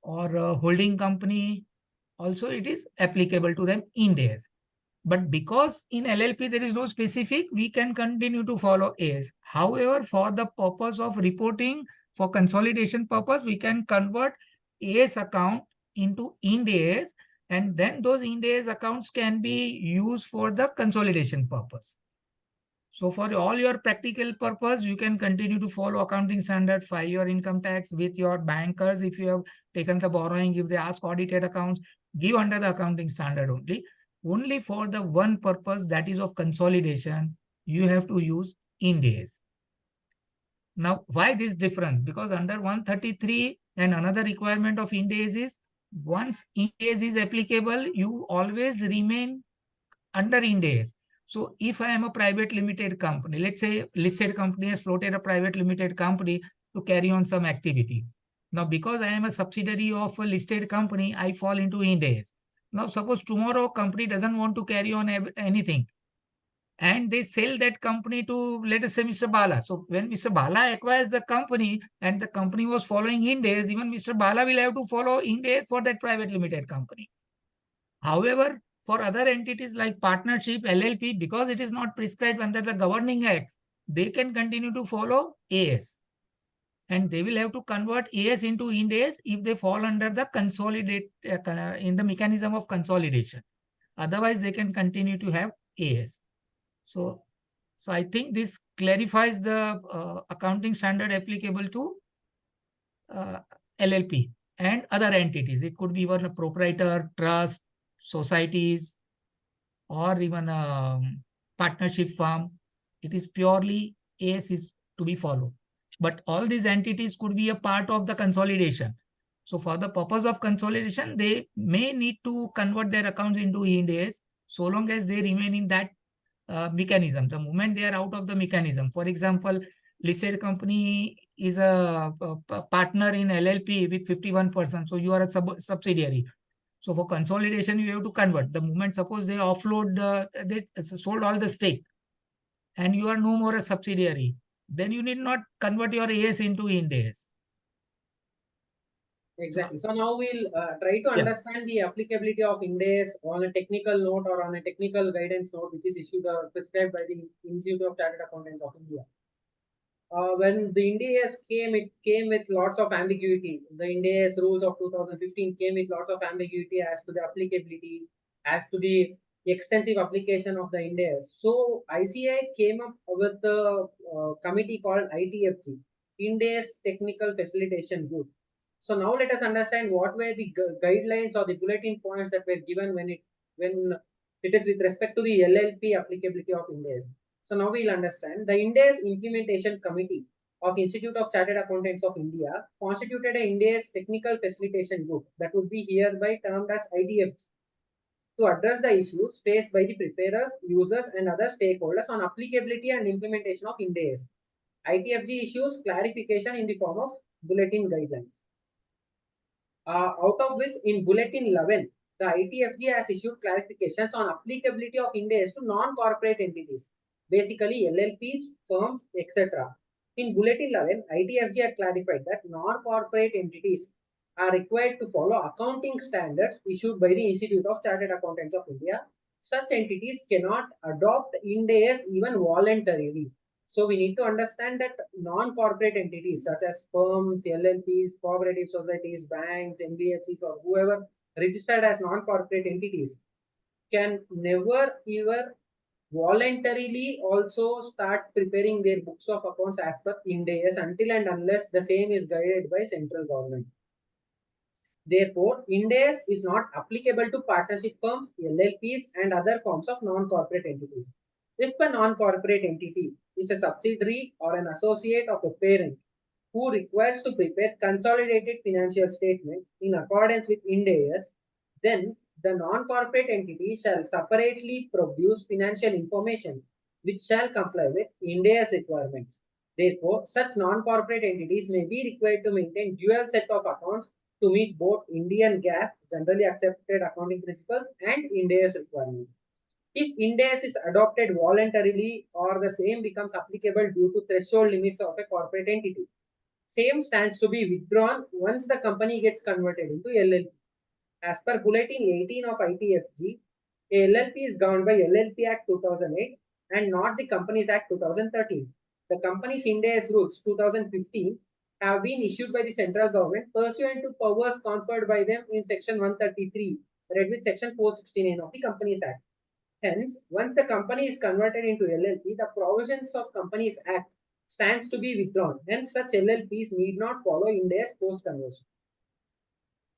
or a holding company. Also, it is applicable to them Ind AS. But because in LLP there is no specific, we can continue to follow AS. However, for the purpose of reporting, for consolidation purpose, we can convert AS account into Ind AS, and then those Ind AS accounts can be used for the consolidation purpose. So for all your practical purpose, you can continue to follow accounting standard, file your income tax with your bankers. If you have taken the borrowing, if they ask audited accounts, give under the accounting standard only. Only for the one purpose, that is of consolidation, you have to use Ind AS. Now, why this difference? Because under 133, and another requirement of Ind AS is, once Ind AS is applicable, you always remain under Ind AS. So if I am a private limited company, let's say listed company has floated a private limited company to carry on some activity. Now, because I am a subsidiary of a listed company, I fall into Ind AS. Now, suppose tomorrow company doesn't want to carry on anything, and they sell that company to, let us say, Mr. Bala. So when Mr. Bala acquires the company and the company was following Ind AS, even Mr. Bala will have to follow Ind AS for that private limited company. However, for other entities like partnership, LLP, because it is not prescribed under the Governing Act, they can continue to follow AS. And they will have to convert AS into Ind AS if they fall under the consolidate in the mechanism of consolidation. Otherwise, they can continue to have AS. So I think this clarifies the accounting standard applicable to LLP and other entities. It could be even a proprietor, trust, societies, or even a partnership firm. It is purely AS is to be followed. But all these entities could be a part of the consolidation. So for the purpose of consolidation, they may need to convert their accounts into Ind AS, so long as they remain in that mechanism. The moment they are out of the mechanism, for example, listed company is a partner in LLP with 51%. So you are a subsidiary. So for consolidation, you have to convert. The moment, suppose they offload, they sold all the stake, and you are no more a subsidiary, then you need not convert your AS into Ind AS. Exactly. So now we'll try to understand the applicability of Ind AS on a technical note, or on a technical guidance note, which is issued or prescribed by the Institute of Chartered Accountants of India. When the Ind AS came, it came with lots of ambiguity. The Ind AS rules of 2015 came with lots of ambiguity as to the applicability, as to the extensive application of the Ind AS. So ICAI came up with a committee called ITFG, Ind AS Technical Facilitation Group. So now let us understand what were the guidelines or the bulletin points that were given when it is with respect to the LLP applicability of Ind AS. So now we'll understand the Ind AS Implementation Committee of Institute of Chartered Accountants of India constituted a India's technical facilitation group that would be hereby termed as ITF to address the issues faced by the preparers, users, and other stakeholders on applicability and implementation of Ind AS. ITFG issues clarification in the form of bulletin guidelines. Out of which, in Bulletin 11, the ITFG has issued clarifications on applicability of Ind AS to non-corporate entities, basically LLPs, firms, etc. In Bulletin 11, ITFG had clarified that non-corporate entities are required to follow accounting standards issued by the Institute of Chartered Accountants of India. Such entities cannot adopt Ind AS even voluntarily. So we need to understand that non-corporate entities such as firms, LLPs, cooperative societies, banks, NBFCs, or whoever registered as non-corporate entities can never ever voluntarily also start preparing their books of accounts as per Ind AS until and unless the same is guided by central government. Therefore, Ind AS is not applicable to partnership firms, LLPs, and other forms of non-corporate entities. If a non-corporate entity is a subsidiary or an associate of a parent who requires to prepare consolidated financial statements in accordance with Ind AS, then the non-corporate entity shall separately produce financial information which shall comply with Ind AS requirements. Therefore, such non-corporate entities may be required to maintain dual set of accounts to meet both Indian GAAP, generally accepted accounting principles, and Ind AS requirements. If Ind AS is adopted voluntarily or the same becomes applicable due to threshold limits of a corporate entity, same stands to be withdrawn once the company gets converted into LLP. As per Bulletin 18 of ITFG, a LLP is governed by LLP Act 2008 and not the Companies Act 2013. The Companies Ind AS Rules 2015 have been issued by the central government pursuant to powers conferred by them in Section 133, read with Section 469 of the Companies Act. Hence, once the company is converted into LLP, the provisions of Companies Act stands to be withdrawn. Hence, such LLPs need not follow Ind AS post-conversion.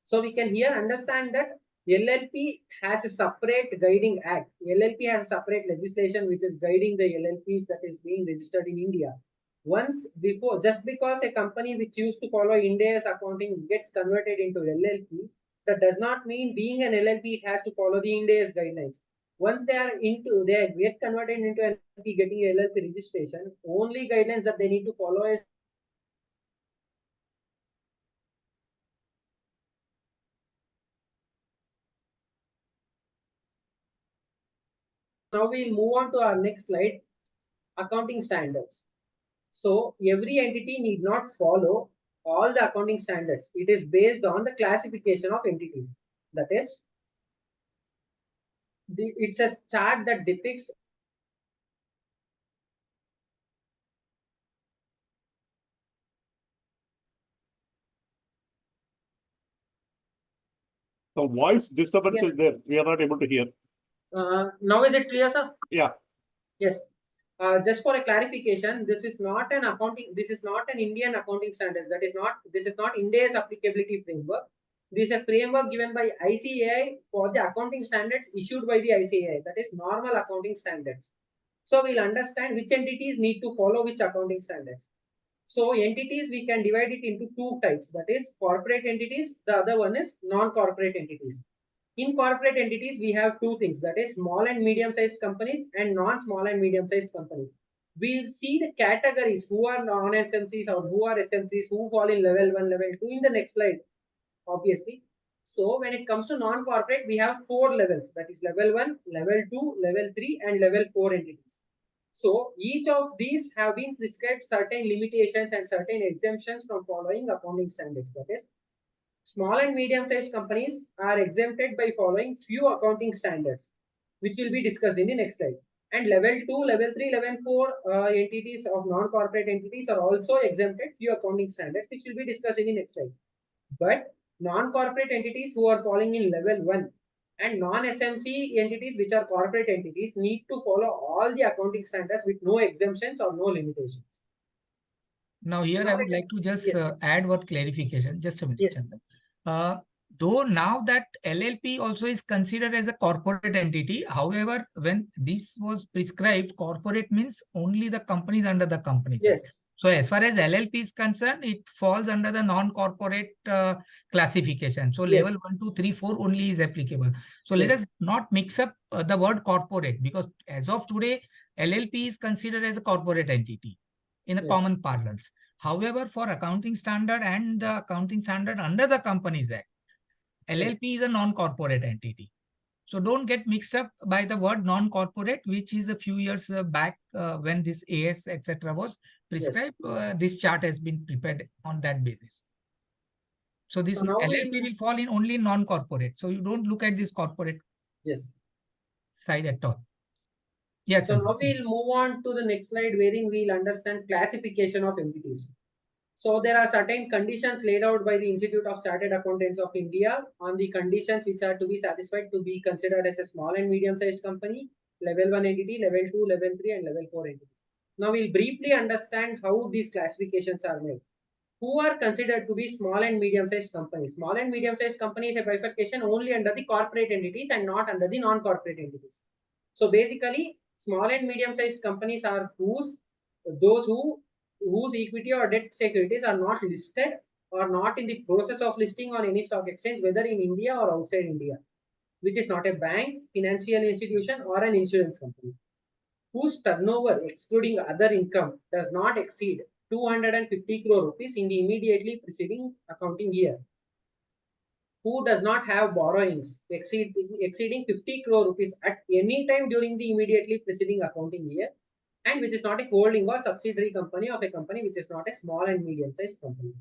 So we can here understand that LLP has a separate guiding act. LLP has a separate legislation which is guiding the LLPs that is being registered in India. Just because a company which used to follow Ind AS accounting gets converted into LLP, that does not mean being an LLP it has to follow the Ind AS guidelines. Once they get converted into LLP, getting LLP registration, only guidelines that they need to follow is now we'll move on to our next slide, accounting standards. So every entity need not follow all the accounting standards. It is based on the classification of entities. That is, it's a chart that depicts the voice disturbance is there. We are not able to hear. now is it clear, sir? Yeah. Yes. Just for a clarification, this is not an Indian accounting standards. This is not Ind AS applicability framework. This is a framework given by ICAI for the accounting standards issued by the ICAI. That is normal accounting standards. So we'll understand which entities need to follow which accounting standards. So entities, we can divide it into two types. That is corporate entities. The other one is non-corporate entities. In corporate entities, we have two things, that is small and medium-sized companies and non-small and medium-sized companies. We'll see the categories who are non-SMCs or who are SMCs, who fall in level 1, level 2 in the next slide, obviously. So when it comes to non-corporate, we have 4 levels, that is level 1, level 2, level 3, and level 4 entities. So each of these have been prescribed certain limitations and certain exemptions from following accounting standards. That is, small and medium-sized companies are exempted by following few accounting standards, which will be discussed in the next slide. And level 2, level 3, level 4 entities of non-corporate entities are also exempted few accounting standards, which will be discussed in the next slide. But non-corporate entities who are falling in level 1 and non-SMC entities, which are corporate entities, need to follow all the accounting standards with no exemptions or no limitations. Now here I would like to just add one clarification. Just a minute, Yes. Chandan. Though now that LLP also is considered as a corporate entity, however, when this was prescribed, corporate means only the companies under the companies. Yes. So as far as LLP is concerned, it falls under the non-corporate classification. So level Yes. 1, 2, 3, 4 only is applicable. So let Yes. us not mix up the word corporate, because as of today, LLP is considered as a corporate entity in a Yes. common parlance. However, for accounting standard and the accounting standard under the Companies Act, LLP is a non-corporate entity. So don't get mixed up by the word non-corporate, which is a few years back when this AS, etc. was prescribed. This chart has been prepared on that basis. So this So now LLP will fall in only non-corporate. So you don't look at this corporate Yes. side at all. Yeah, So Chandan, now please. we'll move on to the next slide wherein we'll understand classification of entities. So there are certain conditions laid out by the Institute of Chartered Accountants of India on the conditions which are to be satisfied to be considered as a small and medium-sized company, level 1 entity, level 2, level 3, and level 4 entities. Now we'll briefly understand how these classifications are made. Who are considered to be small and medium-sized companies? Small and medium-sized companies a bifurcation only under the corporate entities and not under the non-corporate entities. So basically, small and medium-sized companies are those whose equity or debt securities are not listed or not in the process of listing on any stock exchange, whether in India or outside India, which is not a bank, financial institution, or an insurance company, whose turnover excluding other income does not exceed 250 crore rupees in the immediately preceding accounting year, who does not have borrowings exceeding 50 crore rupees at any time during the immediately preceding accounting year, and which is not a holding or subsidiary company of a company which is not a small and medium-sized company.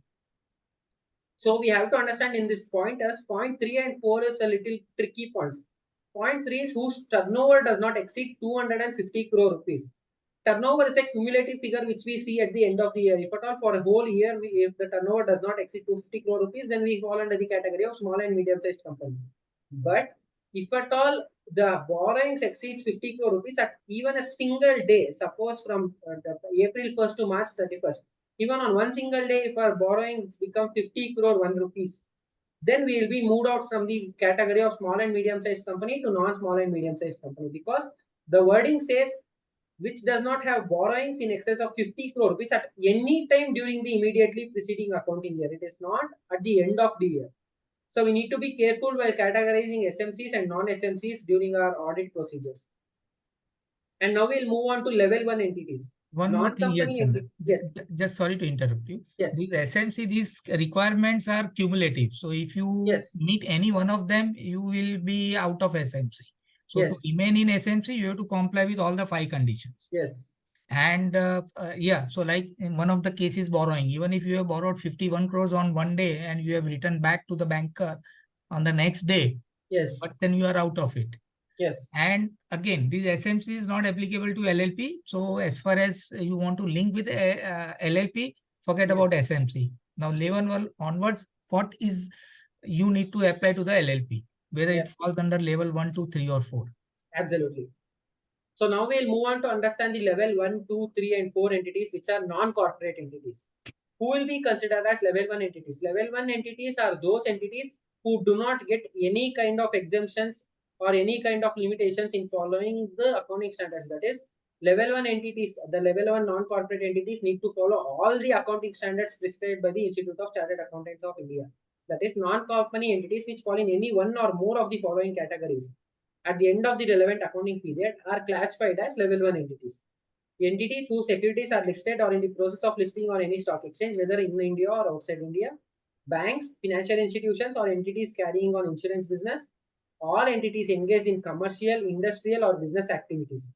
So we have to understand in this point as point 3 and 4 is a little tricky points. Point 3 is whose turnover does not exceed 250 crore rupees. Turnover is a cumulative figure which we see at the end of the year. If at all for a whole year, if the turnover does not exceed 250 crore rupees, then we fall under the category of small and medium-sized company. But if at all the borrowings exceeds 50 crore rupees at even a single day, suppose from April 1st to March 31st, even on one single day, if our borrowings become 50 crore 1 rupees, then we will be moved out from the category of small and medium-sized company to non-small and medium-sized company, because the wording says which does not have borrowings in excess of 50 crore rupees at any time during the immediately preceding accounting year. It is not at the end of the year. So we need to be careful while categorizing SMCs and non-SMCs during our audit procedures. And now we'll move on to level 1 entities. One more thing here, Chandan. Yes. Just sorry to interrupt you. Yes. These SMC, these requirements are cumulative. So if you meet any one of them, you will be out of SMC. So to remain in SMC, you have to comply with all the 5 conditions. Yes. And yeah, so like in one of the cases borrowing, even if you have borrowed 51 crores on one day and you have returned back to the banker on the next day, yes, but then you are out of it. Yes. And again, this SMC is not applicable to LLP. So as far as you want to link with LLP, forget about SMC. Now level 1 onwards, what is you need to apply to the LLP, whether it falls under level 1, 2, 3 or 4. Absolutely. So now we'll move on to understand the level 1, 2, 3 and 4 entities which are non-corporate entities. Who will be considered as level 1 entities? Level 1 entities are those entities who do not get any kind of exemptions or any kind of limitations in following the accounting standards. That is, level 1 entities, the level 1 non-corporate entities need to follow all the accounting standards prescribed by the Institute of Chartered Accountants of India. That is, non-company entities which fall in any one or more of the following categories at the end of the relevant accounting period are classified as level 1 entities. Entities whose securities are listed or in the process of listing on any stock exchange, whether in India or outside India, banks, financial institutions, or entities carrying on insurance business, all entities engaged in commercial, industrial, or business activities,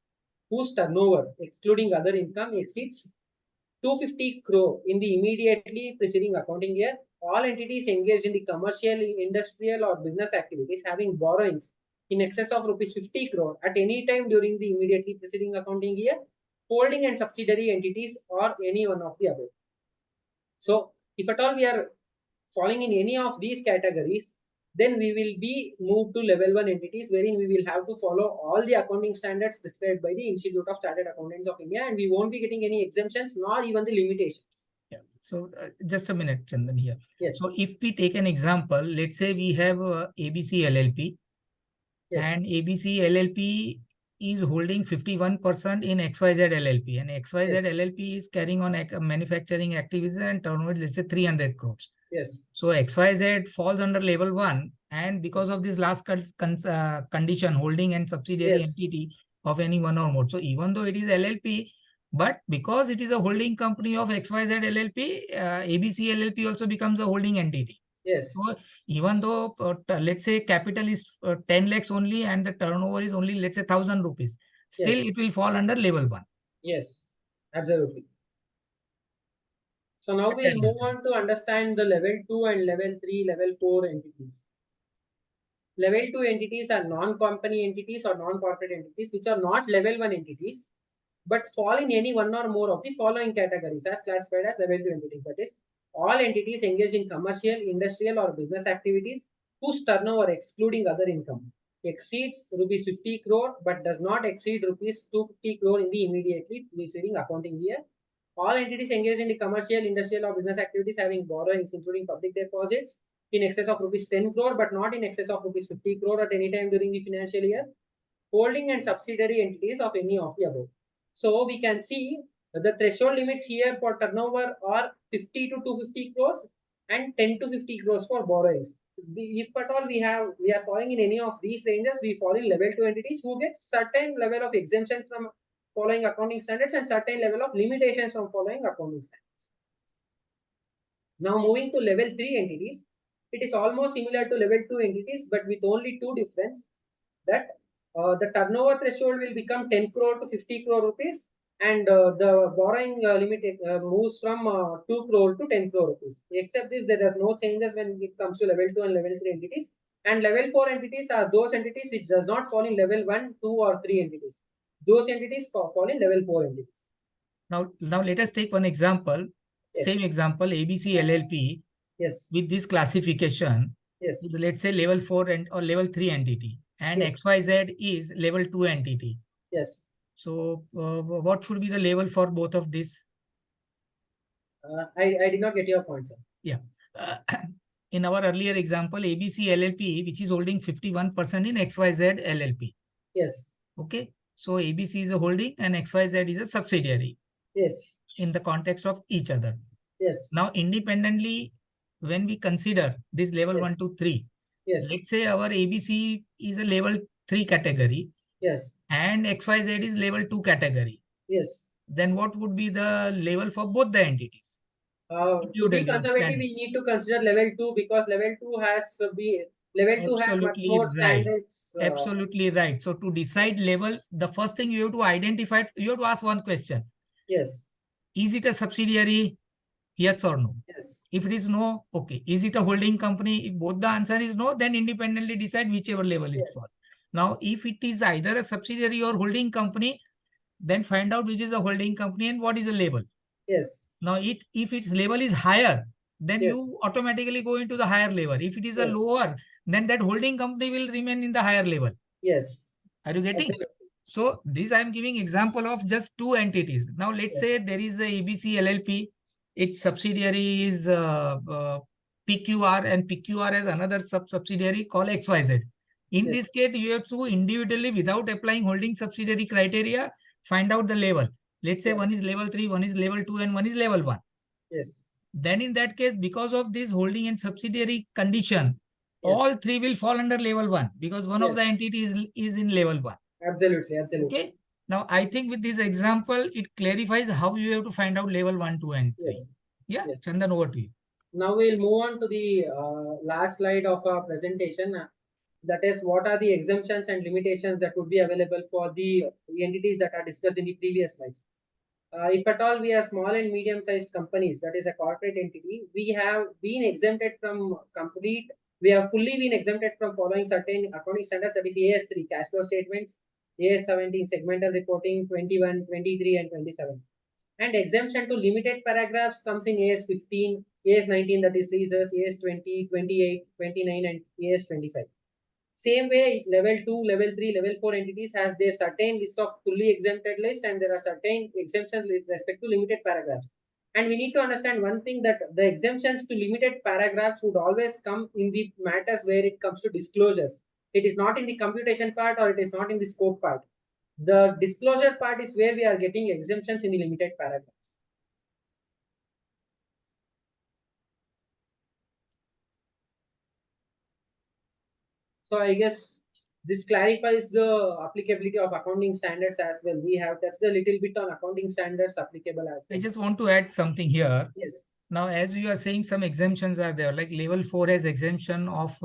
whose turnover, excluding other income, exceeds 250 crore in the immediately preceding accounting year, all entities engaged in the commercial, industrial, or business activities having borrowings in excess of rupees 50 crore at any time during the immediately preceding accounting year, holding and subsidiary entities, or any one of the above. So, if at all we are falling in any of these categories, then we will be moved to level 1 entities, wherein we will have to follow all the accounting standards prescribed by the Institute of Chartered Accountants of India, and we won't be getting any exemptions nor even the limitations. Yeah. So just a minute, Chandan here. Yes. So if we take an example, let's say we have ABC LLP, and ABC LLP is holding 51% in XYZ LLP, and XYZ Yes. LLP is carrying on manufacturing activities and turnover, let's say 300 crores. Yes. So XYZ falls under level 1, and because of this last condition, holding and subsidiary Yes. entity of any one or more. So even though it is LLP, but because it is a holding company of XYZ LLP, ABC LLP also becomes a holding entity. Yes. So even though let's say capital is 10 lakhs only and the turnover is only, let's say, 1,000 rupees, still Yes. it will fall under level 1. Yes. Absolutely. So now Such we'll an move answer. on to understand the level 2 and level 3, level 4 entities. Level 2 entities are non-company entities or non-corporate entities which are not level 1 entities but fall in any one or more of the following categories as classified as level 2 entities. That is, all entities engaged in commercial, industrial or business activities whose turnover excluding other income exceeds rupees 50 crore but does not exceed rupees 250 crore in the immediately preceding accounting year. All entities engaged in the commercial, industrial or business activities having borrowings including public deposits in excess of rupees 10 crore but not in excess of rupees 50 crore at any time during the financial year. Holding and subsidiary entities of any of the above. So we can see the threshold limits here for turnover are 50 to 250 crores and 10 to 50 crores for borrowings. If at all we are falling in any of these ranges, we fall in level 2 entities who get certain level of exemption from following accounting standards and certain level of limitations from following accounting standards. Now moving to level 3 entities, it is almost similar to level 2 entities but with only two difference, that the turnover threshold will become 10 crore to 50 crore rupees and the borrowing limit moves from 2 crore to 10 crore rupees. Except this, there is no changes when it comes to level 2 and level 3 entities. And level 4 entities are those entities which does not fall in level 1, 2 or 3 entities. Those entities fall in level 4 entities. Now let us take one example. Yes. Same example, ABC LLP. Yes. With this classification, Yes. let's say level 4 or level 3 entity, and Yes. XYZ is level 2 entity. Yes. So what should be the level for both of these? I did not get your point, sir. Yeah. In our earlier example, ABC LLP, which is holding 51% in XYZ LLP. Yes. Okay. So ABC is a holding and XYZ is a subsidiary. Yes. In the context of each other. Yes. Now, independently, when we consider this level Yes. 1 to 3, yes. let's say our ABC is a level 3 category. Yes. And XYZ is level 2 category. Yes. Then what would be the level for both the entities? To be conservative, we need to consider level 2 because level 2 has much more standards. Absolutely right. So to decide level, the first thing you have to identify, you have to ask one question. Yes. Is it a subsidiary? Yes or no? Yes. If it is no, okay. Is it a holding company? If both the answer is no, then independently decide whichever level it falls. Now, if it is either a subsidiary or holding company, then find out which is the holding company and what is the label. Yes. Now, if its level is higher, then you automatically go into the higher level. If it is a lower, then that holding company will remain in the higher level. Yes. Are you getting? So this I am giving example of just two entities. Now let's say there is a ABC LLP. Its subsidiary is PQR, and PQR has another subsidiary called XYZ. In this case, you have to individually, without applying holding subsidiary criteria, find out the level. Let's say one is level 3, one is level 2, and one is level 1. Yes. Then in that case, because of this holding and subsidiary condition, all three will fall under level 1 because one of the entities is in level 1. Absolutely. Okay. Now, I think with this example, it clarifies how you have to find out level 1, 2, and 3. Yeah, Chandan, over to you. Now we'll move on to the last slide of our presentation. That is, what are the exemptions and limitations that would be available for the entities that are discussed in the previous slides. If at all we are small and medium-sized companies, that is a corporate entity, we have been exempted from we have fully been exempted from following certain accounting standards, that is AS3, cash flow statements, AS17, segmental reporting, 21, 23, and 27. And exemption to limited paragraphs comes in AS15, AS19, that is leases, AS20, 28, 29, and AS25. Same way, level 2, level 3, level 4 entities has their certain list of fully exempted list, and there are certain exemptions with respect to limited paragraphs. And we need to understand one thing, that the exemptions to limited paragraphs would always come in the matters where it comes to disclosures. It is not in the computation part or it is not in the scope part. The disclosure part is where we are getting exemptions in the limited paragraphs. So I guess this clarifies the applicability of accounting standards as well. We have touched a little bit on accounting standards applicable as well. I just want to add something here. Yes. Now, as you are saying, some exemptions are there, like level 4 has exemption of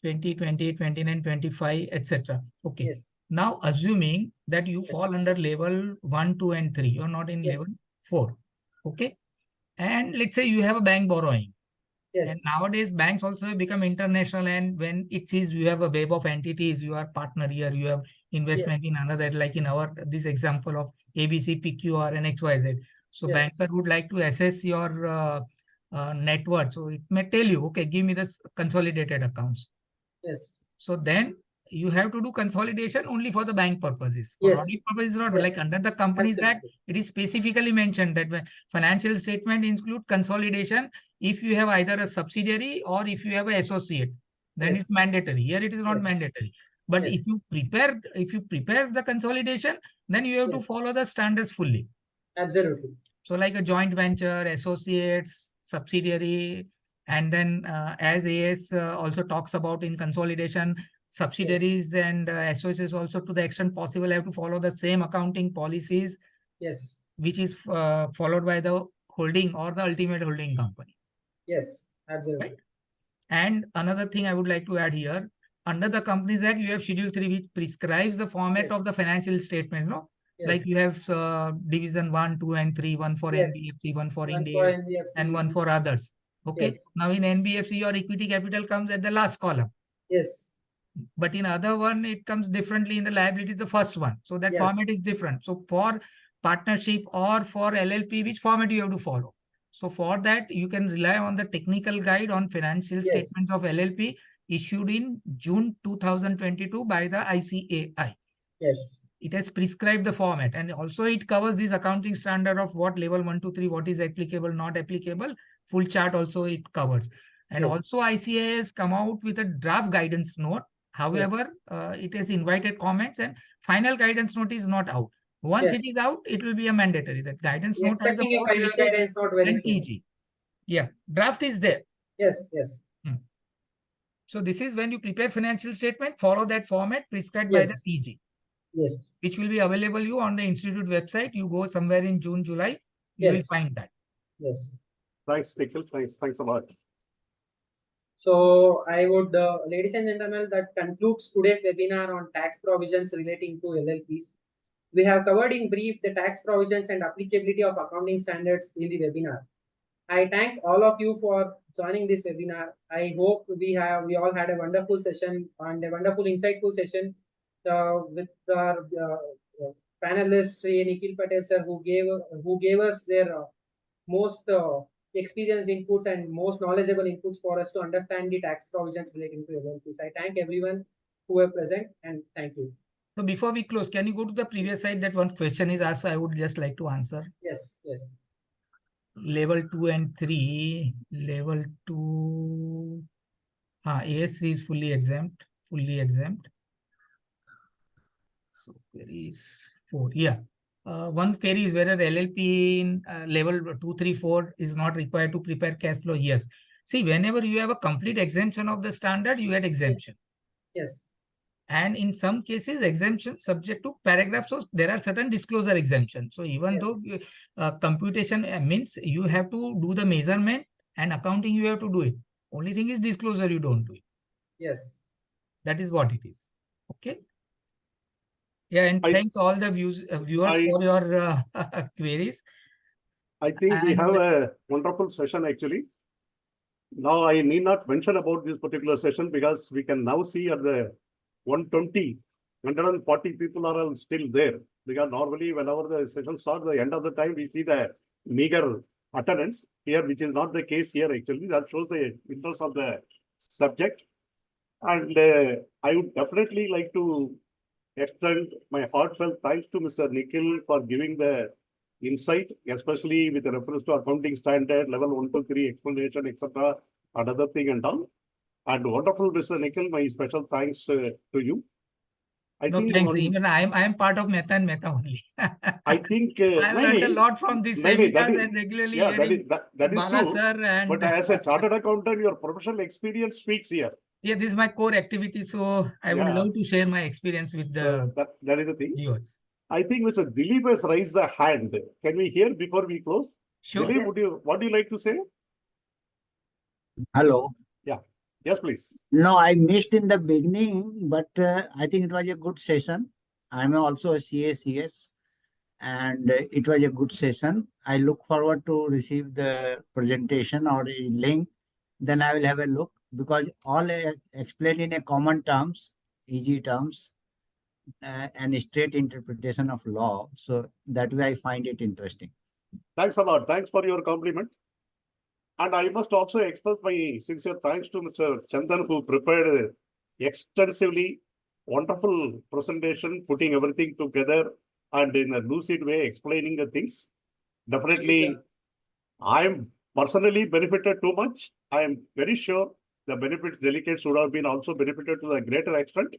20, 28, 29, 25, etc. Okay. Yes. Now, assuming that you Yes. fall under level 1, 2, and 3, you're not in Yes. level 4. Okay. And let's say you have a bank borrowing. Yes. And nowadays, banks also have become international. And when it sees you have a web of entities, you are partner here, you have investment Yes. in another, like in our this example of ABC, PQR, and XYZ. So Yes. banker would like to assess your net worth. So it may tell you, okay, give me this consolidated accounts. Yes. So then you have to do consolidation only for the bank purposes. For Yes. audit purposes, not Yes. like under the Companies Act, Absolutely. it is specifically mentioned that when financial statement include consolidation if you have either a subsidiary or if you have an associate, then Yes. it's mandatory. Here it is not Yes. mandatory. But Yes. if you prepare the consolidation, then you have to Yes. follow the standards fully. Absolutely. So like a joint venture, associates, subsidiary, and then as AS also talks about in consolidation, subsidiaries and associates also to the extent possible have to follow the same accounting policies, Yes. which is followed by the holding or the ultimate holding company. Yes. Absolutely. Right. And another thing I would like to add here, under the Companies Act, you have Schedule 3, which prescribes the format Yes. of the financial statement, no? Yes. Like you have division 1, 2, and 3, one for Yes. NBFC, one for One Ind for AS, NBFC. and one for others. Okay. Yes. Now in NBFC, your equity capital comes at the last column. Yes. But in other one, it comes differently in the liability, the first one. So that Yes. format is different. So for partnership or for LLP, which format you have to follow? So for that, you can rely on the technical guide on financial Yes. statement of LLP issued in June 2022 by the ICAI. Yes. It has prescribed the format, and also it covers this accounting standard of what level 1, 2, 3, what is applicable, not applicable. Full chart also it covers. And Yes. also ICAI has come out with a draft guidance note. However, it has invited comments and final guidance note is not out. Once Yes. it is out, it will be a mandatory. That guidance We are note has a expecting a more final weightage guidance not very than soon. TG. Yeah, draft is there. Yes. Yes. So this is when you prepare financial statement, follow that format prescribed by the Yes. TG, Yes. which will be available you on the institute website. You go somewhere in June, July, you will Yes. find that. Yes. Thanks, Nikhil. Thanks a lot. So I would, ladies and gentlemen, that concludes today's webinar on tax provisions relating to LLPs. We have covered in brief the tax provisions and applicability of accounting standards in the webinar. I thank all of you for joining this webinar. I hope we all had a wonderful session and a wonderful insightful session with our panelists, Nikhil Patel sir, who gave us their most experienced inputs and most knowledgeable inputs for us to understand the tax provisions relating to LLPs. I thank everyone who were present and thank you. So before we close, can you go to the previous slide that one question is asked? I would just like to answer. Yes, yes. Level 2 and 3, level 2, AS3 is fully exempt, So query is 4, yeah. One query is whether LLP in level 2, 3, 4 is not required to prepare cash flow. Yes. See, whenever you have a complete exemption of the standard, you get exemption. Yes. And in some cases, exemption subject to paragraph. So there are certain disclosure exemptions. So even though computation means you have to do the measurement and accounting, you have to do it. Only thing is disclosure, you don't do it. Yes. That is what it is. Okay. Yeah, and thanks all the viewers for your queries. I think we have a wonderful session actually. Now I need not mention about this particular session because we can now see at the 140 people are all still there. Because normally whenever the session starts, the end of the time we see the meager attendance here, which is not the case here actually. That shows the interest of the subject. And I would definitely like to extend my heartfelt thanks to Mr. Nikhil for giving the insight, especially with the reference to accounting standard, level 1 to 3 explanation, etc. Another thing and all. And wonderful, Mr. Nikhil, my special thanks to you. I No, think thanks. on- Even I am part of Mehta and Mehta only. I think I learned a lot from these that seminars is- and regularly yeah, hearing that is Bala true. sir and But as a chartered accountant, your professional experience speaks here. yeah, this is my core activity. So I would Yeah. love to share my experience with So the that is the thing. viewers. I think Mr. Dilip has raised the hand. Can we hear before we close? Sure. Dilip, Yes. what do you like to say? Hello. Yes, please. No, I missed in the beginning, but I think it was a good session. I'm also a CACS, and it was a good session. I look forward to receive the presentation or a link. Then I will have a look because all explained in a common terms, easy terms, and straight interpretation of law. So that way I find it interesting. Thanks a lot. Thanks for your compliment. And I must also express my sincere thanks to Mr. Chandan, who prepared a extensively wonderful presentation, putting everything together and in a lucid way explaining the things. Definitely, I am personally benefited too much. I am very sure the benefits delegates would have been also benefited to a greater extent.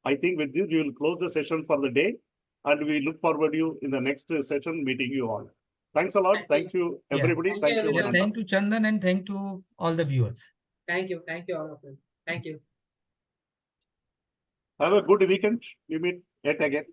I think with this, we will close the session for the day, and we look forward to you in the next session meeting you all. Thanks a lot. Thank you, Yeah. everybody. Thank Thank you, you. everyone. Yeah, Ananta. thank to Chandan and thank to all the viewers. Thank you all of them. Thank you. Have a good weekend. We meet yet again.